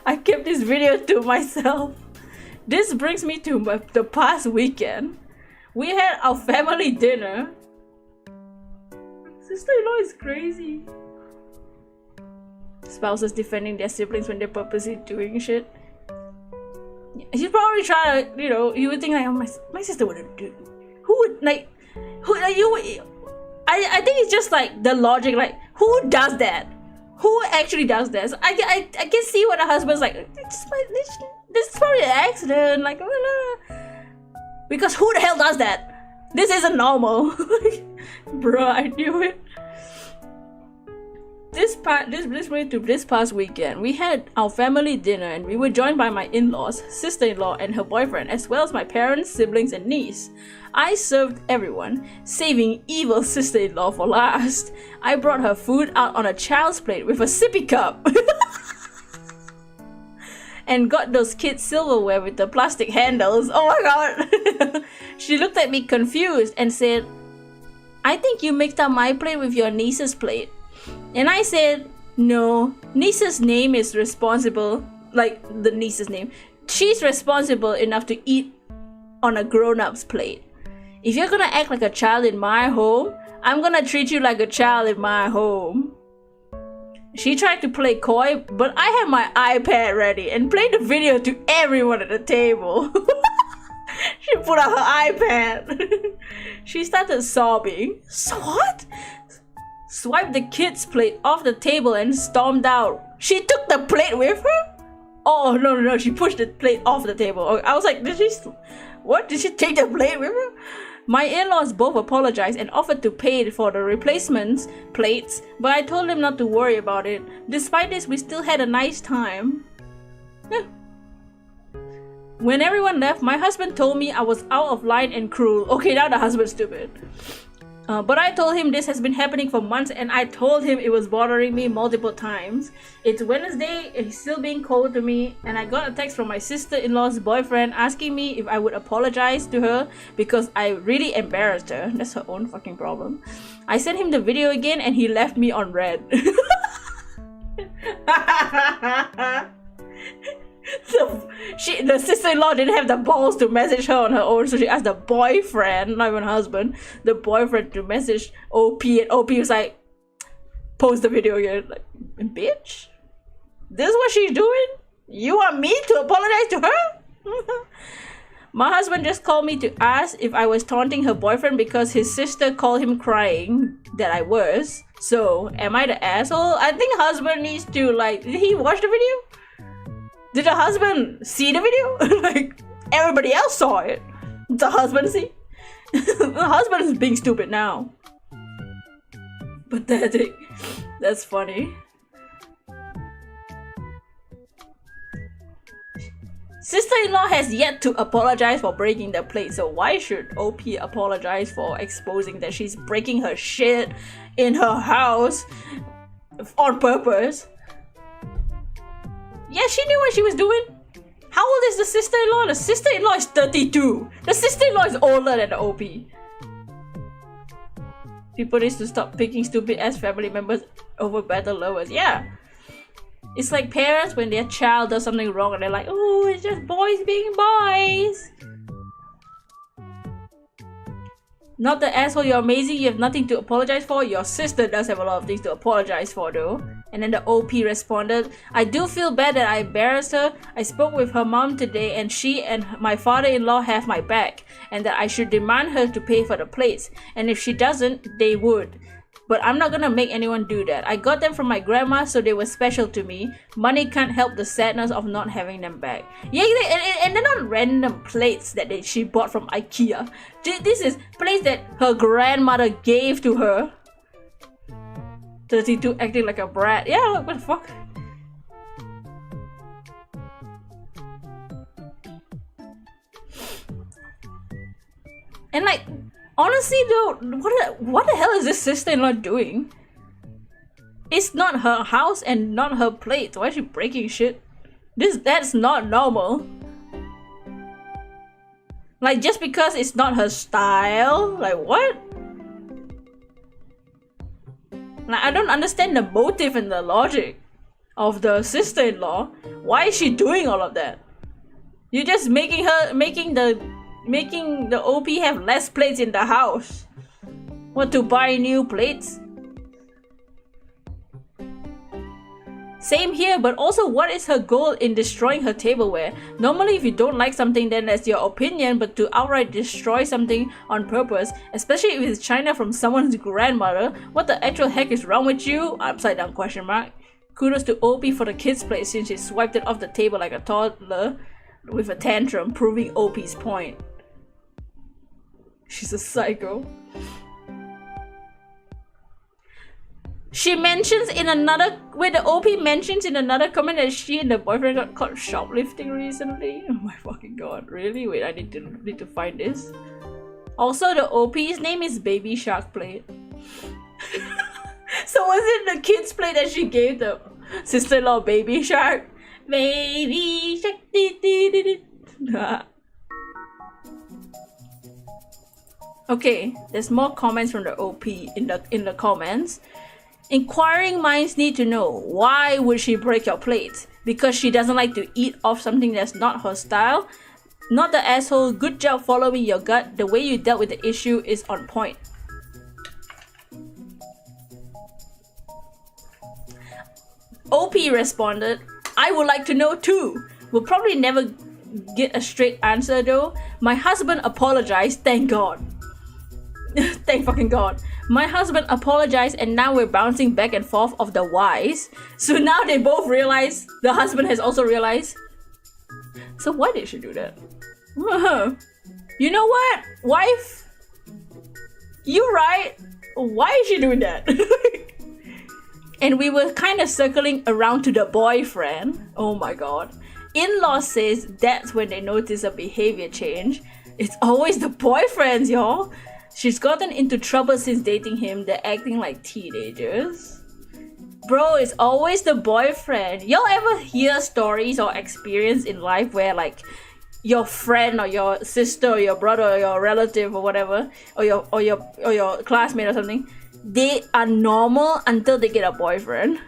I kept this video to myself. This brings me to the past weekend. We had our family dinner. Sister-in-law is crazy. Spouses defending their siblings when they're purposely doing shit. He's probably trying to, you would think like, oh, my sister wouldn't do. Who would like? Who like you? I think it's just like the logic. Like, who does that? Who actually does this? I can see what the husband's like. This is probably an accident. Like, because who the hell does that? This isn't normal. Bro, I knew it. This brings me to this past weekend. We had our family dinner and we were joined by my in-laws, sister-in-law and her boyfriend, as well as my parents, siblings and niece. I served everyone, saving evil sister-in-law for last. I brought her food out on a child's plate with a sippy cup. And got those kids' silverware with the plastic handles. Oh my god! She looked at me confused and said, I think you mixed up my plate with your niece's plate. And I said, no, niece's name is responsible, like the niece's name. She's responsible enough to eat on a grown-up's plate. If you're gonna act like a child in my home, I'm gonna treat you like a child in my home. She tried to play coy, but I had my iPad ready and played the video to everyone at the table. She put out her iPad. She started sobbing. So what? Swiped the kid's plate off the table and stormed out. She took the plate with her? Oh, no, she pushed the plate off the table. I was like, did she take the plate with her? My in-laws both apologized and offered to pay for the replacements plates, but I told them not to worry about it. Despite this, we still had a nice time. When everyone left, my husband told me I was out of line and cruel. Okay, now the husband's stupid. But I told him this has been happening for months, and I told him it was bothering me multiple times. It's Wednesday, he's still being cold to me, and I got a text from my sister-in-law's boyfriend asking me if I would apologize to her because I really embarrassed her. That's her own fucking problem. I sent him the video again, and he left me on red. The sister-in-law didn't have the balls to message her on her own, so she asked the boyfriend, not even husband, the boyfriend to message OP, and OP was like, post the video again. Like, bitch? This is what she's doing? You want me to apologize to her? My husband just called me to ask if I was taunting her boyfriend because his sister called him crying that I was. So, am I the asshole? I think husband needs to, like, did he watch the video? Did the husband see the video? Like, everybody else saw it. The husband see? The husband is being stupid now. Pathetic. That's funny. Sister-in-law has yet to apologize for breaking the plate, so why should OP apologize for exposing that she's breaking her shit in her house on purpose? Yeah, she knew what she was doing. How old is the sister-in-law? The sister-in-law is 32. The sister-in-law is older than the OP. People need to stop picking stupid-ass family members over better lovers. Yeah. It's like parents when their child does something wrong and they're like, oh, it's just boys being boys. Not the asshole, you're amazing, you have nothing to apologize for. Your sister does have a lot of things to apologize for though. And then the OP responded, I do feel bad that I embarrassed her. I spoke with her mom today and she and my father-in-law have my back. And that I should demand her to pay for the plates. And if she doesn't, they would. But I'm not gonna make anyone do that. I got them from my grandma, so they were special to me. Money can't help the sadness of not having them back. Yeah, and they're not random plates that she bought from IKEA. This is plates that her grandmother gave to her. 32 acting like a brat. Yeah, look, what the fuck? And like, honestly though, what the hell is this sister-in-law doing? It's not her house and not her plate. Why is she breaking shit? That's not normal. Like, just because it's not her style? Like, what? Like, I don't understand the motive and the logic of the sister-in-law. Why is she doing all of that? You're just making the OP have less plates in the house. What, to buy new plates? Same here, but also what is her goal in destroying her tableware? Normally if you don't like something then that's your opinion, but to outright destroy something on purpose, especially if it's China from someone's grandmother, what the actual heck is wrong with you? Upside down question mark. Kudos to OP for the kids' plate since she swiped it off the table like a toddler with a tantrum, proving OP's point. She's a psycho. She mentions in another... Wait, the OP mentions in another comment that she and the boyfriend got caught shoplifting recently? Oh my fucking god, really? Wait, I need to find this. Also, the OP's name is Baby Shark Plate. So was it the kid's plate that she gave the sister-in-law Baby Shark? Baby Shark. Okay, there's more comments from the OP in the comments. Inquiring minds need to know, why would she break your plate? Because she doesn't like to eat off something that's not her style? Not the asshole, good job following your gut. The way you dealt with the issue is on point. OP responded, I would like to know too. We'll probably never get a straight answer though. My husband apologized, thank God. Thank fucking God. My husband apologized and now we're bouncing back and forth of the whys. So now they both realize, the husband has also realized. So why did she do that? You know what, wife? You right. Why is she doing that? And we were kind of circling around to the boyfriend. Oh my god. In-law says that's when they notice a behavior change. It's always the boyfriends, y'all. She's gotten into trouble since dating him. They're acting like teenagers. Bro, it's always the boyfriend. Y'all ever hear stories or experience in life where like your friend or your sister or your brother or your relative or whatever, or your classmate or something, they are normal until they get a boyfriend.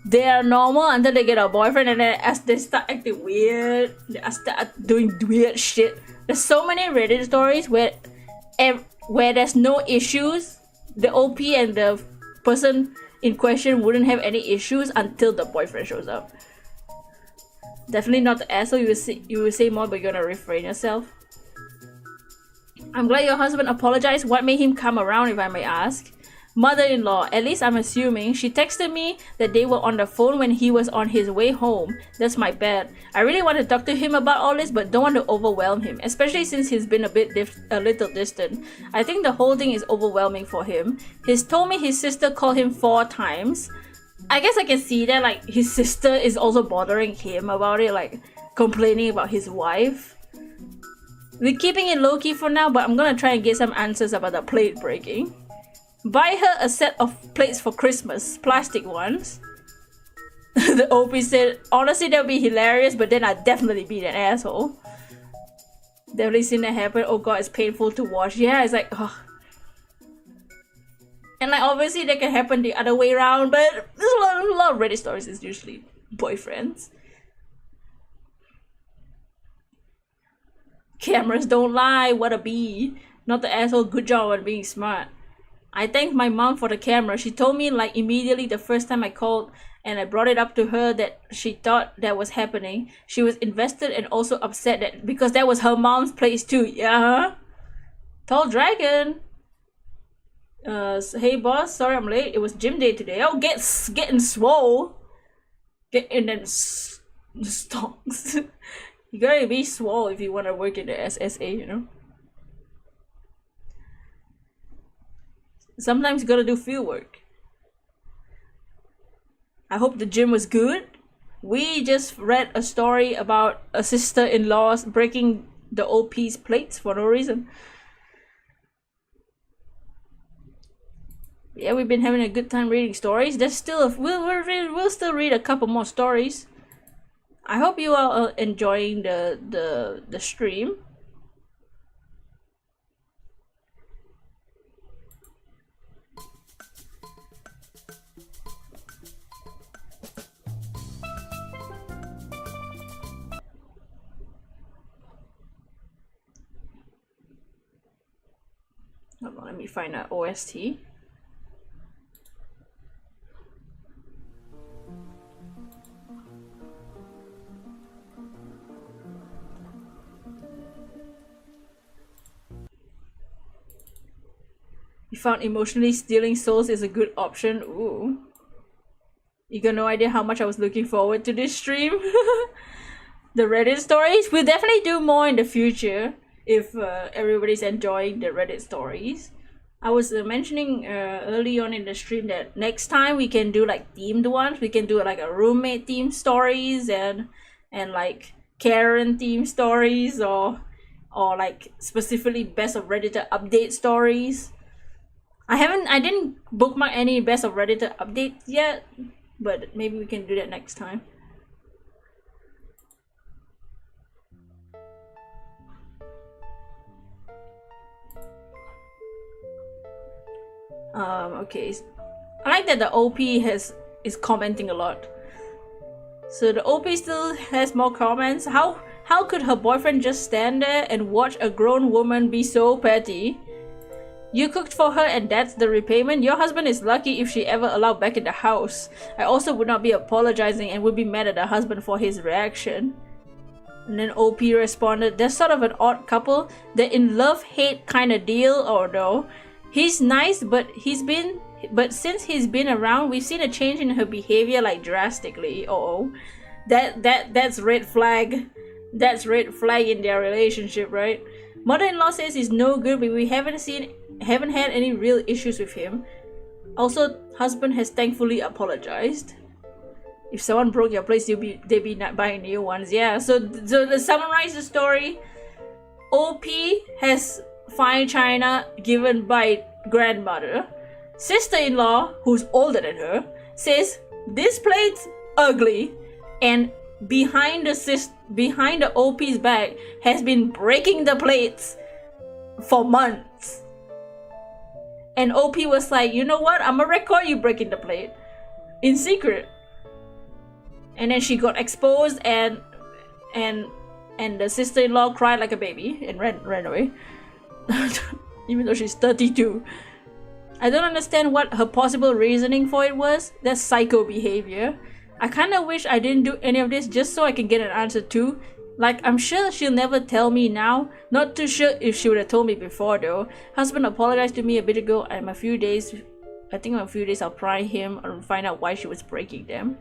They are normal until they get a boyfriend, and then as they start acting weird, they start doing weird shit. There's so many Reddit stories where there's no issues. The OP and the person in question wouldn't have any issues until the boyfriend shows up. Definitely not the asshole. You will say more, but you're gonna refrain yourself. I'm glad your husband apologized. What made him come around, if I may ask? Mother-in-law, at least I'm assuming. She texted me that they were on the phone when he was on his way home. That's my bad. I really want to talk to him about all this, but don't want to overwhelm him, especially since he's been a little distant. I think the whole thing is overwhelming for him. He's told me his sister called him 4 times. I guess I can see that, like, his sister is also bothering him about it, like, complaining about his wife. We're keeping it low-key for now, but I'm gonna try and get some answers about the plate breaking. Buy her a set of plates for Christmas, plastic ones. The OP said, honestly, that would be hilarious, but then I'd definitely be an asshole. Definitely seen that happen. Oh god, it's painful to watch. Yeah, it's like, ugh. And like, obviously that can happen the other way around, but there's a lot of Reddit stories. It's usually boyfriends. Cameras don't lie, what a bee. Not the asshole, good job on being smart. I thanked my mom for the camera. She told me like immediately the first time I called and I brought it up to her that she thought that was happening. She was invested and also upset that because that was her mom's place too. Yeah. Tall dragon. Hey boss, sorry I'm late. It was gym day today. Oh, getting swole. Getting them stonks. You gotta be swole if you want to work in the SSA, you know. Sometimes you gotta do field work. I hope the gym was good. We just read a story about a sister-in-law breaking the OP's plates for no reason. Yeah, we've been having a good time reading stories. There's still we'll still read a couple more stories. I hope you are enjoying the stream. Hold on, let me find an OST. You found emotionally stealing souls is a good option. Ooh. You got no idea how much I was looking forward to this stream. The Reddit stories. We'll definitely do more in the future if everybody's enjoying the Reddit stories. I was mentioning early on in the stream that next time we can do like themed ones. We can do like a roommate themed stories and like Karen themed stories or like specifically best of Redditor update stories. I didn't bookmark any best of Redditor updates yet, but maybe we can do that next time. Okay. I like that the OP is commenting a lot. So the OP still has more comments. How could her boyfriend just stand there and watch a grown woman be so petty? You cooked for her and that's the repayment? Your husband is lucky if she ever allowed back in the house. I also would not be apologizing and would be mad at the husband for his reaction. And then OP responded, they're sort of an odd couple. They're in love-hate kind of deal, or no. He's nice, but since he's been around, we've seen a change in her behavior like drastically. Oh, that's red flag. That's red flag in their relationship, right? Mother-in-law says he's no good, but we haven't had any real issues with him. Also, husband has thankfully apologized. If someone broke your place, they'd be not buying new ones. Yeah. So to summarize the story, OP has fine china given by grandmother. Sister-in-law, who's older than her, says this plate's ugly, and behind the OP's back has been breaking the plates for months. And OP was like, you know what? I'm gonna record you breaking the plate in secret. And then she got exposed, and the sister-in-law cried like a baby and ran away. Even though she's 32. I don't understand what her possible reasoning for it was. That's psycho behavior. I kind of wish I didn't do any of this just so I can get an answer too. Like, I'm sure she'll never tell me now. Not too sure if she would have told me before though. Husband apologized to me a bit ago, and in a few days I'll pry him and find out why she was breaking them.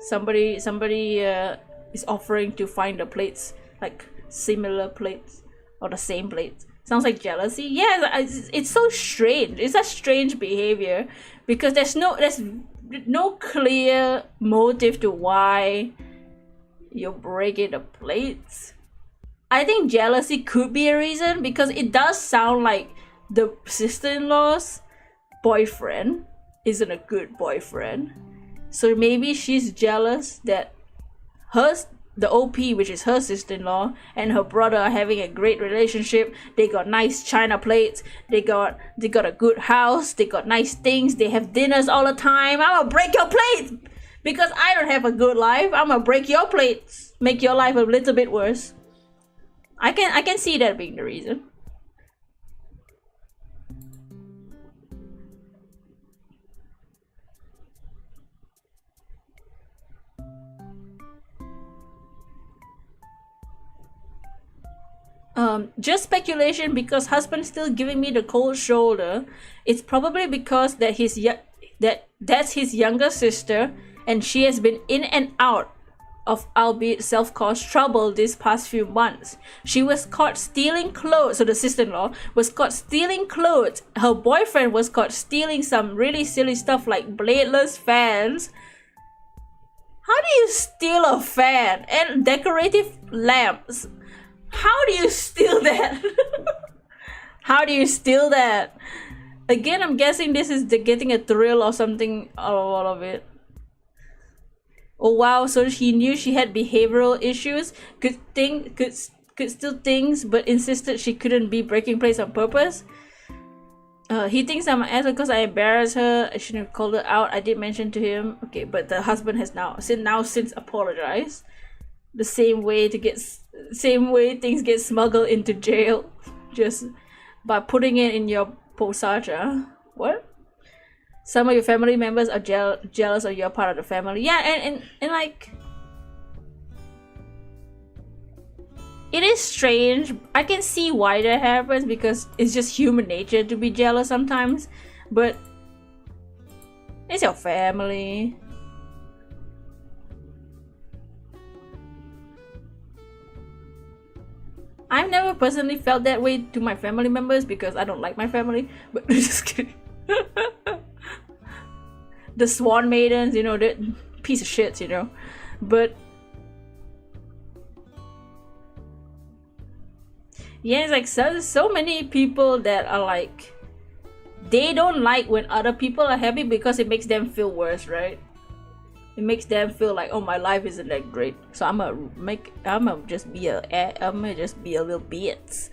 Somebody is offering to find the plates, like similar plates or the same plates. Sounds like jealousy. Yeah, it's so strange. It's a strange behavior because there's no clear motive to why you're breaking the plates. I think jealousy could be a reason because it does sound like the sister-in-law's boyfriend isn't a good boyfriend. So maybe she's jealous that the OP, which is her sister-in-law, and her brother are having a great relationship. They got nice china plates, they got a good house, they got nice things, they have dinners all the time. I'm gonna break your plates because I don't have a good life. I'm gonna break your plates, make your life a little bit worse. I can see that being the reason. Just speculation because husband's still giving me the cold shoulder. It's probably because that's his younger sister, and she has been in and out of albeit self-caused trouble these past few months. She was caught stealing clothes, so the sister-in-law was caught stealing clothes. Her boyfriend was caught stealing some really silly stuff like bladeless fans. How do you steal a fan and decorative lamps? How do you steal that? How do you steal that? Again, I'm guessing this is getting a thrill or something out of all of it. Oh wow, so she knew she had behavioral issues, could still things, but insisted she couldn't be breaking plates on purpose. He thinks I'm an asshole because I embarrassed her. I shouldn't have called her out. I did mention to him. Okay, but the husband has since apologized. The same way things get smuggled into jail, just by putting it in your posacha. What? Some of your family members are jealous of your part of the family. Yeah, and like, it is strange. I can see why that happens because it's just human nature to be jealous sometimes, but it's your family. I've never personally felt that way to my family members because I don't like my family, but just kidding. The Swan Maidens, you know, they're piece of shit, you know. But yeah, it's like so many people that are like, they don't like when other people are happy because it makes them feel worse, right? It makes them feel like, oh, my life isn't that great, so I'm gonna just be a little bitch.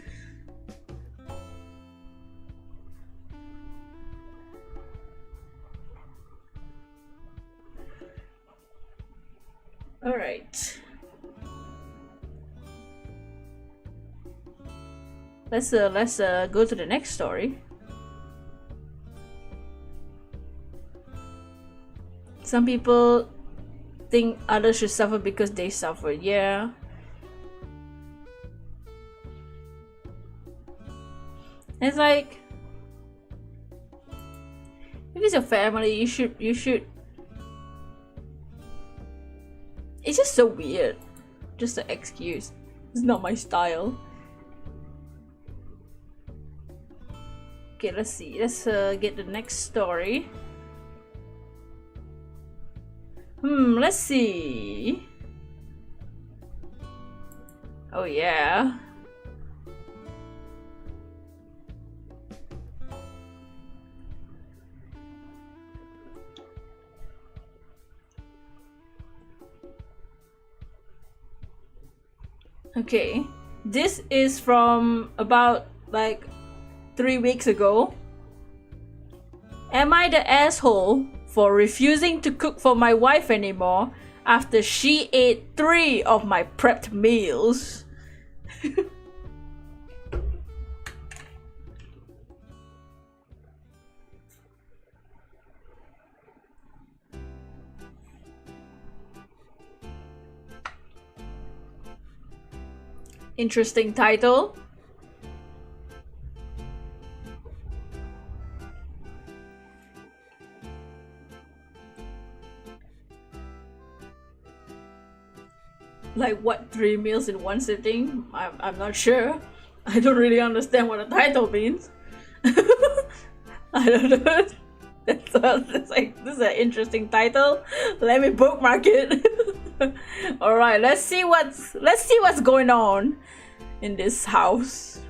All right, let's go to the next story. Some people think others should suffer because they suffer. Yeah. It's like, if it's your family, you should. It's just so weird. Just an excuse. It's not my style. Okay, let's see. Let's get the next story. Let's see. Oh yeah. Okay, this is from about like 3 weeks ago. Am I the asshole for refusing to cook for my wife anymore after she ate 3 of my prepped meals? Interesting title. Like what, 3 meals in one sitting? I'm not sure. I don't really understand what the title means. I don't know. That's like, this is an interesting title. Let me bookmark it. All right, let's see what's going on in this house.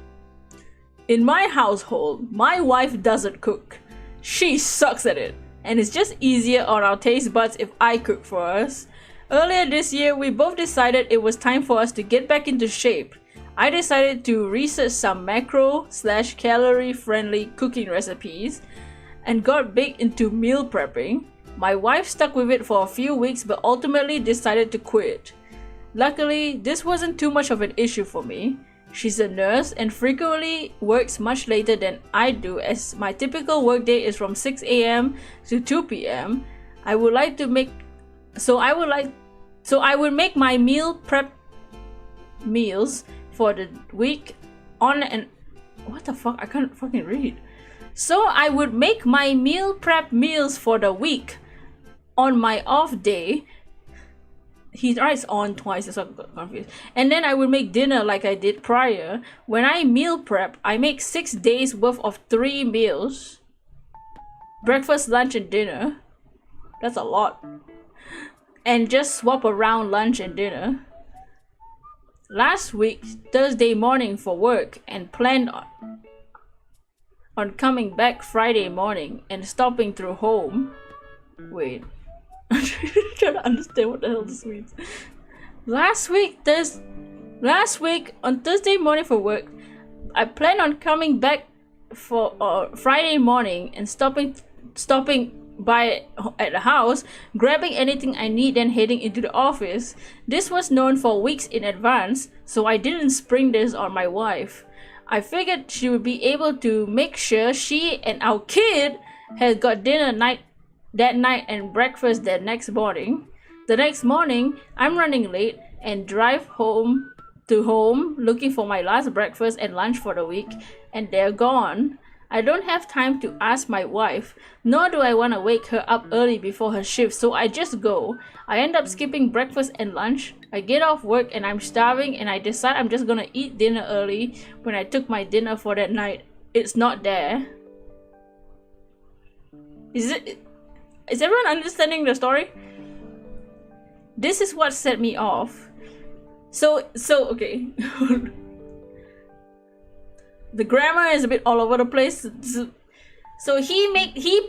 In my household, my wife doesn't cook. She sucks at it, and it's just easier on our taste buds if I cook for us. Earlier this year, we both decided it was time for us to get back into shape. I decided to research some macro/calorie friendly cooking recipes and got big into meal prepping. My wife stuck with it for a few weeks but ultimately decided to quit. Luckily, this wasn't too much of an issue for me. She's a nurse and frequently works much later than I do, as my typical workday is from 6 a.m. to 2 p.m. I would make my meal prep meals for the week on and what the fuck, I can't fucking read. So I would make my meal prep meals for the week on my off day. He writes on twice, so I'm confused. And then I would make dinner like I did prior. When I meal prep, I make 6 days worth of 3 meals. Breakfast, lunch, and dinner. That's a lot. And just swap around lunch and dinner. Last week, Thursday morning for work, and planned on coming back Friday morning and stopping through home. Wait. I'm trying to understand what the hell this means. Last week on Thursday morning for work, I planned on coming back for Friday morning and stopping by at the house, grabbing anything I need, then heading into the office. This was known for weeks in advance, so I didn't spring this on my wife. I figured she would be able to make sure she and our kid had got dinner that night and breakfast that next morning. The next morning, I'm running late and drive home looking for my last breakfast and lunch for the week, and they're gone. I don't have time to ask my wife, nor do I want to wake her up early before her shift, so I just go. I end up skipping breakfast and lunch. I get off work and I'm starving, and I decide I'm just gonna eat dinner early. When I took my dinner for that night, it's not there. Is everyone understanding the story? This is what set me off. So okay. The grammar is a bit all over the place. So he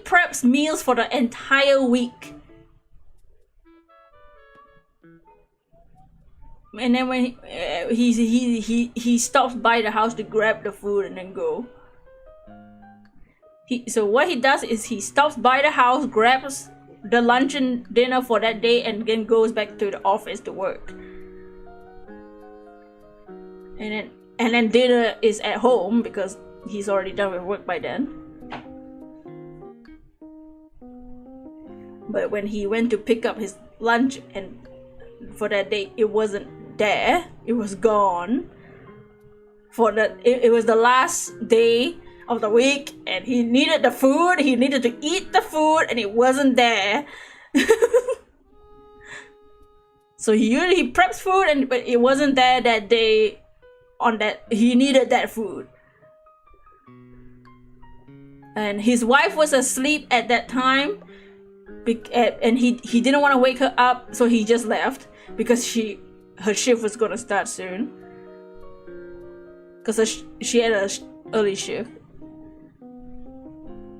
preps meals for the entire week. And then when he stops by the house to grab the food and then go. So what he does is he stops by the house, grabs the lunch and dinner for that day, and then goes back to the office to work. And then dinner is at home because he's already done with work by then. But when he went to pick up his lunch and for that day, it wasn't there. It was gone. It was the last day of the week, and he needed the food. He needed to eat the food, and it wasn't there. So he preps food, but it wasn't there that day. He needed that food, and his wife was asleep at that time, and he didn't want to wake her up, so he just left because her shift was gonna start soon. because she had a early shift.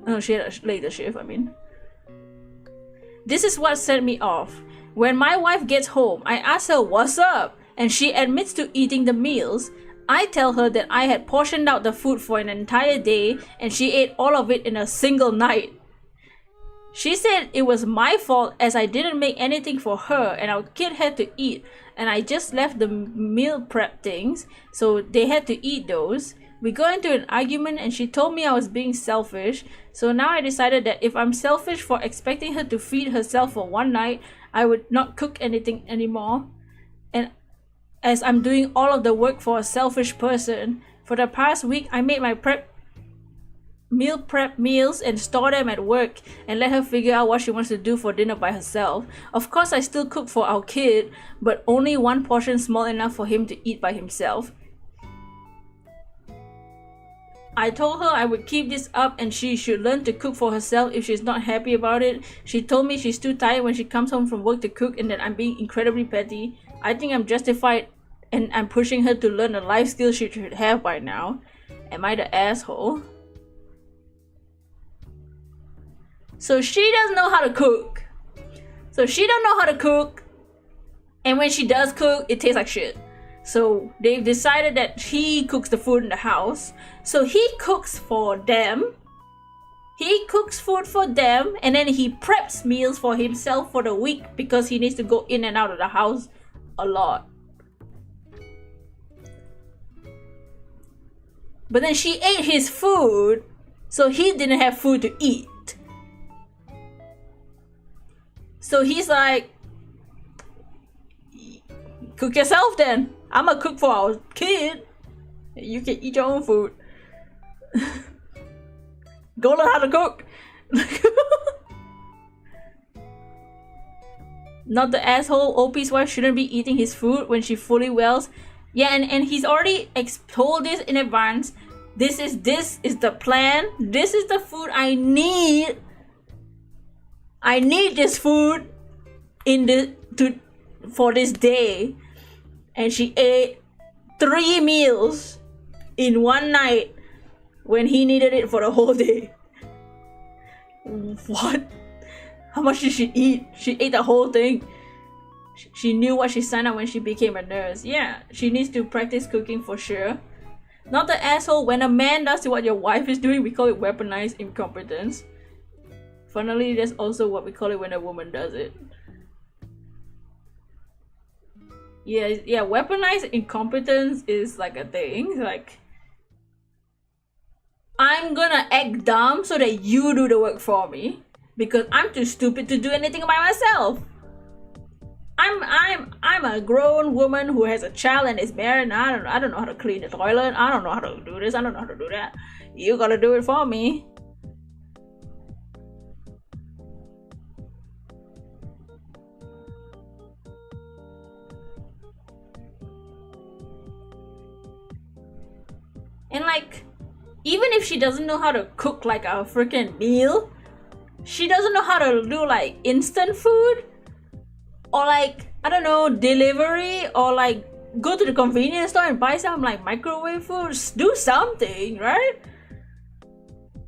No, she had a later shift, I mean. This is what set me off. When my wife gets home, I ask her what's up, and she admits to eating the meals. I tell her that I had portioned out the food for an entire day and she ate all of it in a single night. She said it was my fault as I didn't make anything for her and our kid had to eat, and I just left the meal prep things, so they had to eat those. We got into an argument and she told me I was being selfish, so now I decided that if I'm selfish for expecting her to feed herself for one night, I would not cook anything anymore. And as I'm doing all of the work for a selfish person, for the past week I made my meal prep meals and store them at work and let her figure out what she wants to do for dinner by herself. Of course I still cook for our kid, but only one portion small enough for him to eat by himself. I told her I would keep this up and she should learn to cook for herself if she's not happy about it. She told me she's too tired when she comes home from work to cook and that I'm being incredibly petty. I think I'm justified and I'm pushing her to learn a life skill she should have by now. Am I the asshole? So she doesn't know how to cook. And when she does cook, it tastes like shit. So they've decided that he cooks the food in the house. So he cooks for them. He cooks food for them and then he preps meals for himself for the week because he needs to go in and out of the house a lot. But then she ate his food, so he didn't have food to eat. So he's like, cook yourself then. I'm gonna cook for our kid. You can eat your own food. Go learn how to cook. Not the asshole OP's wife shouldn't be eating his food when she fully wells. Yeah, and he's already told this in advance. This is the plan. This is the food I need. I need this food for this day. And she ate 3 meals in one night when he needed it for the whole day. What? How much did she eat? She ate the whole thing. She knew what she signed up when she became a nurse. Yeah, she needs to practice cooking for sure. Not the asshole. When a man does what your wife is doing, we call it weaponized incompetence. Funnily, that's also what we call it when a woman does it. Yeah, weaponized incompetence is like a thing. Like, I'm gonna act dumb so that you do the work for me because I'm too stupid to do anything by myself. I'm a grown woman who has a child and is married, and I don't know how to clean the toilet. I don't know how to do this. I don't know how to do that. You gotta do it for me. And like, even if she doesn't know how to cook like a freaking meal, she doesn't know how to do like instant food or like, I don't know, delivery, or like go to the convenience store and buy some like microwave food. Do something, right?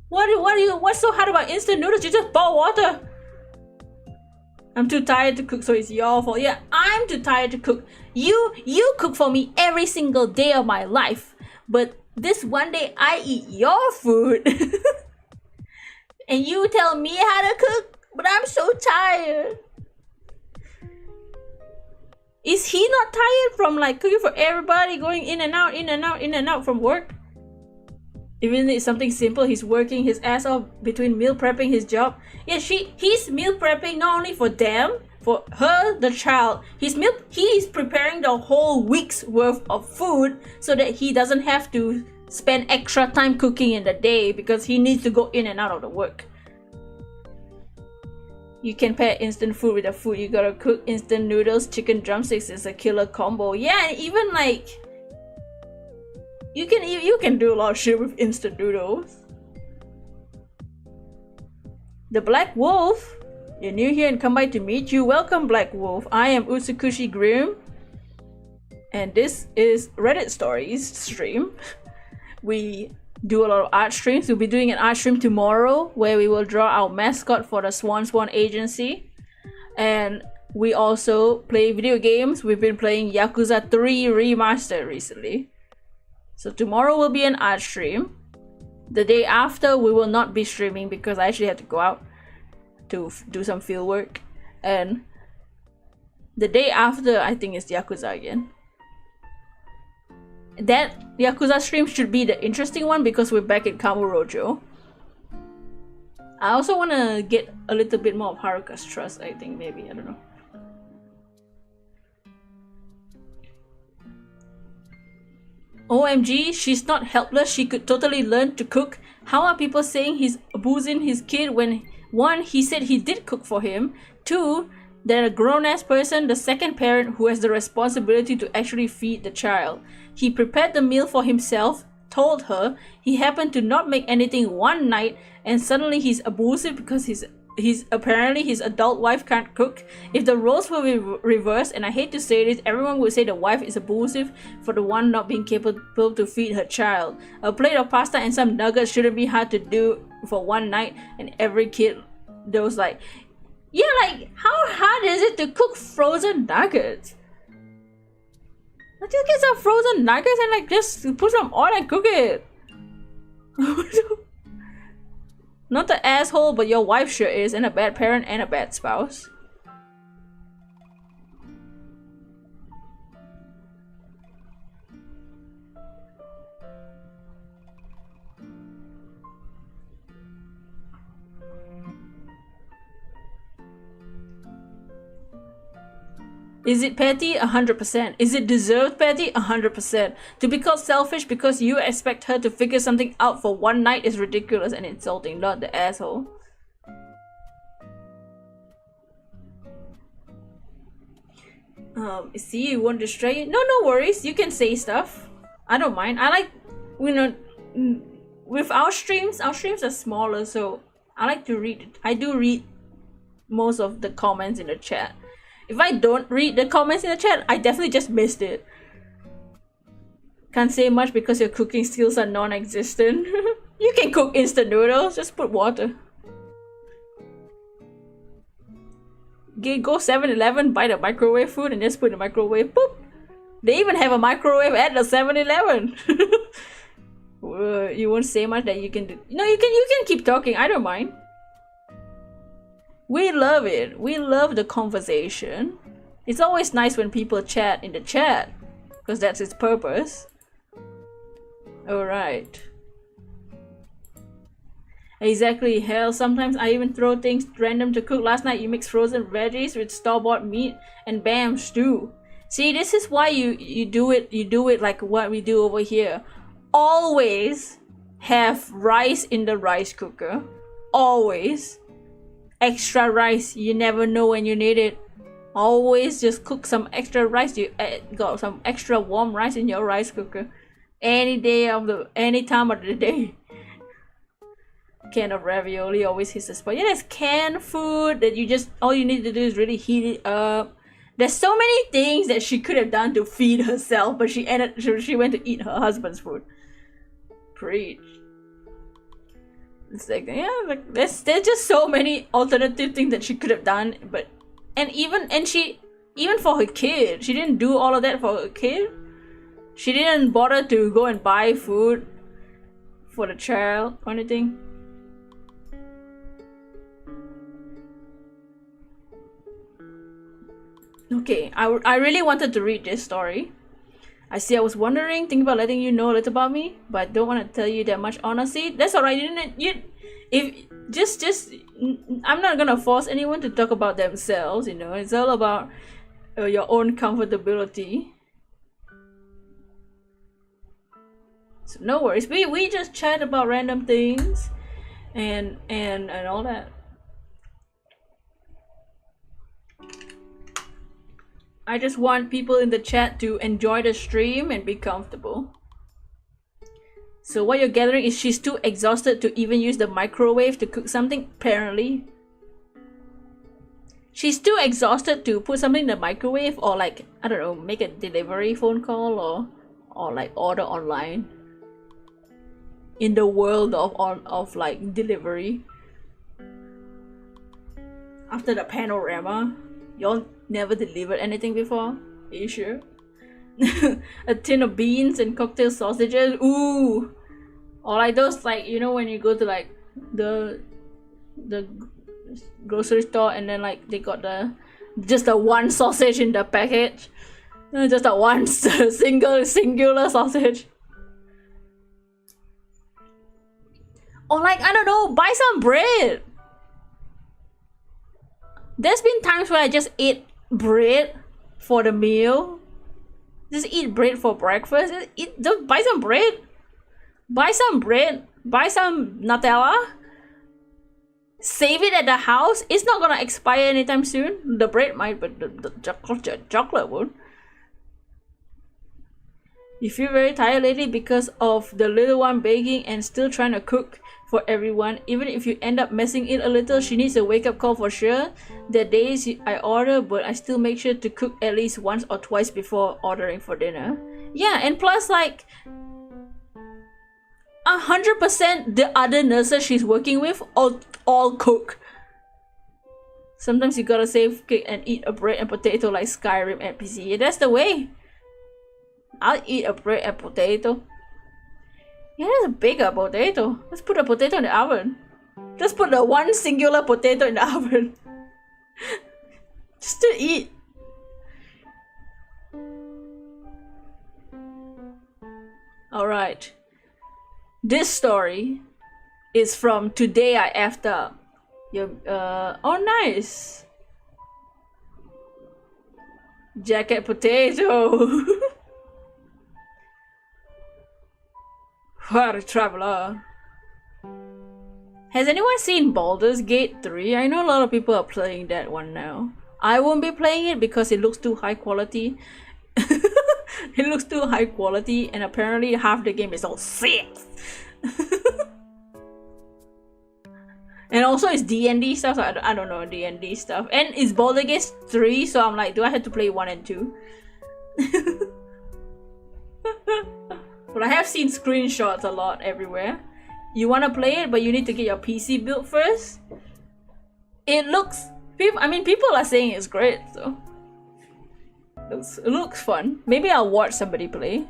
What's so hard about instant noodles? You just pour water. I'm too tired to cook, so it's your fault. Yeah, I'm too tired to cook. You cook for me every single day of my life, but this one day I eat your food and you tell me how to cook, but I'm so tired. Is he not tired from like cooking for everybody, going in and out from work? Even if it's something simple, he's working his ass off between meal prepping his job. Yeah, he's meal prepping not only for them, for her, the child. He's preparing the whole week's worth of food so that he doesn't have to spend extra time cooking in the day because he needs to go in and out of the work. You can pair instant food with the food you gotta cook. Instant noodles, chicken drumsticks is a killer combo. Yeah, and even like you can do a lot of shit with instant noodles. The Black Wolf, you're new here and come by to meet you. Welcome, Black Wolf. I am Utsukushii Grim, and this is Reddit Stories stream. we do a lot of art streams. We'll be doing an art stream tomorrow where we will draw our mascot for the Swan agency. And we also play video games. We've been playing Yakuza 3 Remastered recently. So tomorrow will be an art stream. The day after we will not be streaming because I actually have to go out to do some field work. And the day after I think it's Yakuza again. That Yakuza stream should be the interesting one because we're back in Kamurocho. I also want to get a little bit more of Haruka's trust, I think, maybe, I don't know. OMG, she's not helpless, she could totally learn to cook. How are people saying he's abusing his kid when 1, he said he did cook for him, 2, they're a grown-ass person, the second parent who has the responsibility to actually feed the child. He prepared the meal for himself, told her, he happened to not make anything one night, and suddenly he's abusive because he's apparently his adult wife can't cook. If the roles were reversed, and I hate to say this, everyone would say the wife is abusive for the one not being capable to feed her child. A plate of pasta and some nuggets shouldn't be hard to do for one night, and every kid there was like, yeah, like, how hard is it to cook frozen nuggets? Like, just get some frozen nuggets and like just put some oil and cook it. Not the asshole, but your wife sure is, and a bad parent and a bad spouse. Is it petty? 100%. Is it deserved petty? 100%. To be called selfish because you expect her to figure something out for one night is ridiculous and insulting, not the asshole. See, you won't distract you? No worries. You can say stuff. I don't mind. I like, you know, with our streams are smaller, so I like to read. I do read most of the comments in the chat. If I don't read the comments in the chat, I definitely just missed it. Can't say much because your cooking skills are non-existent. You can cook instant noodles, just put water. Go 7-Eleven, buy the microwave food and just put in the microwave, boop. They even have a microwave at the 7-Eleven. You won't say much that you can do. No, you can keep talking, I don't mind. We love it. We love the conversation. It's always nice when people chat in the chat, because that's its purpose. Alright. Exactly, hell, sometimes I even throw things random to cook. Last night you mixed frozen veggies with store-bought meat and bam, stew. See, this is why you do it like what we do over here. Always have rice in the rice cooker. Always. Extra rice, you never know when you need it. Always just cook some extra rice. You got some extra warm rice in your rice cooker any time of the day. Can of ravioli always hits the spot. Yeah, there's canned food that you just, all you need to do is really heat it up. There's so many things that she could have done to feed herself, but she went to eat her husband's food. Preach. It's like, yeah, like there's just so many alternative things that she could have done, but even for her kid, she didn't do all of that for her kid. She didn't bother to go and buy food for the child or anything. Okay, I really wanted to read this story. I was wondering, thinking about letting you know a little about me, but I don't want to tell you that much honestly. That's alright. I'm not gonna force anyone to talk about themselves. You know, it's all about your own comfortability. So no worries. We just chat about random things, and all that. I just want people in the chat to enjoy the stream and be comfortable. So what you're gathering is she's too exhausted to even use the microwave to cook something, apparently. She's too exhausted to put something in the microwave or like, I don't know, make a delivery phone call or like order online. in the world of like delivery. After the panorama, y'all never delivered anything before? Are you sure? A tin of beans and cocktail sausages. Ooh, or like those, like, you know, when you go to like the grocery store and then like they got just the one sausage in the package, just the one singular sausage. Or like, I don't know, buy some bread. There's been times where I just ate bread for the meal. Just eat bread for breakfast. Just buy some bread. Buy some bread. Buy some Nutella. Save it at the house. It's not gonna expire anytime soon. The bread might, but the chocolate won't. You feel very tired lately because of the little one baking and still trying to cook for everyone. Even if you end up messing it a little, she needs a wake-up call for sure. The days I order, but I still make sure to cook at least once or twice before ordering for dinner. Yeah, and plus like 100% the other nurses she's working with all cook. Sometimes you gotta save cake and eat a bread and potato like Skyrim NPC. Yeah, that's the way. I'll eat a bread and potato. Yeah, that's a bigger potato. Let's put a potato in the oven. Just put the one singular potato in the oven. Just to eat. Alright. This story is from Today I Effed Up. Oh nice. Jacket potato. What a traveler. Has anyone seen Baldur's Gate 3? I know a lot of people are playing that one now. I won't be playing it because it looks too high quality. It looks too high quality and apparently half the game is all sick. And also it's D&D stuff, so I don't know D&D stuff. And it's Baldur's Gate 3, so I'm like, do I have to play 1 and 2? But I have seen screenshots a lot everywhere. You want to play it, but you need to get your PC built first. It looks... I mean, people are saying it's great, so... It looks fun. Maybe I'll watch somebody play.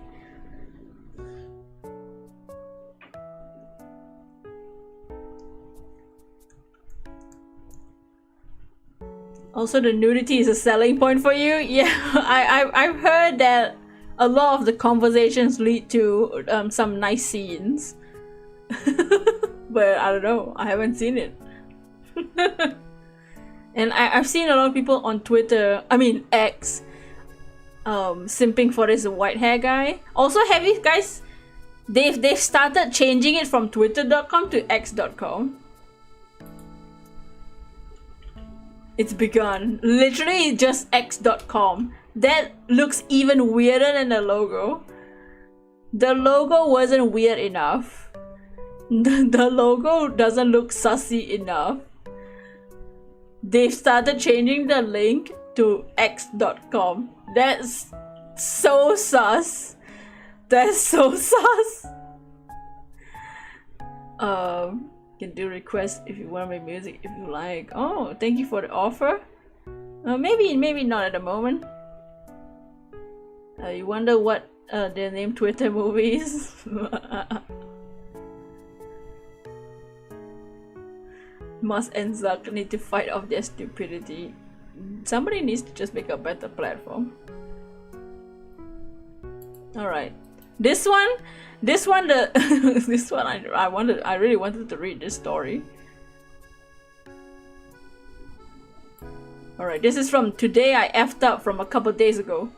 Also, the nudity is a selling point for you? Yeah, I've heard that a lot of the conversations lead to some nice scenes. But I don't know, I haven't seen it. And I've seen a lot of people on Twitter, I mean X, simping for this white hair guy. Also, have you guys, they've started changing it from twitter.com to x.com. It's begun. Literally just x.com. That looks even weirder than the logo. The logo wasn't weird enough. The logo doesn't look sussy enough. They've started changing the link to x.com. That's so sus. That's so sus. Can do requests if you want my music if you like. Oh, thank you for the offer. Maybe not at the moment. You wonder what their name Twitter movies? Must and Zuck need to fight off their stupidity. Somebody needs to just make a better platform. Alright. This one this one I really wanted to read this story. Alright, this is from Today I Effed Up from a couple days ago.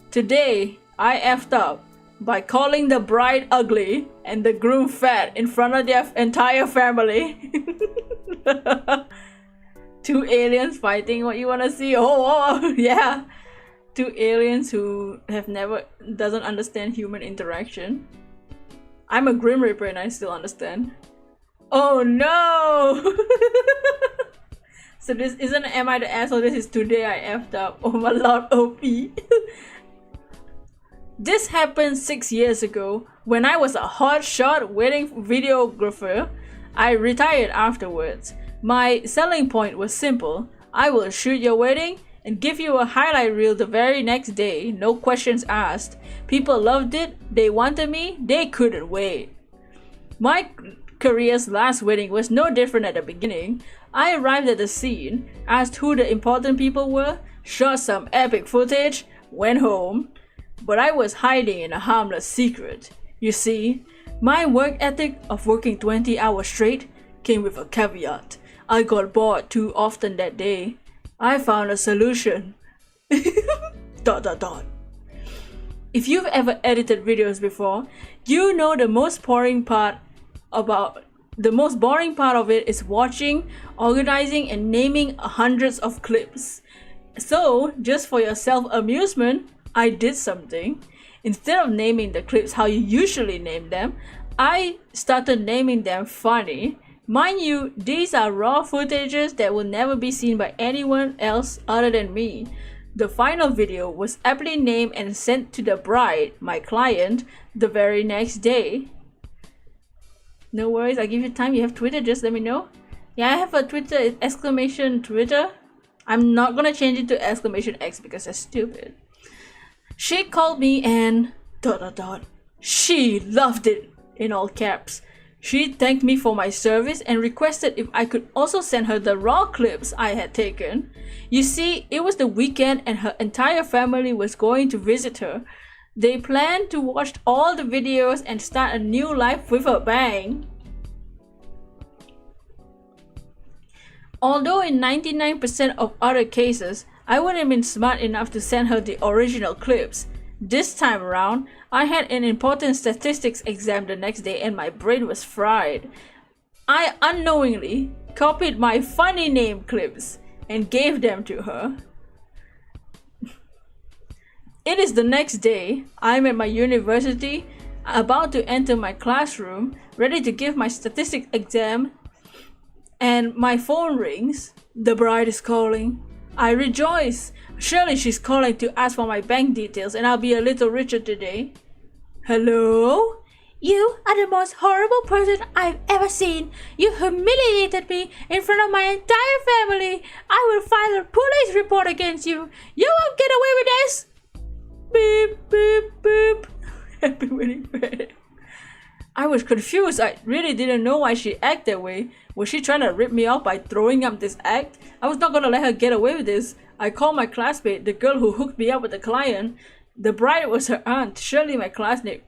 Today I effed up by calling the bride ugly and the groom fat in front of their entire family. Two aliens fighting, what you wanna see? Oh yeah. Two aliens who doesn't understand human interaction. I'm a Grim Reaper and I still understand. Oh no! So this isn't Am I the Asshole, this is Today I Effed Up. Oh my lord, OP. This happened 6 years ago when I was a hotshot wedding videographer. I retired afterwards. My selling point was simple. I will shoot your wedding and give you a highlight reel the very next day, no questions asked. People loved it, they wanted me, they couldn't wait. My career's last wedding was no different at the beginning. I arrived at the scene, asked who the important people were, shot some epic footage, went home. But I was hiding in a harmless secret. You see, my work ethic of working 20 hours straight came with a caveat. I got bored too often that day. I found a solution. ... If you've ever edited videos before, you know the most boring part of it is watching, organizing, and naming hundreds of clips. So, just for your self-amusement, I did something. Instead of naming the clips how you usually name them, I started naming them funny. Mind you, these are raw footages that will never be seen by anyone else other than me. The final video was aptly named and sent to the bride, my client, the very next day. No worries, I'll give you time. You have Twitter, just let me know. Yeah, I have a Twitter, exclamation Twitter. I'm not gonna change it to exclamation X because that's stupid. She called me and ... She loved it, in all caps. She thanked me for my service and requested if I could also send her the raw clips I had taken. You see, it was the weekend and her entire family was going to visit her. They planned to watch all the videos and start a new life with a bang. Although in 99% of other cases, I wouldn't have been smart enough to send her the original clips. This time around, I had an important statistics exam the next day and my brain was fried. I unknowingly copied my funny name clips and gave them to her. It is the next day. I'm at my university, about to enter my classroom, ready to give my statistics exam, and my phone rings. The bride is calling. I rejoice. Surely she's calling to ask for my bank details and I'll be a little richer today. Hello? You are the most horrible person I've ever seen. You humiliated me in front of my entire family. I will file a police report against you. You won't get away with this. Beep, beep, beep. Happy wedding day. I was confused. I really didn't know why she acted that way. Was she trying to rip me off by throwing up this act? I was not gonna let her get away with this. I called my classmate, the girl who hooked me up with the client. The bride was her aunt. Surely my classmate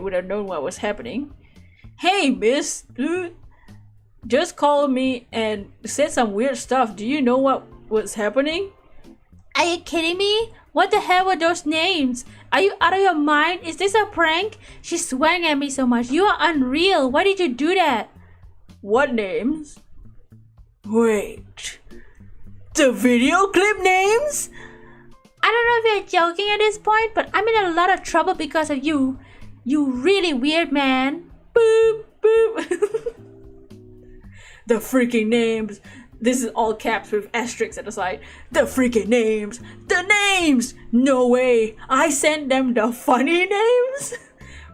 would have known what was happening. Hey, miss. Just called me and said some weird stuff. Do you know what was happening? Are you kidding me? What the hell were those names? Are you out of your mind? Is this a prank? She swung at me so much. You are unreal. Why did you do that? What names? Wait. The video clip names? I don't know if you're joking at this point, but I'm in a lot of trouble because of you. You really weird man. Boop, boop. The freaking names. This is all caps with asterisks at the side. The freaking names. The names! No way. I sent them the funny names?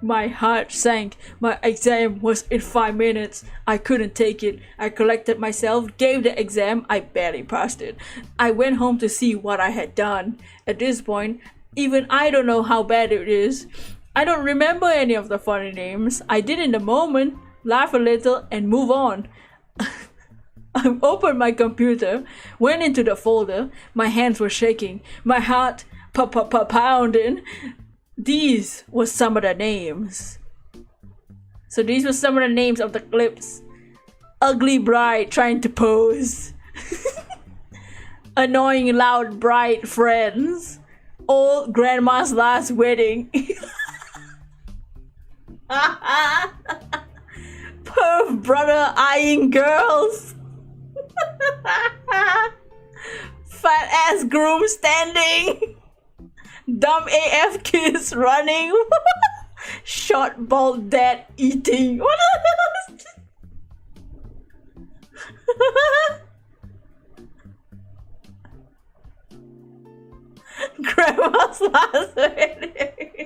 My heart sank. My exam was in 5 minutes. I couldn't take it. I collected myself, gave the exam. I barely passed it. I went home to see what I had done. At this point, even I don't know how bad it is. I don't remember any of the funny names. I did in the moment, laugh a little, and move on. I opened my computer, went into the folder. My hands were shaking. My heart pounding. These were some of the names. So these were some of the names of the clips. Ugly bride trying to pose. Annoying loud bride friends. Old grandma's last wedding. Perv brother eyeing girls. Fat ass groom standing. Dumb AF kids running. Short bald dad eating. What else? Grandma's last wedding.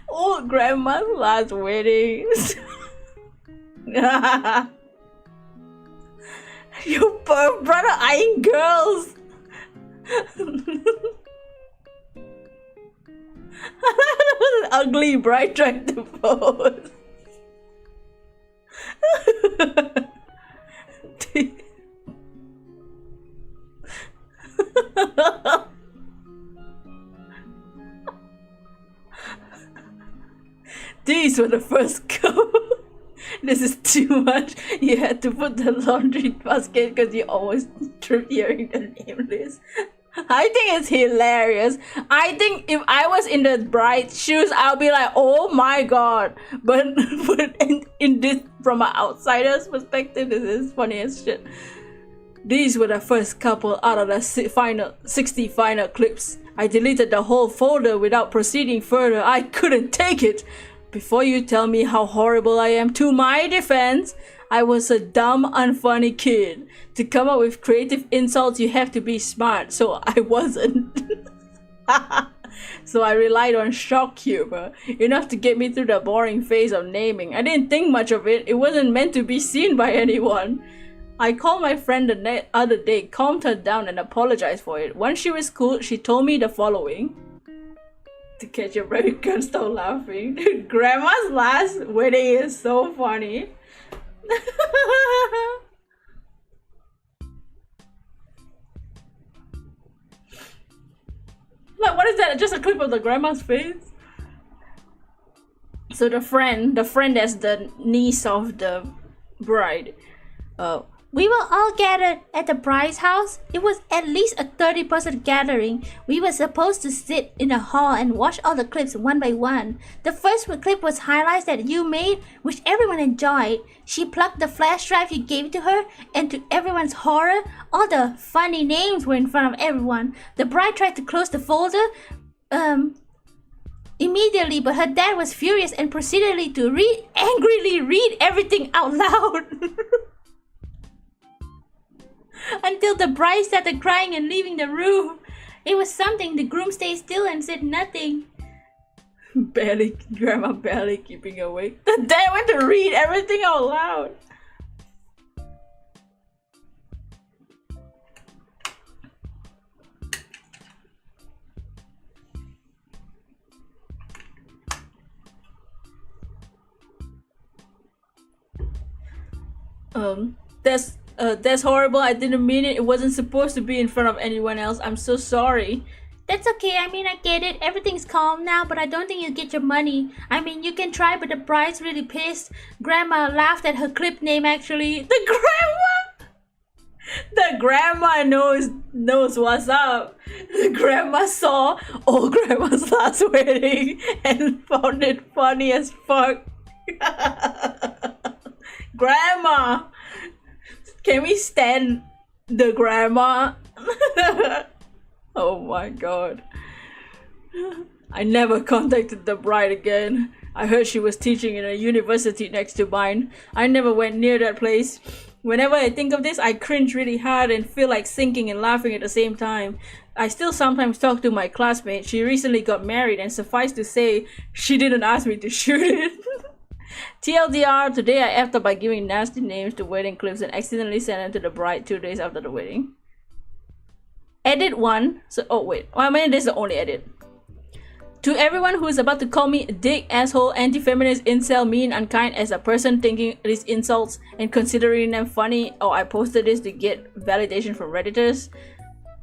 Old grandma's last wedding. Your brother eyeing girls. Ugly bride trying to pose. These were the first couple. This is too much. You had to put the laundry basket because you always trip hearing the name list. I think it's hilarious. I think if I was in the bride's shoes, I'll be like, oh my god. But in this, from an outsider's perspective, this is funny as shit. These were the first couple out of the 60 final clips. I deleted the whole folder without proceeding further. I couldn't take it. Before you tell me how horrible I am, to my defense, I was a dumb, unfunny kid. To come up with creative insults, you have to be smart, so I wasn't. So I relied on shock humor, enough to get me through the boring phase of naming. I didn't think much of it. It wasn't meant to be seen by anyone. I called my friend the other day, calmed her down, and apologized for it. Once she was cool, she told me the following. To catch your breath, you can't stop laughing. Grandma's last wedding is so funny. Like, what is that? Just a clip of the grandma's face? So the friend that's the niece of the bride, we were all gathered at the bride's house. It was at least a 30-person gathering. We were supposed to sit in a hall and watch all the clips one by one. The first clip was highlights that you made, which everyone enjoyed. She plucked the flash drive you gave to her, and to everyone's horror, all the funny names were in front of everyone. The bride tried to close the folder immediately, but her dad was furious and proceeded to angrily read everything out loud. Until the bride started crying and leaving the room. It was something. The groom stayed still and said nothing. Grandma barely keeping awake. The dad went to read everything out loud. That's horrible. I didn't mean it. It wasn't supposed to be in front of anyone else. I'm so sorry. That's okay. I mean, I get it. Everything's calm now, but I don't think you'll get your money. I mean, you can try, but the bride's really pissed. Grandma laughed at her clip name, actually. The grandma knows what's up. The grandma saw old grandma's last wedding and found it funny as fuck. Grandma! Can we stand the grandma? Oh my god. I never contacted the bride again. I heard she was teaching in a university next to mine. I never went near that place. Whenever I think of this, I cringe really hard and feel like sinking and laughing at the same time. I still sometimes talk to my classmate. She recently got married, and suffice to say, she didn't ask me to shoot it. TLDR, today I effed up by giving nasty names to wedding clips and accidentally sent them to the bride 2 days after the wedding. Edit 1. So, oh wait, I mean this is the only edit. To everyone who is about to call me a dick, asshole, anti-feminist, incel, mean, unkind as a person thinking these insults and considering them funny, or I posted this to get validation from Redditors.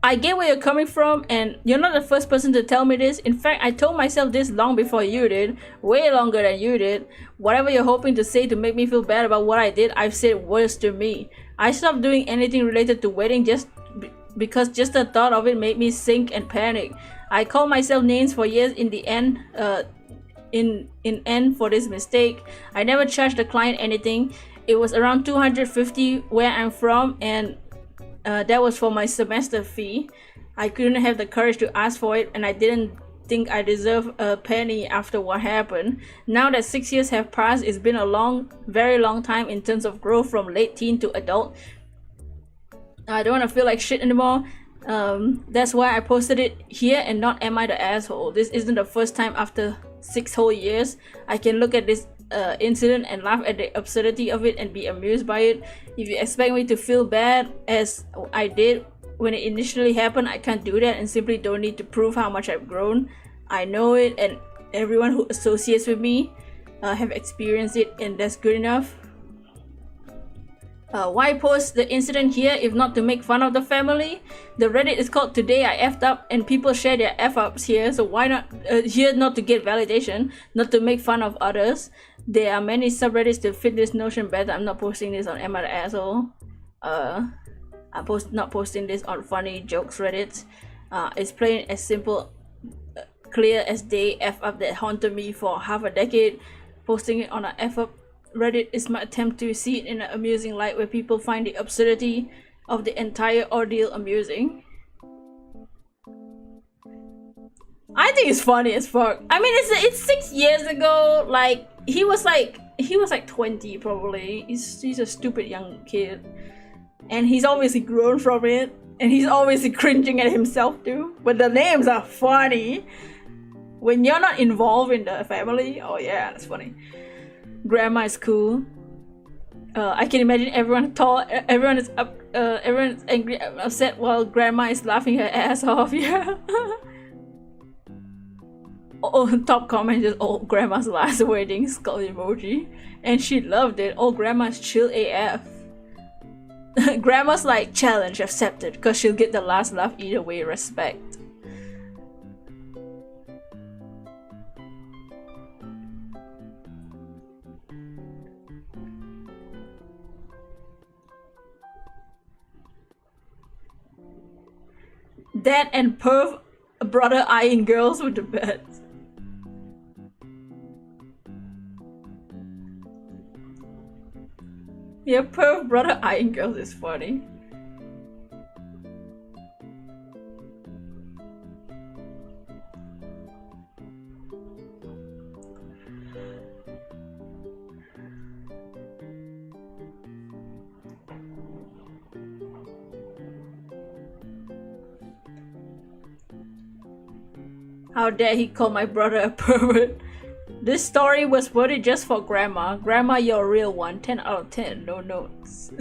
I get where you're coming from, and you're not the first person to tell me this. In fact, I told myself this long before you did, way longer than you did. Whatever you're hoping to say to make me feel bad about what I did, I've said worse to me. I stopped doing anything related to wedding because just the thought of it made me sink and panic. I called myself names for years in the end, end for this mistake. I never charged the client anything. It was around 250 where I'm from, and that was for my semester fee. I couldn't have the courage to ask for it, and I didn't think I deserve a penny after what happened. Now that 6 years have passed, it's been a long, very long time in terms of growth from late teen to adult. I don't want to feel like shit anymore. That's why I posted it here and not am I the asshole. This isn't the first time after 6 whole years I can look at this incident and laugh at the absurdity of it and be amused by it. If you expect me to feel bad as I did when it initially happened, I can't do that and simply don't need to prove how much I've grown. I know it, and everyone who associates with me have experienced it, and that's good enough. Why post the incident here if not to make fun of the family? The Reddit is called Today I F'd Up and people share their F-ups here, so why not here not to get validation, not to make fun of others. There are many subreddits to fit this notion better. I'm not posting this on Am I the Asshole? I'm not posting this on funny jokes Reddit. It's plain as simple, clear as day F-up that haunted me for half a decade. Posting it on an F-up Reddit is my attempt to see it in an amusing light where people find the absurdity of the entire ordeal amusing. I think it's funny as fuck. I mean, it's 6 years ago. Like he was like 20 probably. He's a stupid young kid, and he's obviously grown from it, and he's obviously cringing at himself too. But the names are funny when you're not involved in the family. Oh yeah, that's funny. Grandma is cool. I can imagine everyone is angry, upset while grandma is laughing her ass off. Yeah. Oh, top comment is oh, grandma's last wedding skull emoji, and she loved it. Oh, grandma's chill AF. Grandma's like challenge accepted because she'll get the last laugh either way. Respect. Dad and perv brother eyeing girls with the beds. Yeah, perv brother eyeing girls is funny. How dare he call my brother a pervert? This story was worded just for grandma. Grandma, you're a real one. 10 out of 10. No notes.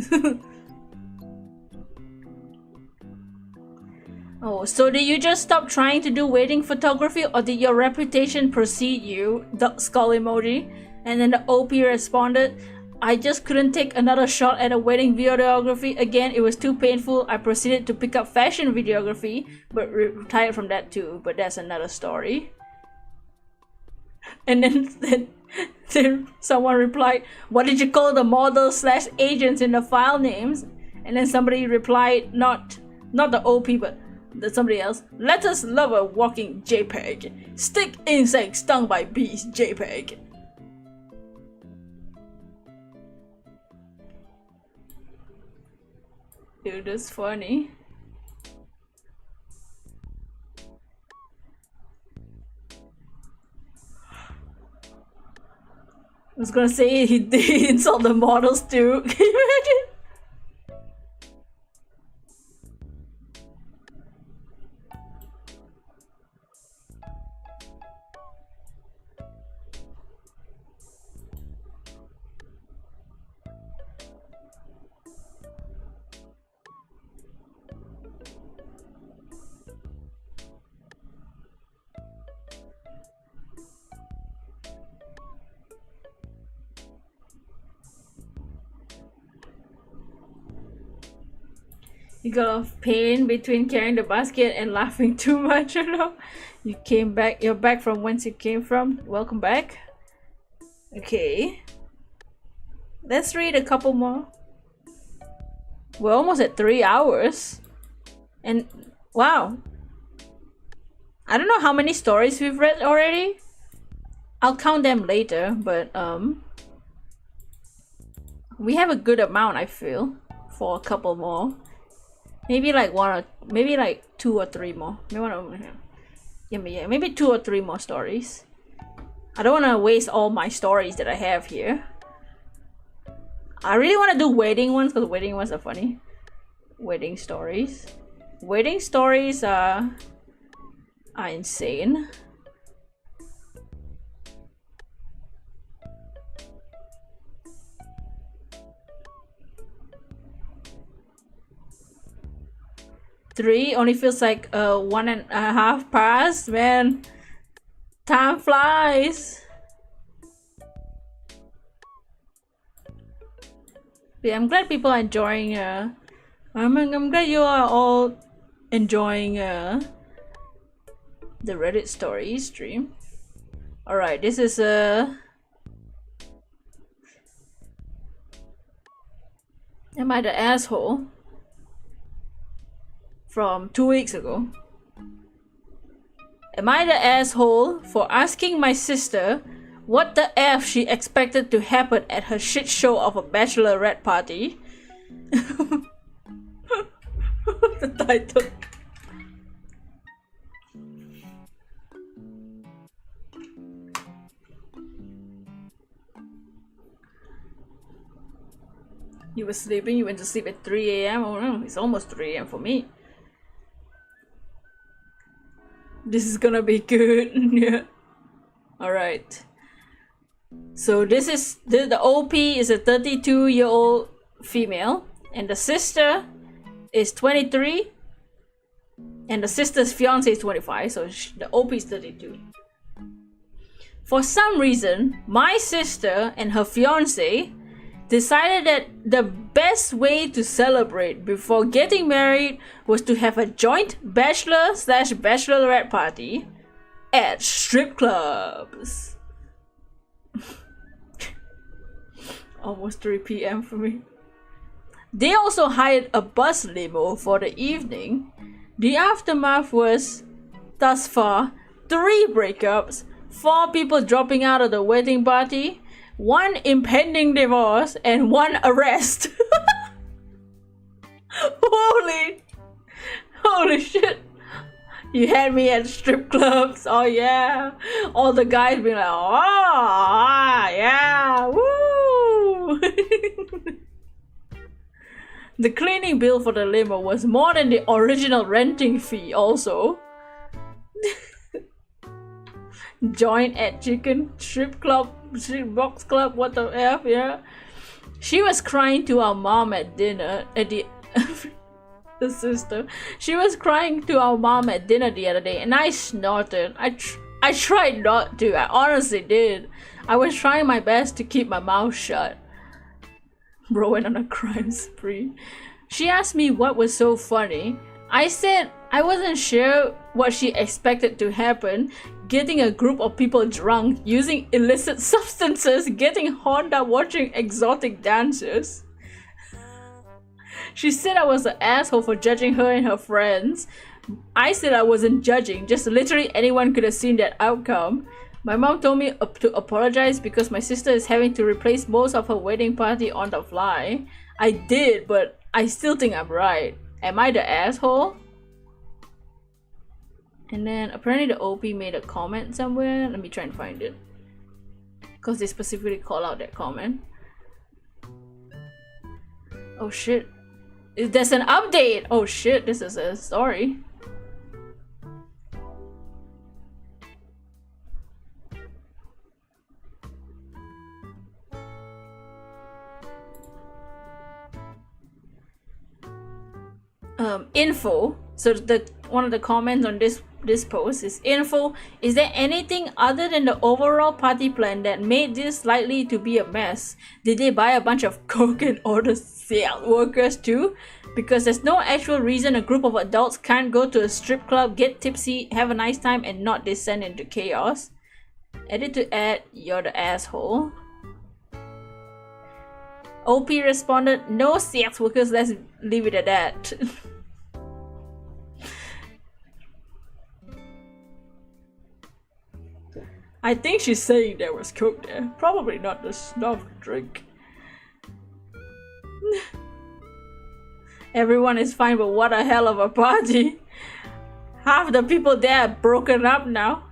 Oh, so did you just stop trying to do wedding photography, or did your reputation precede you? The skull emoji. And then the OP responded, I just couldn't take another shot at a wedding videography again. It was too painful. I proceeded to pick up fashion videography, but retired from that too. But that's another story. And then someone replied, what did you call the models / agents in the file names? And then somebody replied, not the OP, but somebody else. Let us love a walking JPEG. Stick insect stung by bees JPEG. Dude, that's funny. I was gonna say he insult the models too. Can you imagine? You got off pain between carrying the basket and laughing too much, you know? You came back, you're back from whence you came from. Welcome back. Okay. Let's read a couple more. We're almost at 3 hours. And wow. I don't know how many stories we've read already. I'll count them later, but we have a good amount, I feel, for a couple more. Maybe like maybe like 2 or 3 more. Maybe 2 or 3 more stories. I don't want to waste all my stories that I have here. I really want to do wedding ones because wedding ones are funny. Wedding stories. Wedding stories are insane. Three only feels like 1.5 past, man. Time flies. Yeah, I'm glad people are enjoying. I'm glad you are all enjoying the Reddit story stream. All right, this is Am I the asshole? From 2 weeks ago. Am I the asshole for asking my sister what the F she expected to happen at her shit show of a bachelorette party? The title. You were sleeping, you went to sleep at 3 a.m. Oh no, it's almost 3 a.m. for me. This is gonna be good. Yeah. Alright. So this is the OP is a 32-year-old female, and the sister is 23, and the sister's fiance is 25, so the OP is 32. For some reason, my sister and her fiance decided that the best way to celebrate before getting married was to have a joint bachelor/bachelorette party at strip clubs. Almost 3 p.m. for me. They also hired a bus limo for the evening. The aftermath was, thus far, 3 breakups, 4 people dropping out of the wedding party, 1 impending divorce, and 1 arrest. Holy shit. You had me at strip clubs. Oh yeah. All the guys being like, oh yeah, woo. The cleaning bill for the limo was more than the original renting fee also. Joint at chicken strip club, strip box club, what the F, yeah. She was crying to our mom at dinner at the the sister. She was crying to our mom at dinner the other day, and I snorted. I tried not to. I honestly did. I was trying my best to keep my mouth shut. Bro went on a crime spree. She asked me what was so funny. I said I wasn't sure what she expected to happen. Getting a group of people drunk, using illicit substances, getting horned up, watching exotic dancers. She said I was an asshole for judging her and her friends. I said I wasn't judging, just literally anyone could have seen that outcome. My mom told me to apologize because my sister is having to replace most of her wedding party on the fly. I did, but I still think I'm right. Am I the asshole? And then apparently the OP made a comment somewhere. Let me try and find it, because they specifically call out that comment. Oh shit. There's an update! Oh shit, this is a story. Info. So one of the comments on this post is info. Is there anything other than the overall party plan that made this likely to be a mess? Did they buy a bunch of coke and order sales workers too? Because there's no actual reason a group of adults can't go to a strip club, get tipsy, have a nice time, and not descend into chaos. Edit to add, you're the asshole. OP responded, no sex workers, let's leave it at that. I think she's saying there was coke there. Probably not the snuff drink. Everyone is fine, but what a hell of a party. Half the people there are broken up now.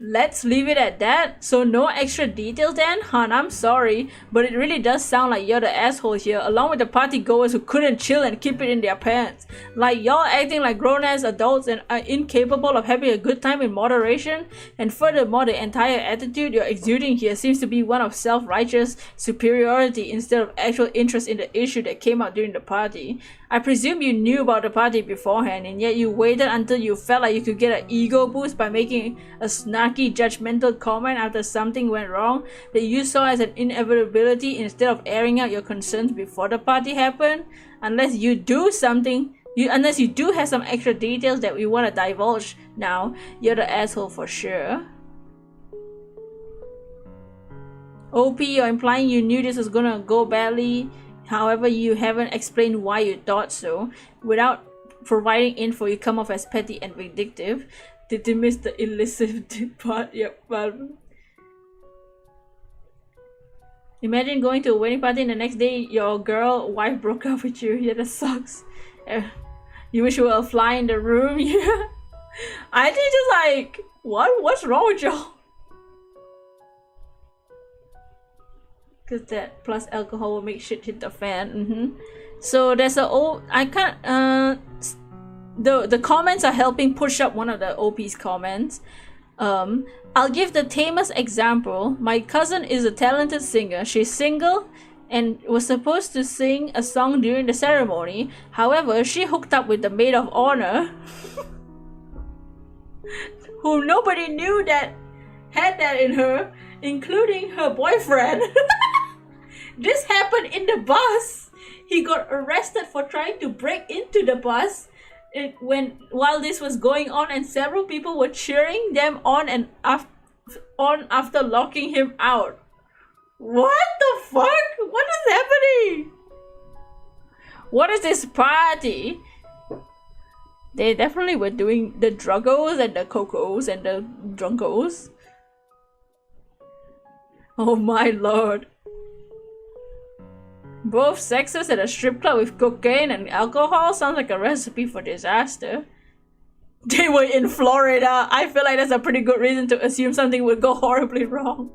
Let's leave it at that. So no extra details then? Han, I'm sorry, but it really does sound like you're the asshole here, along with the party goers who couldn't chill and keep it in their pants. Like y'all acting like grown-ass adults and are incapable of having a good time in moderation. And furthermore, the entire attitude you're exuding here seems to be one of self-righteous superiority instead of actual interest in the issue that came out during the party. I presume you knew about the party beforehand, and yet you waited until you felt like you could get an ego boost by making a snarky, judgmental comment after something went wrong that you saw as an inevitability instead of airing out your concerns before the party happened. Unless you do have some extra details that we want to divulge now, you're the asshole for sure. OP, you're implying you knew this was gonna go badly. However, you haven't explained why you thought so. Without providing info, you come off as petty and vindictive. Did you miss the illicit part? Yep. Imagine going to a wedding party and the next day your wife broke up with you. Yeah, that sucks. You wish you were a fly in the room. Yeah. I think just like, what's wrong with y'all? Because that plus alcohol will make shit hit the fan. So there's the comments are helping push up one of the OP's comments. I'll give the tamest example. My cousin is a talented singer. She's single and was supposed to sing a song during the ceremony. However, she hooked up with the maid of honor who nobody knew that had that in her, including her boyfriend. This happened in the bus. He got arrested for trying to break into the bus while this was going on, and several people were cheering them on and after locking him out. What the fuck? What is happening? What is this party? They definitely were doing the druggos and the cocos and the drunkos. Oh my lord. Both sexes at a strip club with cocaine and alcohol sounds like a recipe for disaster. They were in Florida. I feel like that's a pretty good reason to assume something would go horribly wrong.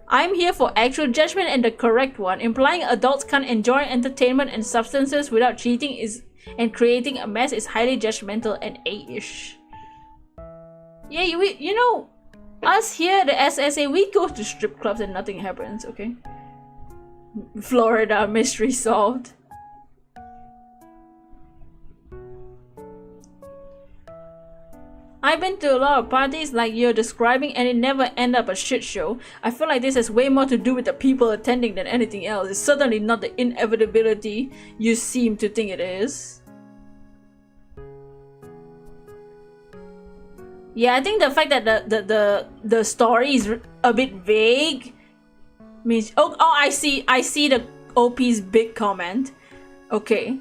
I'm here for actual judgment and the correct one. Implying adults can't enjoy entertainment and substances without cheating and creating a mess is highly judgmental and A-ish. Yeah, you know, us here, the SSA, we go to strip clubs and nothing happens, okay? Florida, mystery solved. I've been to a lot of parties like you're describing and it never end up a shit show. I feel like this has way more to do with the people attending than anything else. It's certainly not the inevitability you seem to think it is. Yeah, I think the fact that the story is a bit vague means I see the OP's big comment. Okay.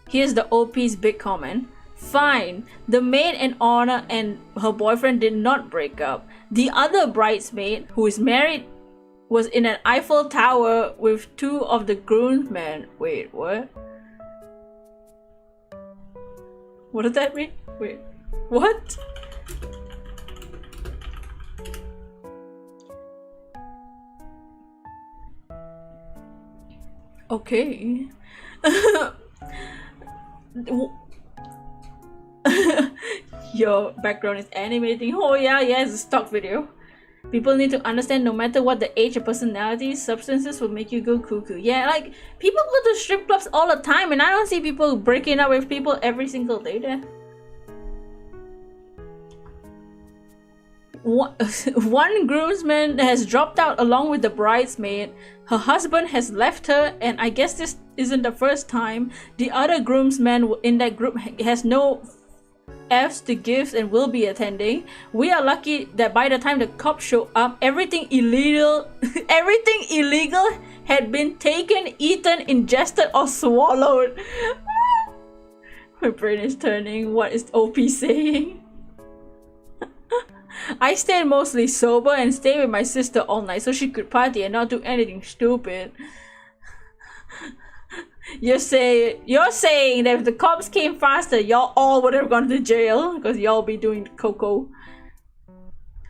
Here's the OP's big comment. Fine, the maid in honor and her boyfriend did not break up. The other bridesmaid, who is married, was in an Eiffel Tower with two of the groomsmen. Wait, what? What does that mean? Wait, what? Okay. Your background is animating. Oh yeah, it's a stock video. People need to understand no matter what the age or personality, substances will make you go cuckoo. Yeah, like, people go to strip clubs all the time and I don't see people breaking up with people every single day there. One groomsman has dropped out along with the bridesmaid. Her husband has left her, and I guess this isn't the first time. The other groomsman in that group has no F's to give and will be attending. We are lucky that by the time the cops show up, everything illegal had been taken, eaten, ingested, or swallowed. My brain is turning. What is OP saying? I stayed mostly sober and stayed with my sister all night so she could party and not do anything stupid. You're saying that if the cops came faster, y'all all would have gone to jail because y'all be doing cocoa.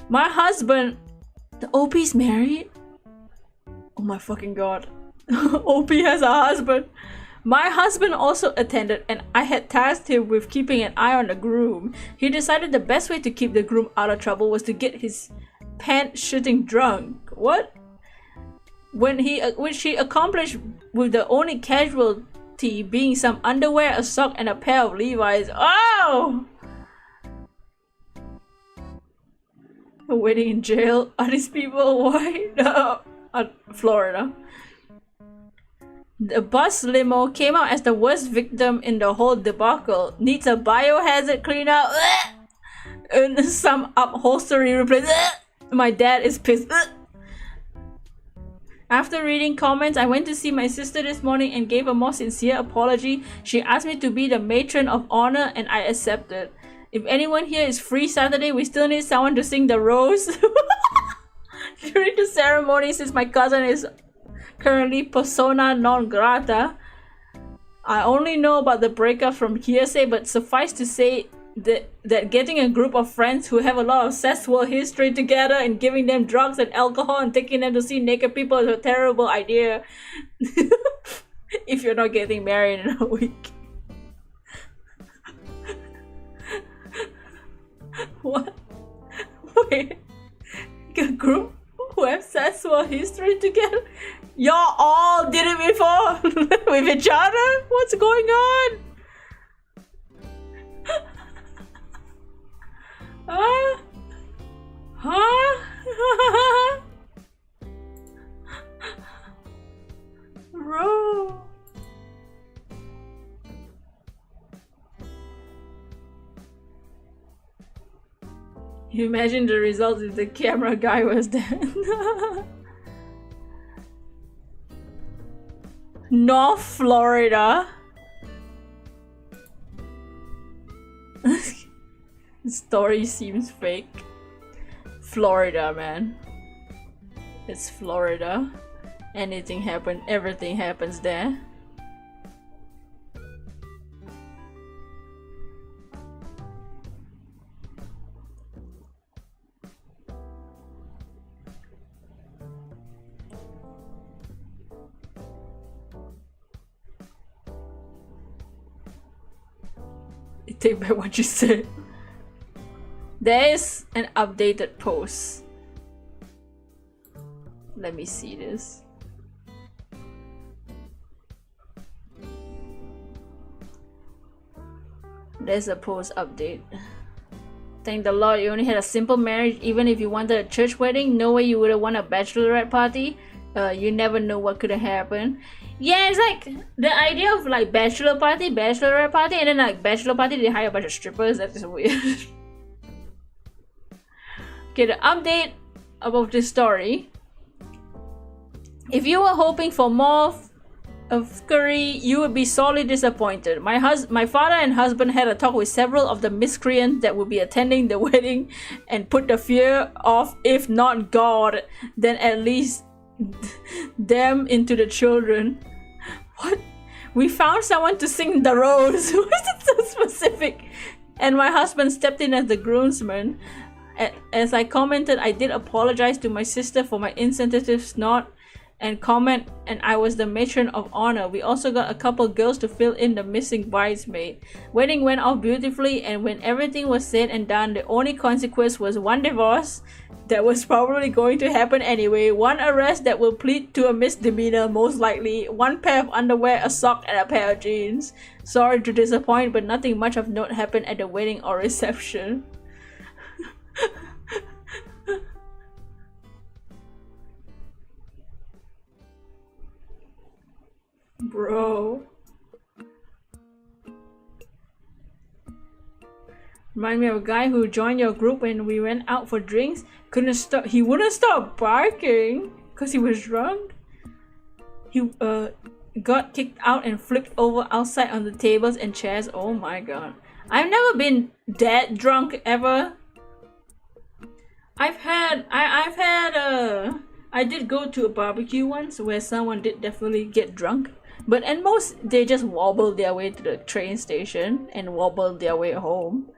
My husband, the OP's married? Oh my fucking god. OP has a husband. My husband also attended and I had tasked him with keeping an eye on the groom. He decided the best way to keep the groom out of trouble was to get his pants shooting drunk. What? Which he accomplished with the only casualty being some underwear, a sock, and a pair of Levi's. Oh! A wedding in jail? Are these people white? Florida. The bus limo came out as the worst victim in the whole debacle. Needs a biohazard cleanup and some upholstery replacement. My dad is pissed. After reading comments, I went to see my sister this morning and gave a more sincere apology. She asked me to be the matron of honor and I accepted. If anyone here is free Saturday, we still need someone to sing the rose during the ceremony since my cousin is currently persona non grata. I only know about the breakup from hearsay, but suffice to say that getting a group of friends who have a lot of sexual history together and giving them drugs and alcohol and taking them to see naked people is a terrible idea. If you're not getting married in a week. What? Wait. A group who have sexual history together? Y'all all did it before with each other? What's going on? Huh? Bro. You imagine the results if the camera guy was there. North Florida. The story seems fake. Florida, man. It's Florida. Anything happens, everything happens there. Take back what you said. There is an updated post. Let me see this. There's a post update. Thank the Lord you only had a simple marriage. Even if you wanted a church wedding, no way you would have won a bachelorette party. You never know what could have happened. Yeah, it's like the idea of like bachelor party, bachelorette party, and then like bachelor party they hire a bunch of strippers. That is weird. Okay, the update about this story. If you were hoping for more of curry, you would be sorely disappointed. My father and husband had a talk with several of the miscreants that would be attending the wedding and put the fear of, if not God, then at least them into the children. What? We found someone to sing the rose. Why is it so specific? And my husband stepped in as the groomsman. As I commented, I did apologize to my sister for my insensitive snot and comment, and I was the matron of honor. We also got a couple girls to fill in the missing bridesmaid. Wedding went off beautifully, and when everything was said and done, the only consequence was one divorce that was probably going to happen anyway, one arrest that will plead to a misdemeanor most likely, one pair of underwear, a sock, and a pair of jeans. Sorry to disappoint, but nothing much of note happened at the wedding or reception. Bro. Remind me of a guy who joined your group when we went out for drinks. He wouldn't stop barking because he was drunk. He got kicked out and flipped over outside on the tables and chairs. Oh my god. I've never been that drunk ever. I did go to a barbecue once where someone did definitely get drunk. But at most, they just wobble their way to the train station and wobble their way home.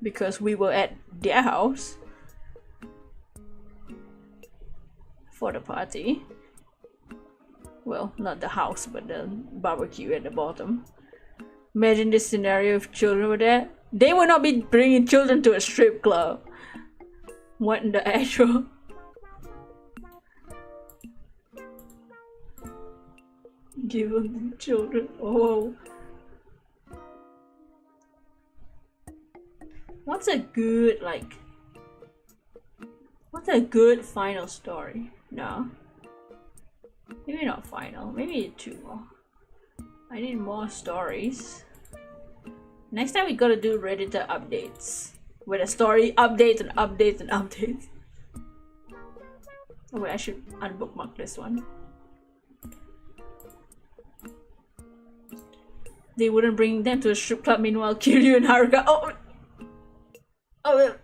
Because we were at their house for the party. Well, not the house, but the barbecue at the bottom. Imagine this scenario if children were there. They would not be bringing children to a strip club. What in the actual? Give them children. Oh. What's a good, like... What's a good final story? No. Maybe not final. Maybe 2 more. I need more stories. Next time we gotta do Redditor updates. With a story updates and updates and updates. Oh wait, I should unbookmark this one. They wouldn't bring them to a strip club, meanwhile Kiryu and Haruka. Oh! Oh!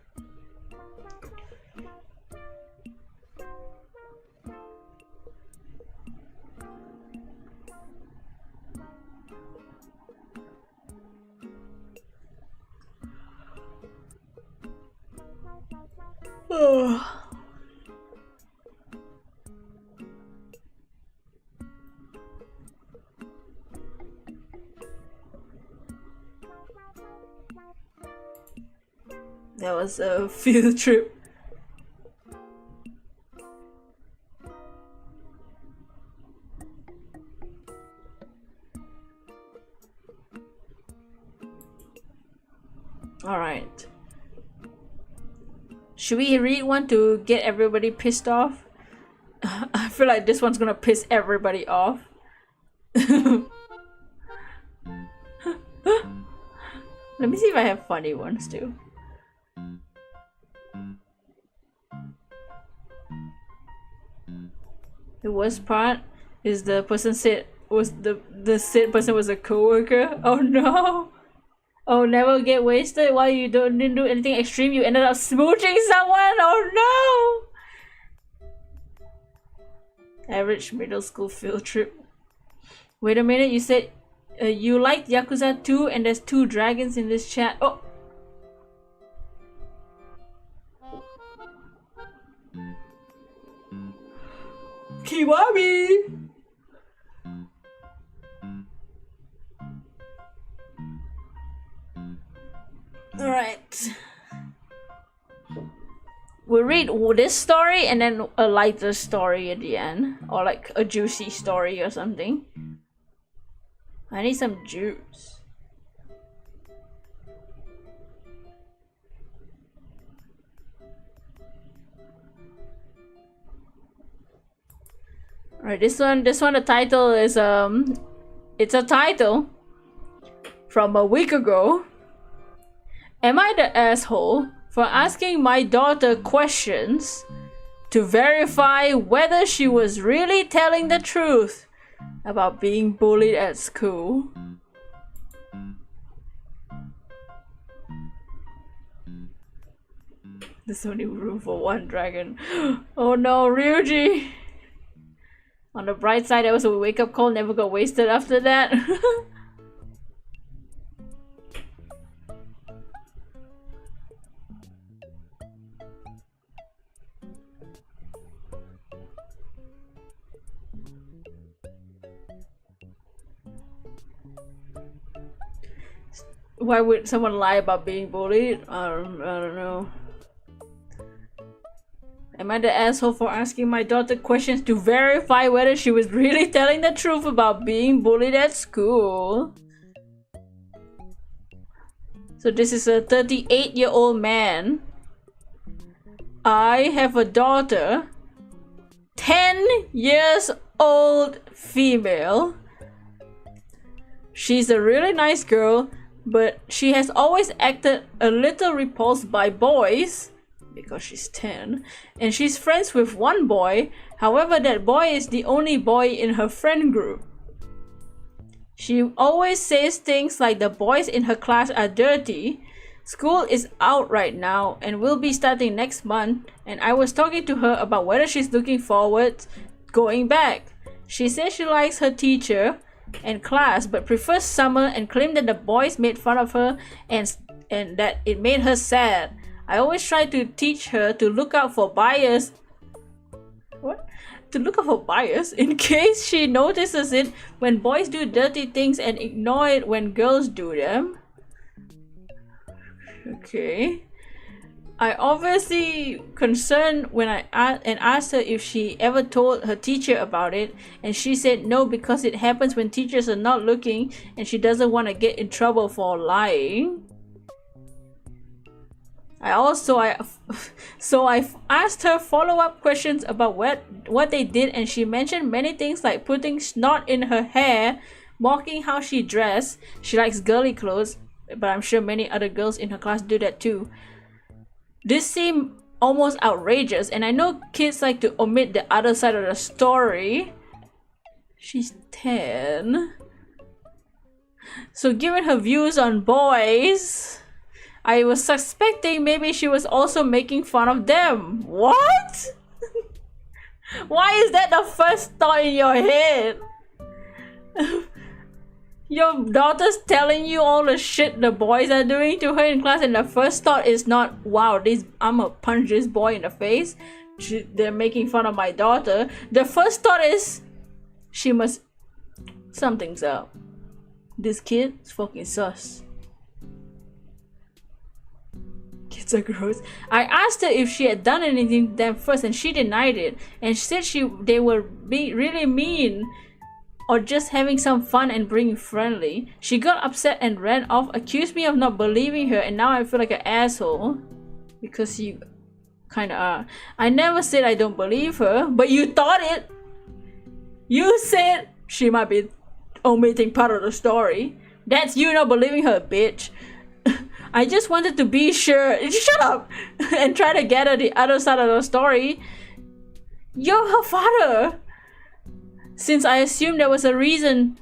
Oh. That was a field trip. All right. Should we read one to get everybody pissed off? I feel like this one's gonna piss everybody off. Let me see if I have funny ones too. The worst part is the person said was the said person was a coworker. Oh no! Oh, never get wasted while you didn't do anything extreme. You ended up smooching someone. Oh no! Average middle school field trip. Wait a minute. You said you liked Yakuza 2 and there's 2 dragons in this chat. Oh. Kiwami! Alright. We'll read this story and then a lighter story at the end. Or like a juicy story or something. I need some juice. Alright, this one the title is it's a title from a week ago. Am I the asshole for asking my daughter questions to verify whether she was really telling the truth about being bullied at school? There's only room for 1 dragon. Oh no, Ryuji! On the bright side, that was a wake-up call, never got wasted after that. Why would someone lie about being bullied? I don't know. Am I the asshole for asking my daughter questions to verify whether she was really telling the truth about being bullied at school? So this is a 38-year-old man. I have a daughter, 10 years old female. She's a really nice girl, but she has always acted a little repulsed by boys because she's 10, and she's friends with one boy. However, that boy is the only boy in her friend group. She always says things like the boys in her class are dirty. School is out right now and will be starting next month, and I was talking to her about whether she's looking forward going back. She says she likes her teacher and class but prefers summer and claimed that the boys made fun of her and that it made her sad. I always try to teach her to look out for bias. What? To look out for bias in case she notices it when boys do dirty things and ignore it when girls do them. Okay. I obviously concerned when I asked her if she ever told her teacher about it, and she said no because it happens when teachers are not looking and she doesn't want to get in trouble for lying. I asked her follow-up questions about what they did, and she mentioned many things like putting snot in her hair, mocking how she dressed. She likes girly clothes, but I'm sure many other girls in her class do that too. This seemed almost outrageous, and I know kids like to omit the other side of the story. She's 10. So given her views on boys, I was suspecting maybe she was also making fun of them. What? Why is that the first thought in your head? Your daughter's telling you all the shit the boys are doing to her in class, and the first thought is not, wow, I'ma punch this boy in the face. They're making fun of my daughter. The first thought is, something's up. This kid is fucking sus. Kids are gross. I asked her if she had done anything to them first, and she denied it, and she said they were being really mean or just having some fun and being friendly. She got upset and ran off, accused me of not believing her, and now I feel like an asshole because you kinda are. I never said I don't believe her, but you thought it. You said she might be omitting part of the story. That's you not believing her, bitch. I just wanted to be sure. Shut up and try to get her the other side of the story. You're her father. Since I assumed there was a reason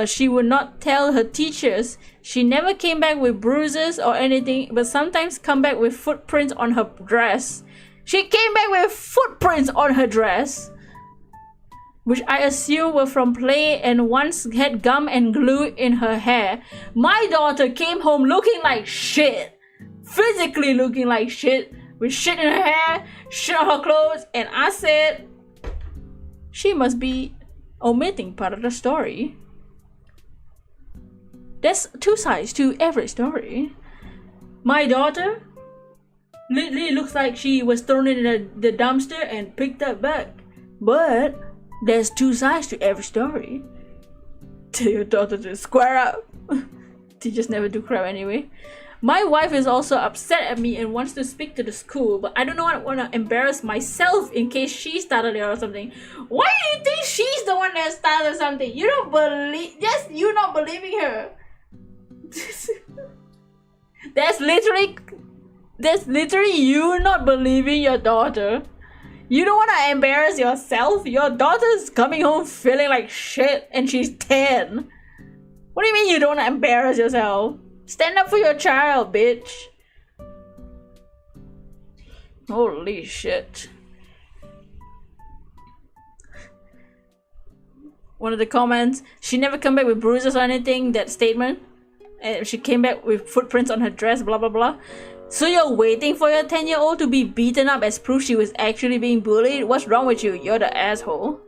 she would not tell her teachers, she never came back with bruises or anything, but sometimes come back with footprints on her dress. She came back with footprints on her dress, which I assume were from play, and once had gum and glue in her hair. My daughter came home looking like shit, physically looking like shit, with shit in her hair, shit on her clothes, and I said she must be omitting part of the story. There's two sides to every story. My daughter literally looks like she was thrown in the dumpster and picked up back. But there's two sides to every story. Tell your daughter to square up. Teachers never do crap anyway. My wife is also upset at me and wants to speak to the school, but I don't want to embarrass myself in case she started it or something. Why do you think she's the one that started something? You don't believe, just you not believing her. That's literally you not believing your daughter. You don't want to embarrass yourself. Your daughter's coming home feeling like shit and she's 10. What do you mean you don't want to embarrass yourself? Stand up for your child, bitch. Holy shit. One of the comments, she never come back with bruises or anything, that statement. And she came back with footprints on her dress, blah blah blah. So you're waiting for your 10-year-old to be beaten up as proof she was actually being bullied? What's wrong with you? You're the asshole.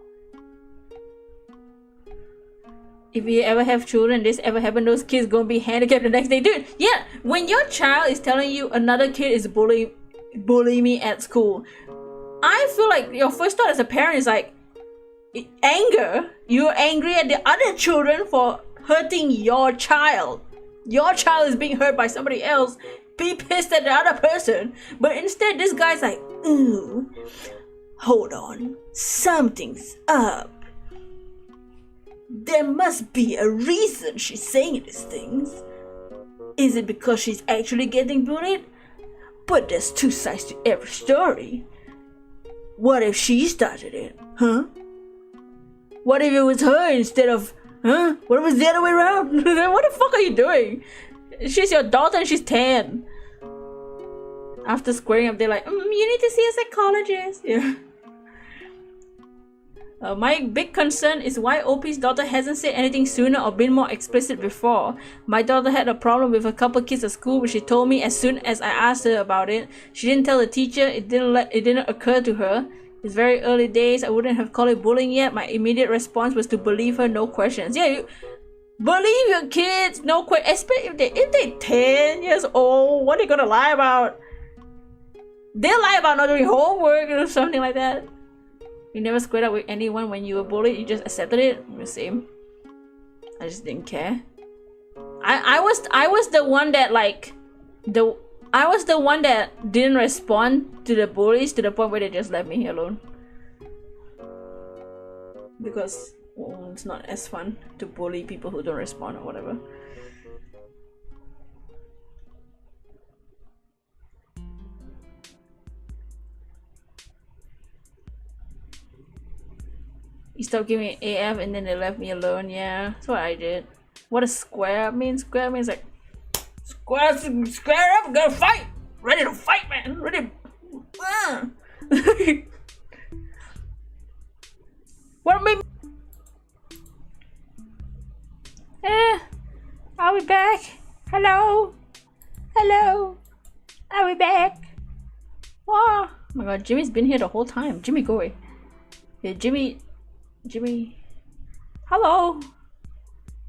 If you ever have children, this ever happen, those kids gonna be handicapped the next day. Dude, yeah, when your child is telling you another kid is bullying me at school, I feel like your first thought as a parent is like anger. You're angry at the other children for hurting your child. Your child is being hurt by somebody else. Be pissed at the other person. But instead, this guy's like, ooh, hold on, something's up. There must be a reason she's saying these things. Is it because she's actually getting bullied? But there's two sides to every story. What if she started it? Huh? What if it was her instead of, huh? What if it was the other way around? What the fuck are you doing? She's your daughter and she's 10. After squaring up, they're like, you need to see a psychologist. Yeah. My big concern is why OP's daughter hasn't said anything sooner or been more explicit before. My daughter had a problem with a couple kids at school, which she told me as soon as I asked her about it. She didn't tell the teacher. It didn't occur to her. It's very early days. I wouldn't have called it bullying yet. My immediate response was to believe her, no questions. Yeah, you believe your kids, no question. Especially if they 10 years old. What are they gonna lie about? They'll lie about not doing homework or something like that. You never squared up with anyone when you were bullied, you just accepted it? The same. I just didn't care. I was the one that I was the one that didn't respond to the bullies to the point where they just left me alone. Because it's not as fun to bully people who don't respond or whatever. You stopped giving me AF and then they left me alone. Yeah, that's what I did. What does square mean? Square means like square up, gotta fight. Ready to fight, man. Ready. What made me? Are we back? Hello, hello. Are we back? Oh my god, Jimmy's been here the whole time. Jimmy, go away. Yeah, Jimmy. Hello.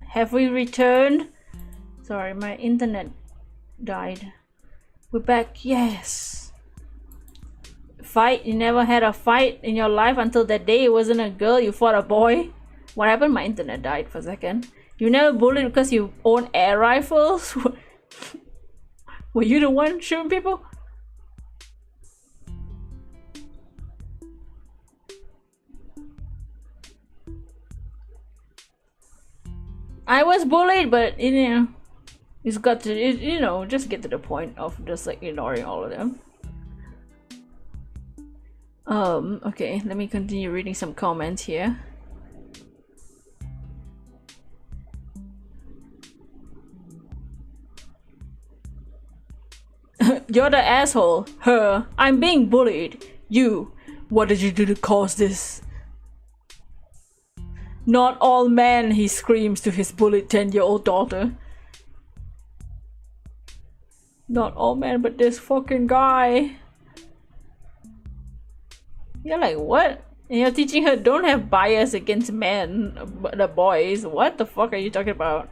Have we returned? Sorry, my internet died. We're back. Yes. Fight? You never had a fight in your life until that day it wasn't a girl, you fought a boy? What happened? My internet died for a second. You never bullied because you own air rifles? Were you the one shooting people? I was bullied, but you know, it's got to, you know, just get to the point of just like ignoring all of them. Okay, let me continue reading some comments here. You're the asshole. Her. I'm being bullied. You. What did you do to cause this? Not all men, he screams to his bullied 10-year-old daughter. Not all men, but this fucking guy. You're like, what? And you're teaching her don't have bias against men, but the boys. What the fuck are you talking about?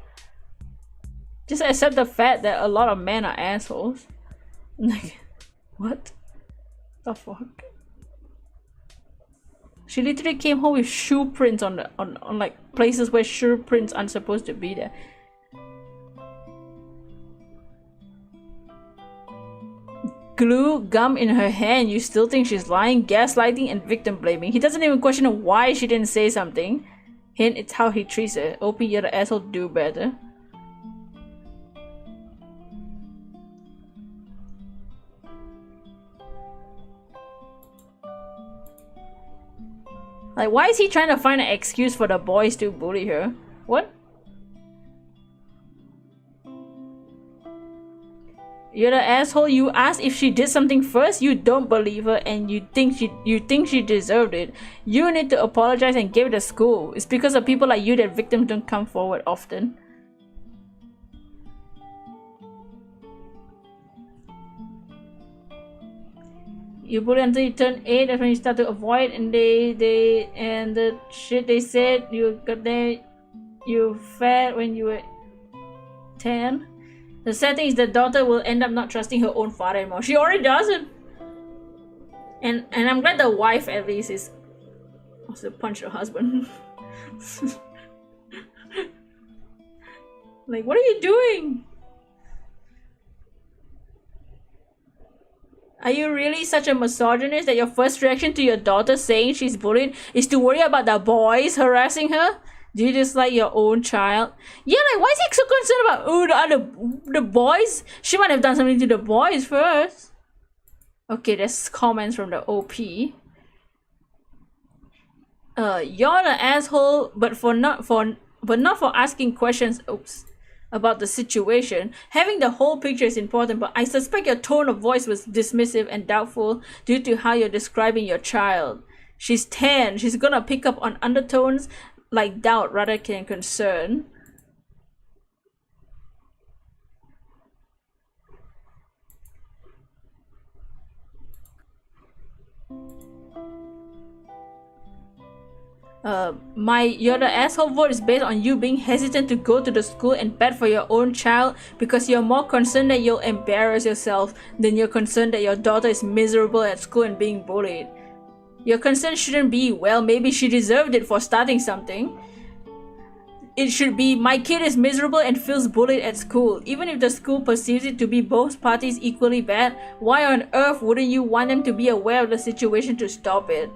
Just accept the fact that a lot of men are assholes. Like, what the fuck? She literally came home with shoe prints on the on like places where shoe prints aren't supposed to be there. Glue gum in her hand. You still think she's lying? Gaslighting and victim blaming. He doesn't even question why she didn't say something. Hint, it's how he treats her. OP, you're the asshole, do better. Like, why is he trying to find an excuse for the boys to bully her? What? You're the asshole. You asked if she did something first. You don't believe her, and you think she deserved it. You need to apologize and give it to school. It's because of people like you that victims don't come forward often. You bully until you turn 8, that's when you start to avoid, and the shit they said, you got there, you fat when you were 10. The sad thing is the daughter will end up not trusting her own father anymore. She already doesn't. And I'm glad the wife at least is also punch her husband. Like, what are you doing? Are you really such a misogynist that your first reaction to your daughter saying she's bullied is to worry about the boys harassing her? Do you dislike your own child? Yeah, like, why is he so concerned about, oh, the boys? She might have done something to the boys first. Okay, there's comments from the OP. You're the asshole, but not for asking questions. Oops. About the situation. Having the whole picture is important, but I suspect your tone of voice was dismissive and doubtful due to how you're describing your child. She's 10. She's gonna pick up on undertones like doubt rather than concern. You're the asshole vote is based on you being hesitant to go to the school and bet for your own child because you're more concerned that you'll embarrass yourself than you're concerned that your daughter is miserable at school and being bullied. Your concern shouldn't be, well, maybe she deserved it for starting something. It should be, my kid is miserable and feels bullied at school. Even if the school perceives it to be both parties equally bad, why on earth wouldn't you want them to be aware of the situation to stop it?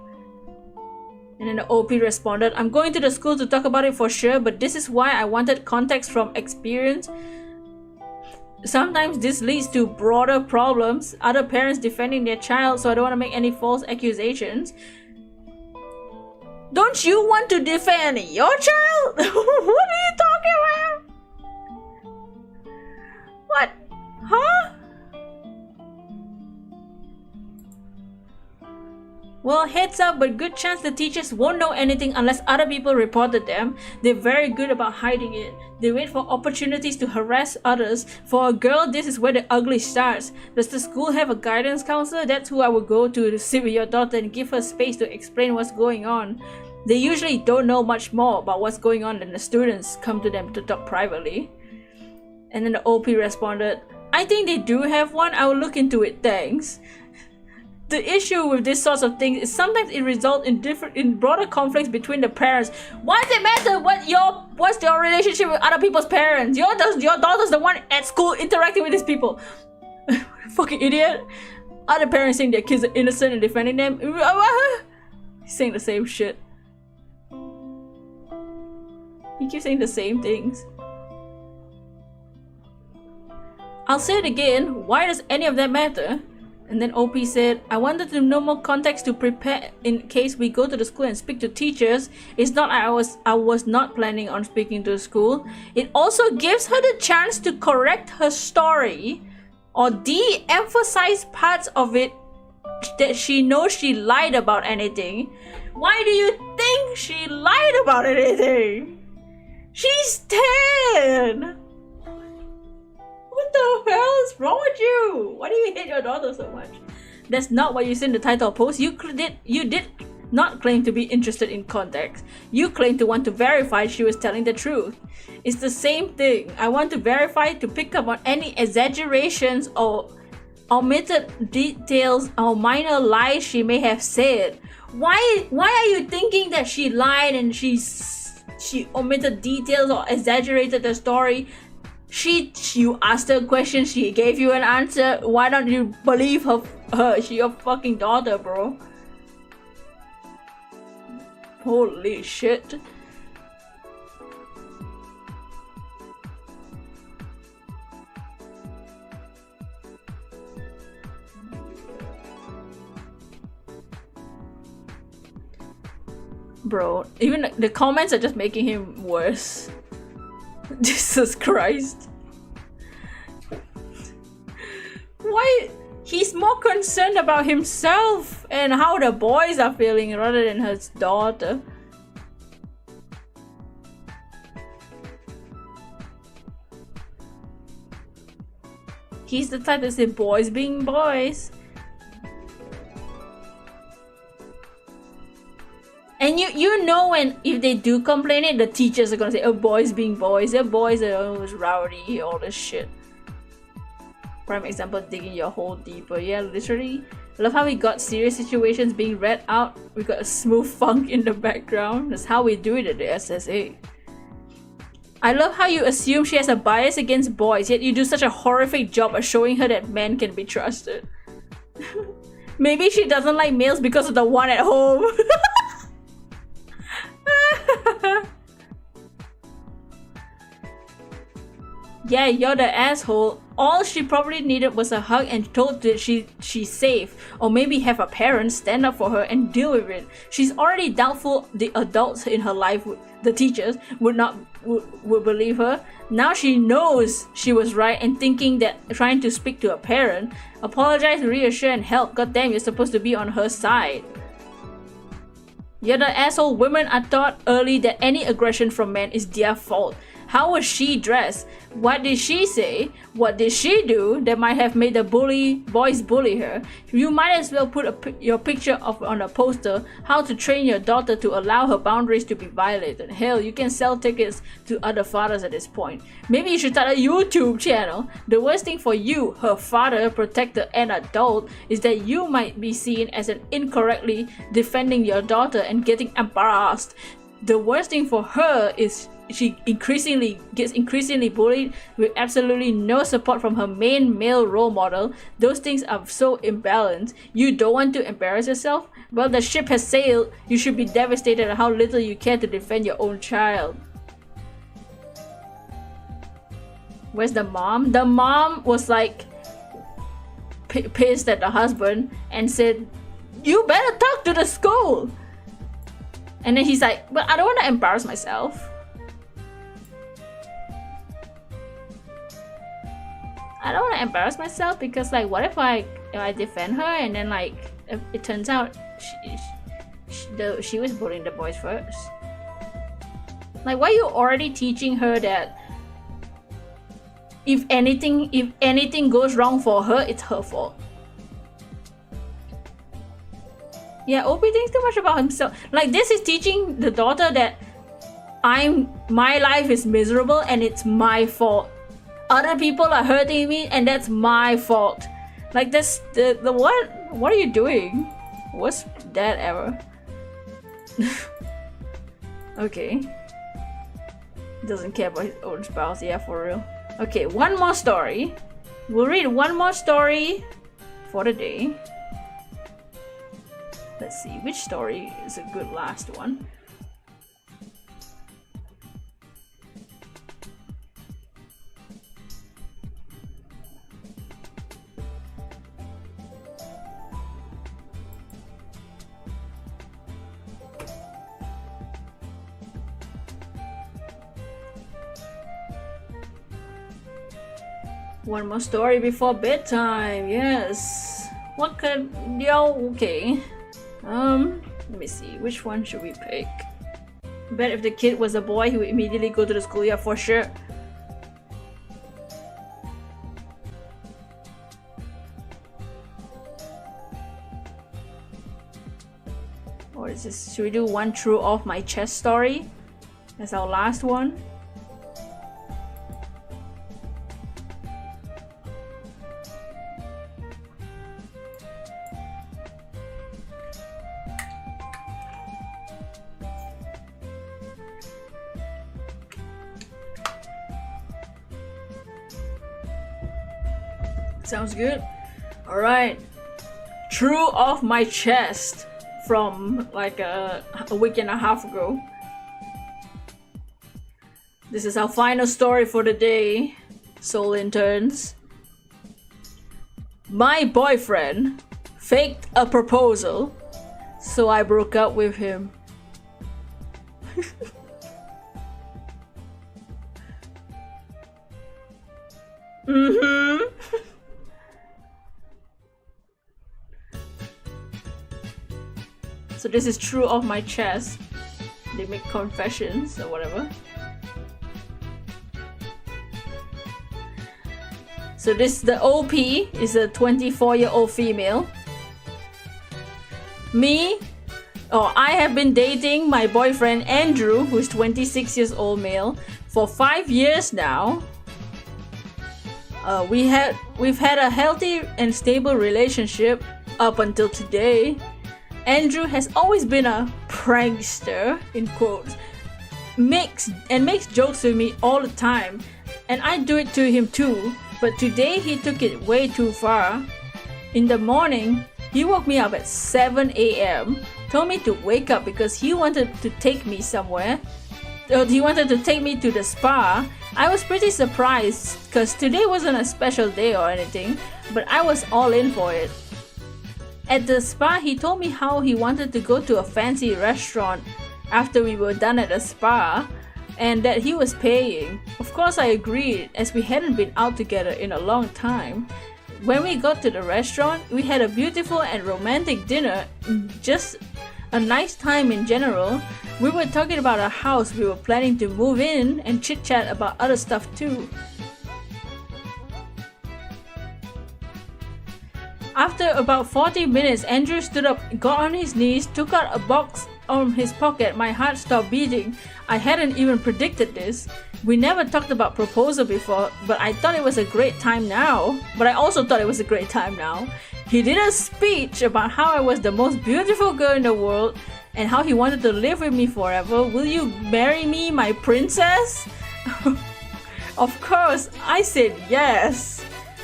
And then the OP responded, I'm going to the school to talk about it for sure, but this is why I wanted context from experience. Sometimes this leads to broader problems, other parents defending their child, so I don't want to make any false accusations. Don't you want to defend your child? What are you talking about? What? Huh? Well, heads up, but good chance the teachers won't know anything unless other people reported them. They're very good about hiding it. They wait for opportunities to harass others. For a girl, this is where the ugly starts. Does the school have a guidance counselor? That's who I would go to sit with your daughter and give her space to explain what's going on. They usually don't know much more about what's going on than the students come to them to talk privately. And then the OP responded, I think they do have one. I will look into it, thanks. The issue with this sorts of things is sometimes it results in broader conflicts between the parents. Why does it matter what's your relationship with other people's parents? Your daughter's the one at school interacting with these people. Fucking idiot. Other parents saying their kids are innocent and defending them. He's saying the same shit. He keeps saying the same things. I'll say it again. Why does any of that matter? And then OP said, I wanted to know more context to prepare in case we go to the school and speak to teachers. It's not I was not planning on speaking to the school. It also gives her the chance to correct her story or de-emphasize parts of it that she knows she lied about anything. Why do you think she lied about anything? She's 10! What the hell is wrong with you? Why do you hate your daughter so much? That's not what you said in the title post. You did not claim to be interested in context. You claim to want to verify she was telling the truth. It's the same thing. I want to verify to pick up on any exaggerations or omitted details or minor lies she may have said. Why are you thinking that she lied and she omitted details or exaggerated the story? You asked her a question, she gave you an answer. Why don't you believe her? She's your fucking daughter, bro. Holy shit. Bro, even the comments are just making him worse. Jesus Christ. Why? He's more concerned about himself and how the boys are feeling rather than his daughter. He's the type to say boys being boys. And you know when if they do complain it, the teachers are gonna say, oh, boys being boys, their boys are always rowdy, all this shit. Prime example, digging your hole deeper. Yeah, literally. I love how we got serious situations being read out. We got a smooth funk in the background. That's how we do it at the SSA. I love how you assume she has a bias against boys, yet you do such a horrific job of showing her that men can be trusted. Maybe she doesn't like males because of the one at home. Yeah, you're the asshole. All she probably needed was a hug and told that she's safe, or maybe have a parent stand up for her and deal with it. She's already doubtful the adults in her life, the teachers, would believe her. Now she knows she was right and thinking that trying to speak to a parent, apologize, reassure, and help. God damn, you're supposed to be on her side. You're the asshole. Women are taught early that any aggression from men is their fault. How was she dressed? What did she say? What did she do that might have made the boys bully her? You might as well put your picture on a poster. How to train your daughter to allow her boundaries to be violated. Hell, you can sell tickets to other fathers at this point. Maybe you should start a YouTube channel. The worst thing for you, her father, protector, and adult, is that you might be seen as an incorrectly defending your daughter and getting embarrassed. The worst thing for her is she gets increasingly bullied with absolutely no support from her main male role model. Those things are so imbalanced. You don't want to embarrass yourself? Well, the ship has sailed. You should be devastated at how little you care to defend your own child. Where's the mom? The mom was like pissed at the husband and said, "You better talk to the school." And then he's like, "But I don't want to embarrass myself." I don't want to embarrass myself because, like, what if I defend her and then, like, it turns out she was bullying the boys first? Like, why are you already teaching her that if anything goes wrong for her, it's her fault? Yeah, Opie thinks too much about himself. Like, this is teaching the daughter that my life is miserable and it's my fault. Other people are hurting me and that's my fault. Like, this, the what are you doing? What's that ever? Okay. Doesn't care about his own spouse, yeah, for real. Okay, one more story. We'll read one more story for the day. Let's see, which story is a good last one? One more story before bedtime, yes. What could, okay. Let me see, which one should we pick? Bet if the kid was a boy, he would immediately go to the school, yeah, for sure. Or is this, should we do one true off my chest story? That's our last one. Sounds good. Alright. True off my chest from like a week and a half ago. This is our final story for the day, soul interns. My boyfriend faked a proposal, so I broke up with him. So this is true off my chest. They make confessions or whatever. So the OP is a 24-year-old female. I have been dating my boyfriend Andrew, who is 26 years old male, for 5 years now. We've had a healthy and stable relationship up until today. Andrew has always been a prankster, in quotes, makes jokes with me all the time, and I do it to him too, but today he took it way too far. In the morning, he woke me up at 7 a.m., told me to wake up because he wanted to take me somewhere. He wanted to take me to the spa. I was pretty surprised because today wasn't a special day or anything, but I was all in for it. At the spa, he told me how he wanted to go to a fancy restaurant after we were done at the spa and that he was paying. Of course I agreed, as we hadn't been out together in a long time. When we got to the restaurant, we had a beautiful and romantic dinner just a nice time in general. We were talking about a house we were planning to move in and chit-chat about other stuff too. After about 40 minutes, Andrew stood up, got on his knees, took out a box from his pocket. My heart stopped beating. I hadn't even predicted this. We never talked about proposal before, but I thought it was a great time now. He did a speech about how I was the most beautiful girl in the world and how he wanted to live with me forever. Will you marry me, my princess? Of course, I said yes.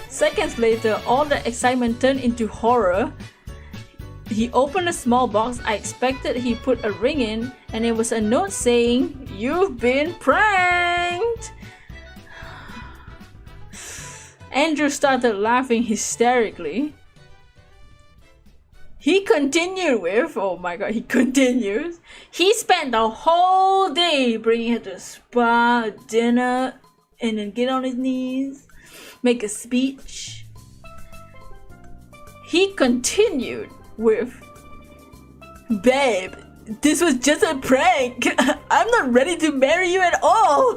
Seconds later, all the excitement turned into horror. He opened a small box. I expected he put a ring in, and it was a note saying, "You've been pranked." Andrew started laughing hysterically. He continued with, oh my god, he continues. He spent the whole day bringing her to a spa, dinner, and then get on his knees, make a speech. He continued with, "Babe, this was just a prank. I'm not ready to marry you at all."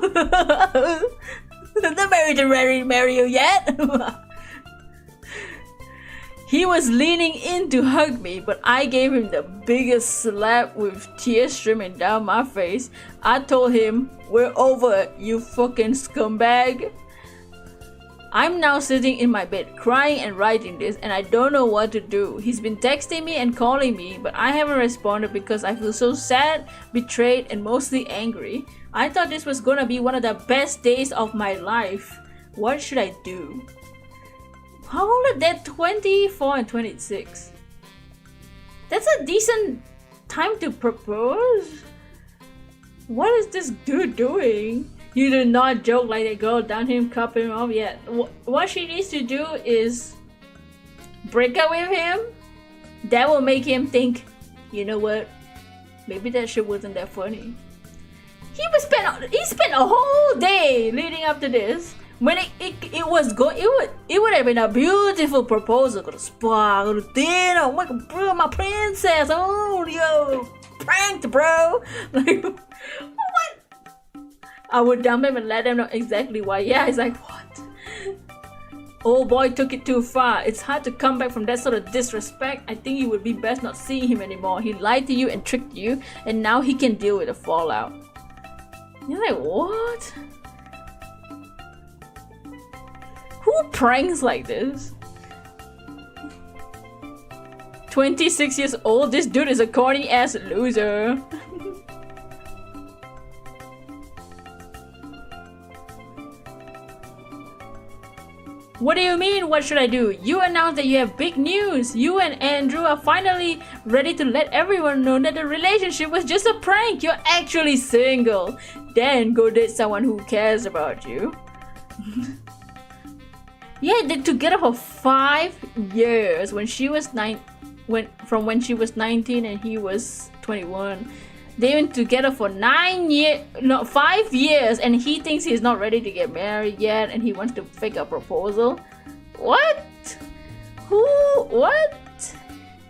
I'm not ready to marry you yet. He was leaning in to hug me, but I gave him the biggest slap with tears streaming down my face. I told him, "We're over, you fucking scumbag." I'm now sitting in my bed crying and writing this, and I don't know what to do. He's been texting me and calling me, but I haven't responded because I feel so sad, betrayed, and mostly angry. I thought this was gonna be one of the best days of my life. What should I do? How old are they? 24 and 26. That's a decent time to propose. What is this dude doing? You do not joke like that girl down him, cup him off yet. What she needs to do is break up with him. That will make him think, you know what? Maybe that shit wasn't that funny. He spent a whole day leading up to this. When it would have been a beautiful proposal. Go to spa, go to dinner. Oh my god, bro, my princess. Oh, yo, pranked, bro. Like, what? I would dump him and let him know exactly why. Yeah, he's like, what? Old boy took it too far. It's hard to come back from that sort of disrespect. I think it would be best not seeing him anymore. He lied to you and tricked you, and now he can deal with the fallout. You're like, what? Who pranks like this? 26 years old, this dude is a corny ass loser. What do you mean, what should I do? You announced that you have big news. You and Andrew are finally ready to let everyone know that the relationship was just a prank. You're actually single. Then go date someone who cares about you. Yeah, they're together for 5 years. When she was 19 and he was 21. They've been together for 5 years, and he thinks he's not ready to get married yet, and he wants to fake a proposal. What? Who? What?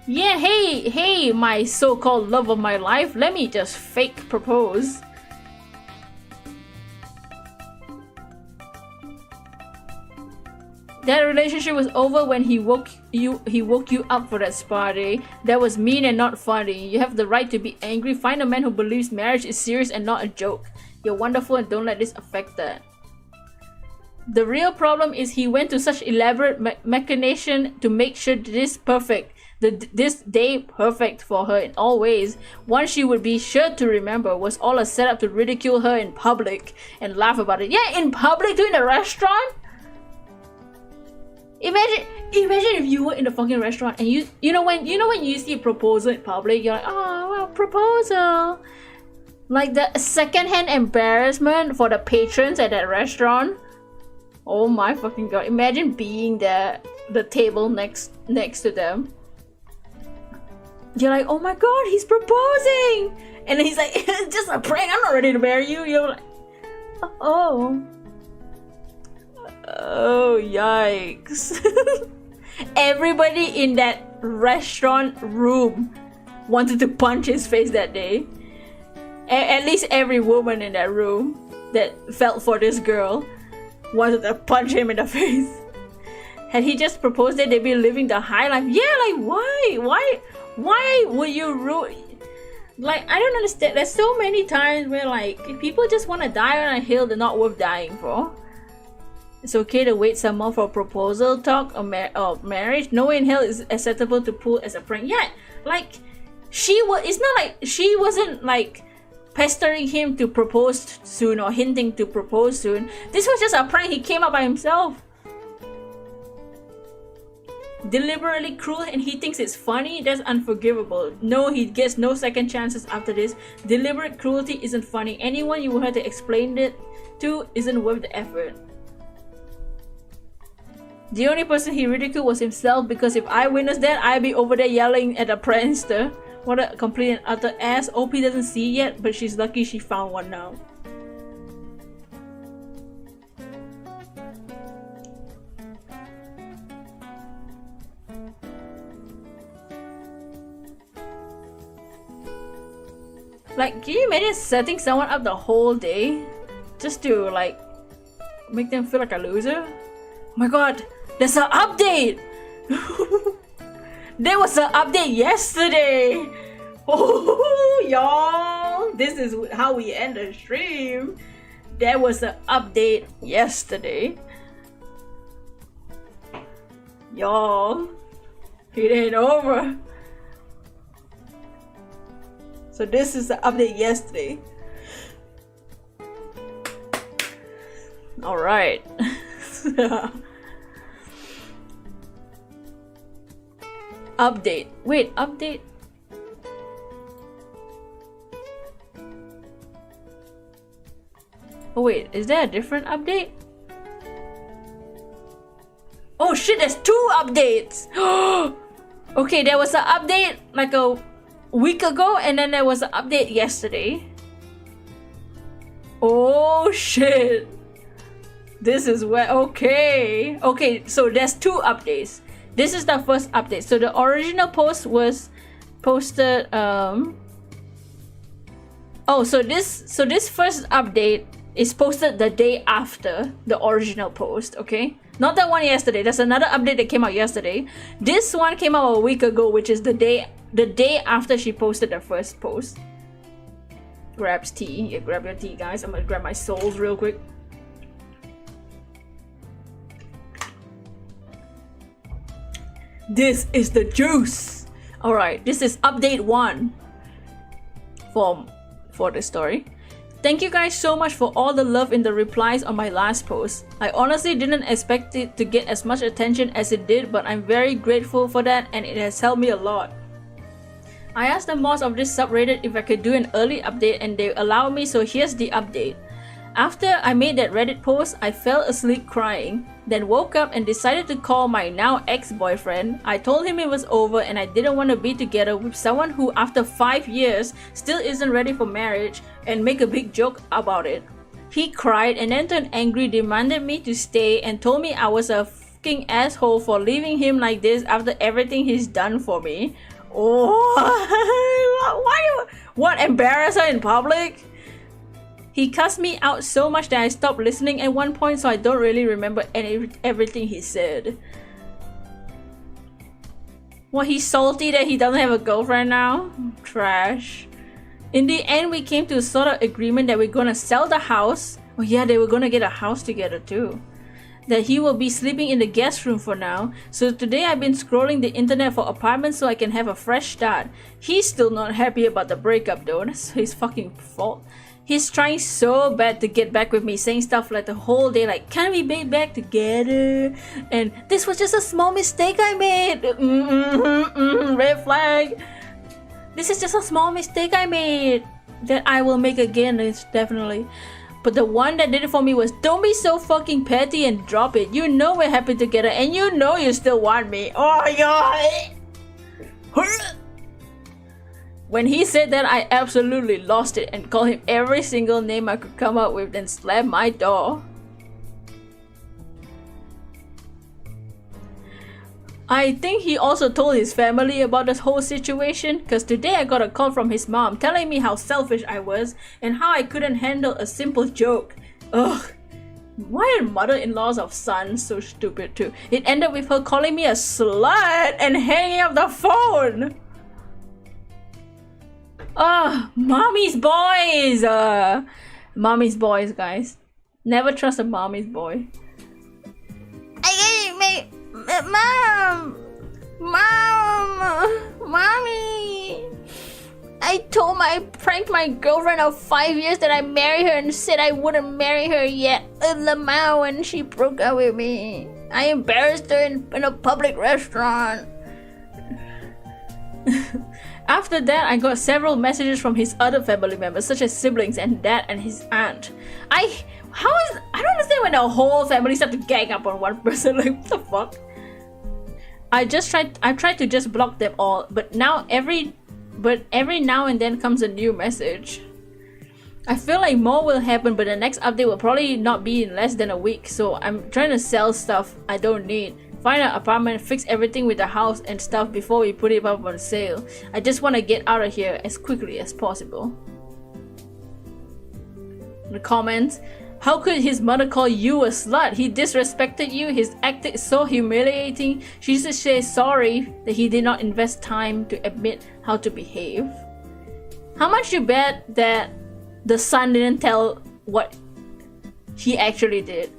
Yeah, hey, my so-called love of my life, let me just fake propose. That relationship was over when he woke you up for that spa day. That was mean and not funny. You have the right to be angry. Find a man who believes marriage is serious and not a joke. You're wonderful and don't let this affect that. The real problem is he went to such elaborate machination to make sure this day perfect for her in all ways. One she would be sure to remember was all a setup to ridicule her in public and laugh about it. Yeah, in public too, in a restaurant. Imagine if you were in the fucking restaurant and you know when you see a proposal in public, you're like, oh well, proposal. Like the secondhand embarrassment for the patrons at that restaurant. Oh my fucking god! Imagine being the table next to them. You're like, oh my god, he's proposing, and then he's like, it's just a prank. I'm not ready to marry you. You're like, oh. Oh, yikes. Everybody in that restaurant room wanted to punch his face that day. At least every woman in that room that felt for this girl wanted to punch him in the face. Had he just proposed that they'd be living the high life? Yeah, like why would you ruin? Like, I don't understand. There's so many times where like people just want to die on a hill they're not worth dying for. It's okay to wait some more for a proposal, talk, or marriage. No way in hell is acceptable to pull as a prank. Yeah, like it's not like she wasn't like pestering him to propose soon or hinting to propose soon. This was just a prank. He came up by himself. Deliberately cruel and he thinks it's funny? That's unforgivable. No, he gets no second chances after this. Deliberate cruelty isn't funny. Anyone you will have to explain it to isn't worth the effort. The only person he ridiculed was himself, because if I witnessed that, I'd be over there yelling at a prankster. What a complete and utter ass. OP doesn't see yet, but she's lucky she found one now. Like, can you imagine setting someone up the whole day just to like make them feel like a loser? Oh my god, there's an update! There was an update yesterday! Oh, y'all! This is how we end the stream. There was an update yesterday. Y'all, it ain't over. So this is the update yesterday. Alright. Update. Wait, update? Oh wait, is there a different update? Oh shit, there's 2 updates! Okay, there was an update like a week ago, and then there was an update yesterday. Oh shit. This is where, okay, so there's 2 updates. This is the first update. So the original post was posted so this first update is posted the day after the original post, okay? Not that one yesterday. There's another update that came out yesterday. This one came out a week ago, which is the day after she posted the first post. Grabs tea. Yeah, grab your tea, guys. I'm gonna grab my souls real quick. This is the juice. All right, this is update 1 for the story. Thank you guys so much for all the love in the replies on my last post. I honestly didn't expect it to get as much attention as it did, but I'm very grateful for that, and it has helped me a lot. I asked the mods of this subreddit if I could do an early update, and they allowed me, so here's the update. After I made that Reddit post, I fell asleep crying, then woke up and decided to call my now ex-boyfriend. I told him it was over and I didn't want to be together with someone who after 5 years still isn't ready for marriage, and make a big joke about it. He cried and then turned angry, demanded me to stay, and told me I was a fucking asshole for leaving him like this after everything he's done for me. Oh, what, embarrass her in public? He cussed me out so much that I stopped listening at one point, so I don't really remember everything he said. What, he's salty that he doesn't have a girlfriend now? Trash. In the end, we came to a sort of agreement that we're gonna sell the house. Oh yeah, they were gonna get a house together too. That he will be sleeping in the guest room for now. So today I've been scrolling the internet for apartments so I can have a fresh start. He's still not happy about the breakup though. That's his fucking fault. He's trying so bad to get back with me, saying stuff like the whole day like, can we be back together? And this was just a small mistake I made. Red flag. This is just a small mistake I made that I will make again, it's definitely. But the one that did it for me was, don't be so fucking petty and drop it. You know we're happy together and you know you still want me. Oh my god. When he said that, I absolutely lost it and called him every single name I could come up with, then slammed my door. I think he also told his family about this whole situation, because today I got a call from his mom telling me how selfish I was and how I couldn't handle a simple joke. Ugh. Why are mother-in-laws of sons so stupid too? It ended with her calling me a slut and hanging up the phone. Mommy's boys. Mommy's boys, guys. Never trust a mommy's boy. Mommy. I pranked my girlfriend of 5 years that I marry her and said I wouldn't marry her yet. Lamau, and she broke up with me. I embarrassed her in a public restaurant. After that, I got several messages from his other family members, such as siblings and dad and his aunt. I don't understand when the whole family start to gang up on one person. Like, what the fuck? I tried to just block them all, but every now and then comes a new message. I feel like more will happen, but the next update will probably not be in less than a week, so I'm trying to sell stuff I don't need, find an apartment, fix everything with the house and stuff before we put it up on sale. I just want to get out of here as quickly as possible. The comments: how could his mother call you a slut? He disrespected you. His act is so humiliating. She should say sorry that he did not invest time to admit how to behave. How much you bet that the son didn't tell what he actually did?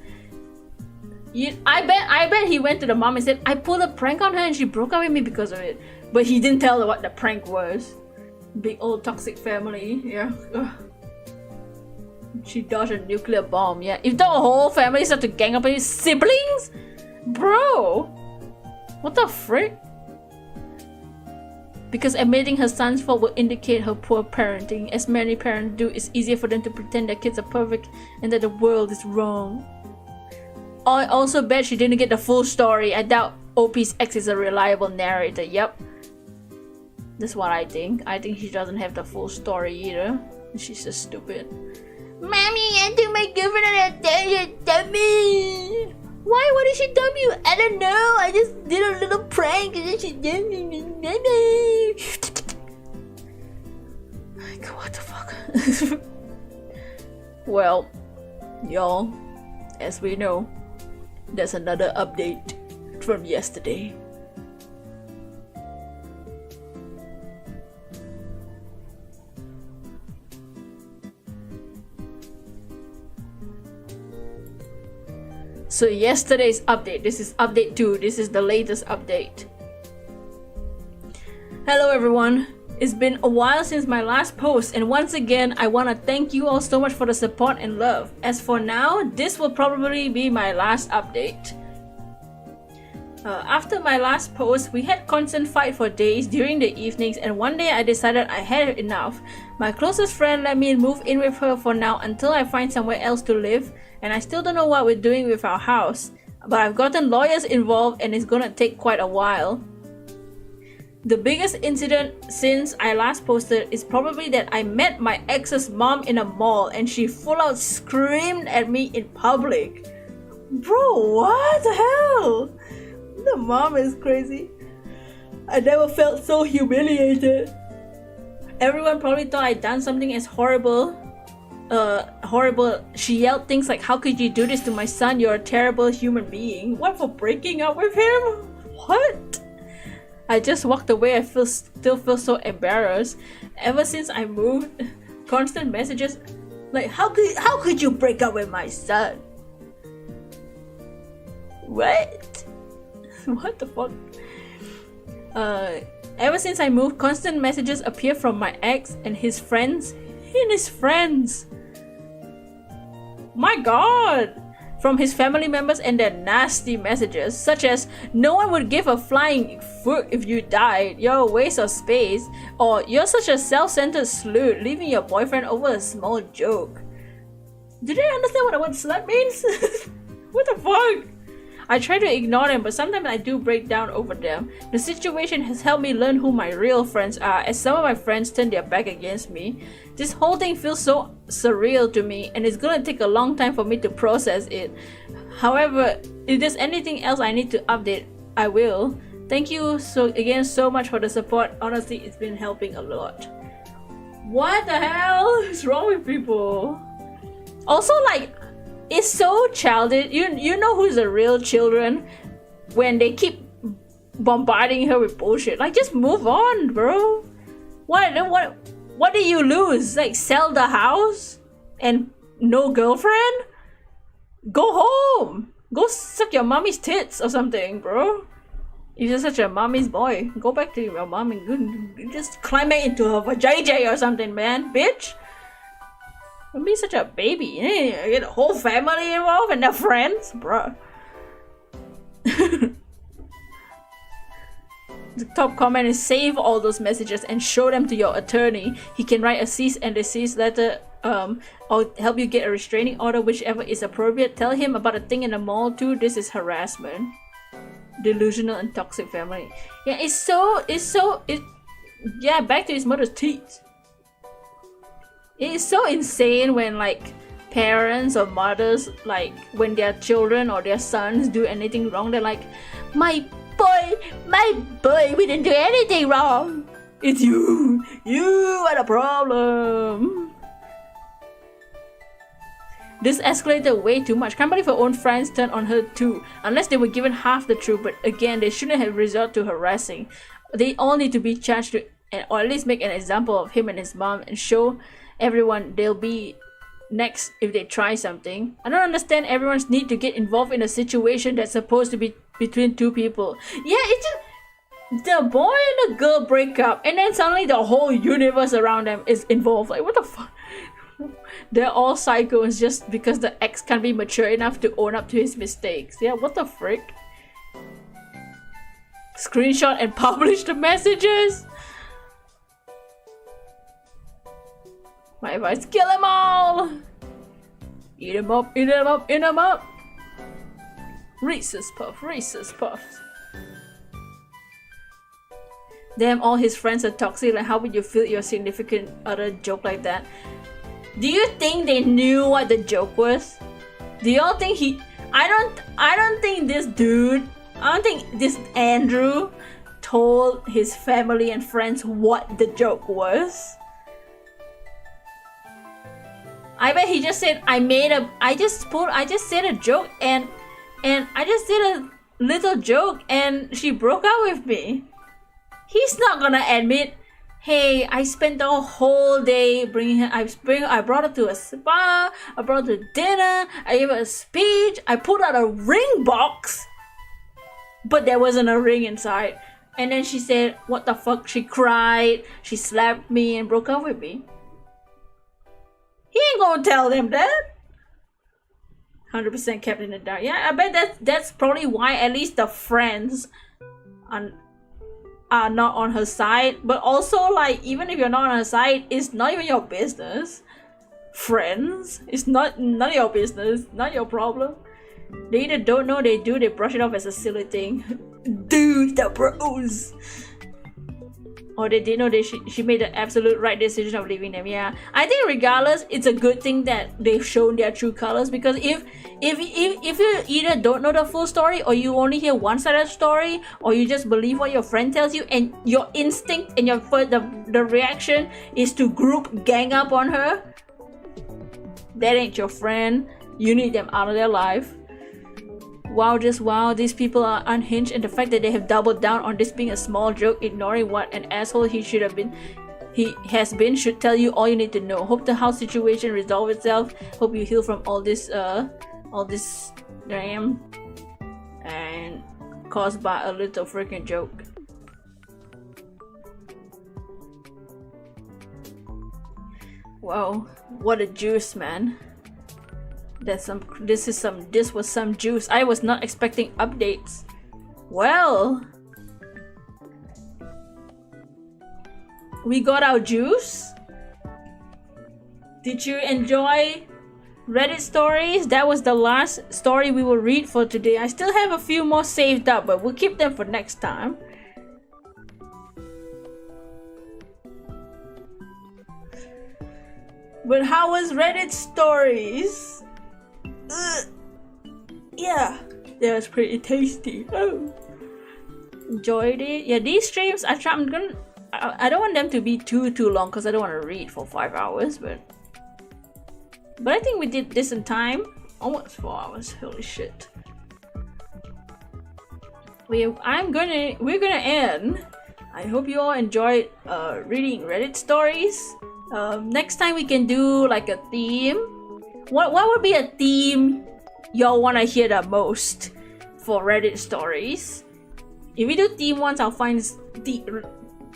I bet he went to the mom and said, I pulled a prank on her and she broke up with me because of it. But he didn't tell her what the prank was. Big old toxic family, yeah. Ugh. She dodged a nuclear bomb, yeah. If the whole family started to gang up on his siblings? Bro! What the frick? Because admitting her son's fault will indicate her poor parenting. As many parents do, it's easier for them to pretend their kids are perfect and that the world is wrong. I also bet she didn't get the full story. I doubt OP's ex is a reliable narrator. Yep. That's what I think. I think she doesn't have the full story either. She's just stupid. Mommy, I took my girlfriend on a date. Dummy. Why? What did she dump you? I don't know. I just did a little prank and then she dumped me. Like, what the fuck? Well, y'all, as we know, there's another update from yesterday. So yesterday's update, this is update 2, this is the latest update. Hello everyone, it's been a while since my last post, and once again I want to thank you all so much for the support and love. As for now, this will probably be my last update. After my last post, we had constant fight for days during the evenings, and one day I decided I had enough. My closest friend let me move in with her for now until I find somewhere else to live, and I still don't know what we're doing with our house. But I've gotten lawyers involved and it's gonna take quite a while. The biggest incident since I last posted is probably that I met my ex's mom in a mall and she full out screamed at me in public. Bro, what the hell? The mom is crazy. I never felt so humiliated. Everyone probably thought I'd done something as horrible. She yelled things like, how could you do this to my son? You're a terrible human being. What, for breaking up with him? What? I just walked away. I still feel so embarrassed. Ever since I moved, constant messages like, how could you break up with my son? What? What the fuck? Ever since I moved, constant messages appear from my ex and his friends. My god! From his family members and their nasty messages, such as, no one would give a flying fuck if you died, you're a waste of space, or you're such a self-centered slut, leaving your boyfriend over a small joke. Do they understand what the word slut means? What the fuck? I try to ignore them, but sometimes I do break down over them. The situation has helped me learn who my real friends are, as some of my friends turn their back against me. This whole thing feels so surreal to me, and it's gonna take a long time for me to process it. However, if there's anything else I need to update, I will. Thank you so much for the support. Honestly, it's been helping a lot. What the hell is wrong with people? Also, like, it's so childish. You know who's the real children when they keep bombarding her with bullshit. Like, just move on, bro. What do you lose? Like, sell the house and no girlfriend? Go home. Go suck your mommy's tits or something, bro. If you're such a mommy's boy, go back to your mom and just climb into her vajayjay or something, man, bitch. Don't be such a baby. You get a whole family involved and their friends, bro. The top comment is save all those messages and show them to your attorney. He can write a cease and desist letter or help you get a restraining order, whichever is appropriate. Tell him about a thing in the mall too. This is harassment. Delusional and toxic family. Yeah, yeah, back to his mother's teeth. It is so insane when like parents or mothers, like when their children or their sons do anything wrong, they're like, my boy, we didn't do anything wrong. It's you are the problem. This escalated way too much. Can't believe her own friends turned on her too. Unless they were given half the truth, but again, they shouldn't have resorted to harassing. They all need to be charged to, or at least make an example of him and his mom and show everyone they'll be next if they try something. I don't understand everyone's need to get involved in a situation that's supposed to be between two people. Yeah, it's just the boy and the girl break up and then suddenly the whole universe around them is involved. Like, what the fuck? They're all psychos just because the ex can't be mature enough to own up to his mistakes. Yeah, what the frick? Screenshot and publish the messages? My advice, kill them all! Eat them up, eat them up, eat them up! Reese's Puff, Reese's Puffs. Damn, all his friends are toxic. Like, how would you feel your significant other joke like that? Do you think they knew what the joke was? Do y'all think I don't think this dude, I don't think this Andrew told his family and friends what the joke was. I bet he just said, I just said a joke and I just did a little joke and she broke up with me. He's not gonna admit, hey, I spent the whole day bringing her. I brought her to a spa. I brought her to dinner. I gave her a speech. I pulled out a ring box, but there wasn't a ring inside. And then she said, "What the fuck?" She cried. She slapped me and broke up with me. He ain't gonna tell them that. 100% kept in the dark. Yeah, I bet that's probably why at least the friends are not on her side. But also, like, even if you're not on her side, it's not even your business. Friends, it's none of your business, not your problem. They either don't know, they do, they brush it off as a silly thing. Dude, the bros. Or they didn't know she made the absolute right decision of leaving them. Yeah, I think regardless, it's a good thing that they've shown their true colors, because if you either don't know the full story, or you only hear one side of the story, or you just believe what your friend tells you, and your instinct and the reaction is to gang up on her, that ain't your friend. You need them out of their life. Wow, just wow, these people are unhinged, and the fact that they have doubled down on this being a small joke, ignoring what an asshole he has been, should tell you all you need to know. Hope the house situation resolve itself. Hope you heal from all this damn and caused by a little freaking joke. Wow, what a juice, man. This was some juice. I was not expecting updates. Well, we got our juice. Did you enjoy Reddit stories? That was the last story we will read for today. I still have a few more saved up, but we'll keep them for next time. But how was Reddit stories? Yeah, that was pretty tasty. Oh, enjoyed it. Yeah, these streams I don't want them to be too long because I don't want to read for 5 hours, but I think we did this in time. Almost 4 hours. Holy shit. We're gonna end. I hope you all enjoyed reading Reddit stories. Next time we can do like a theme. What would be a theme y'all wanna hear the most for Reddit stories? If we do theme ones, I'll find the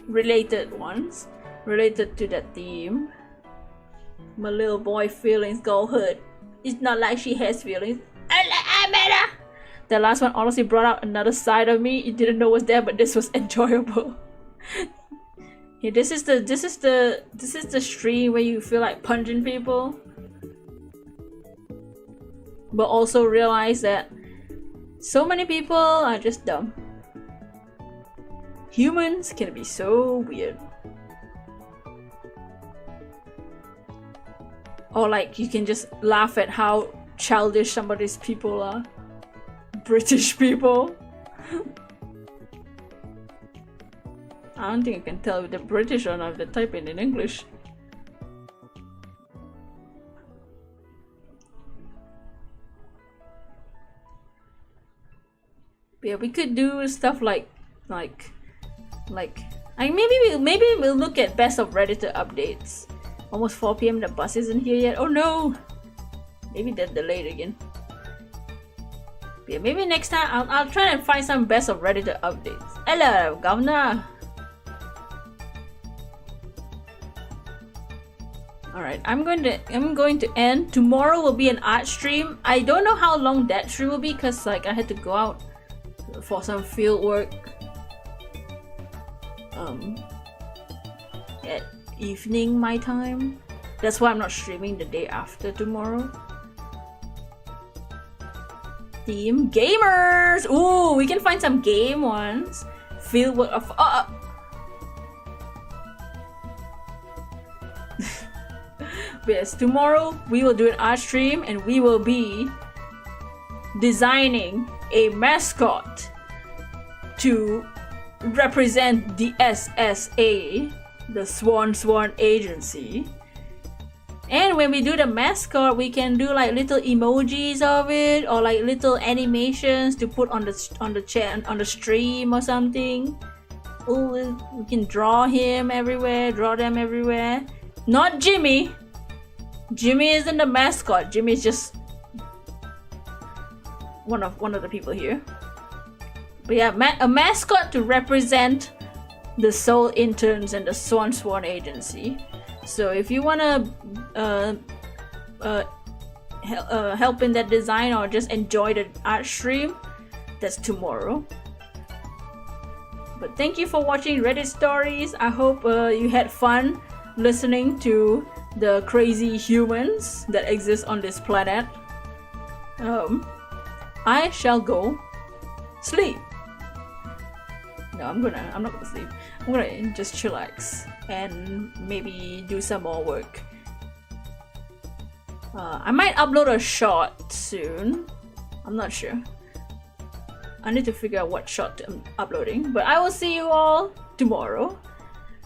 related ones related to that theme. My little boy feelings go hurt. It's not like she has feelings. I met her. The last one honestly brought out another side of me. You didn't know was there, but this was enjoyable. Yeah, this is the stream where you feel like punching people, but also realize that so many people are just dumb. Humans can be so weird. Or like you can just laugh at how childish some of these people are. British people. I don't think I can tell if they're British or not if they're typing in English. Yeah, we could do stuff like maybe we'll look at best of Reddit updates. Almost 4 PM, the bus isn't here yet. Oh no! Maybe they're delayed again. Yeah, maybe next time I'll try and find some best of Reddit updates. Hello, Governor! Alright, I'm going to end. Tomorrow will be an art stream. I don't know how long that stream will be because like I had to go out for some field work at evening my time. That's why I'm not streaming the day after tomorrow. Theme gamers. Ooh, we can find some game ones. Field work of yes, tomorrow we will do an art stream and we will be designing a mascot to represent the SSA, the Swan Agency. And when we do the mascot, we can do like little emojis of it or like little animations to put on the chat on the stream or something. Oh, we can draw him everywhere, draw them everywhere. Not Jimmy. Jimmy isn't the mascot. Jimmy is just one of the people here. But yeah, a mascot to represent the Soul Interns and the Swan Agency. So if you wanna help in that design or just enjoy the art stream, that's tomorrow. But thank you for watching Reddit stories. I hope you had fun listening to the crazy humans that exist on this planet. I shall go sleep. No, I'm not gonna sleep. I'm gonna just chillax and maybe do some more work. I might upload a short soon. I'm not sure. I need to figure out what shot I'm uploading, but I will see you all tomorrow.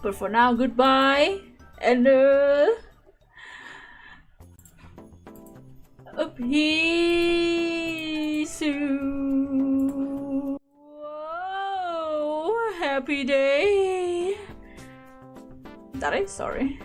But for now, goodbye and peace. Whoa, happy day. That is sorry.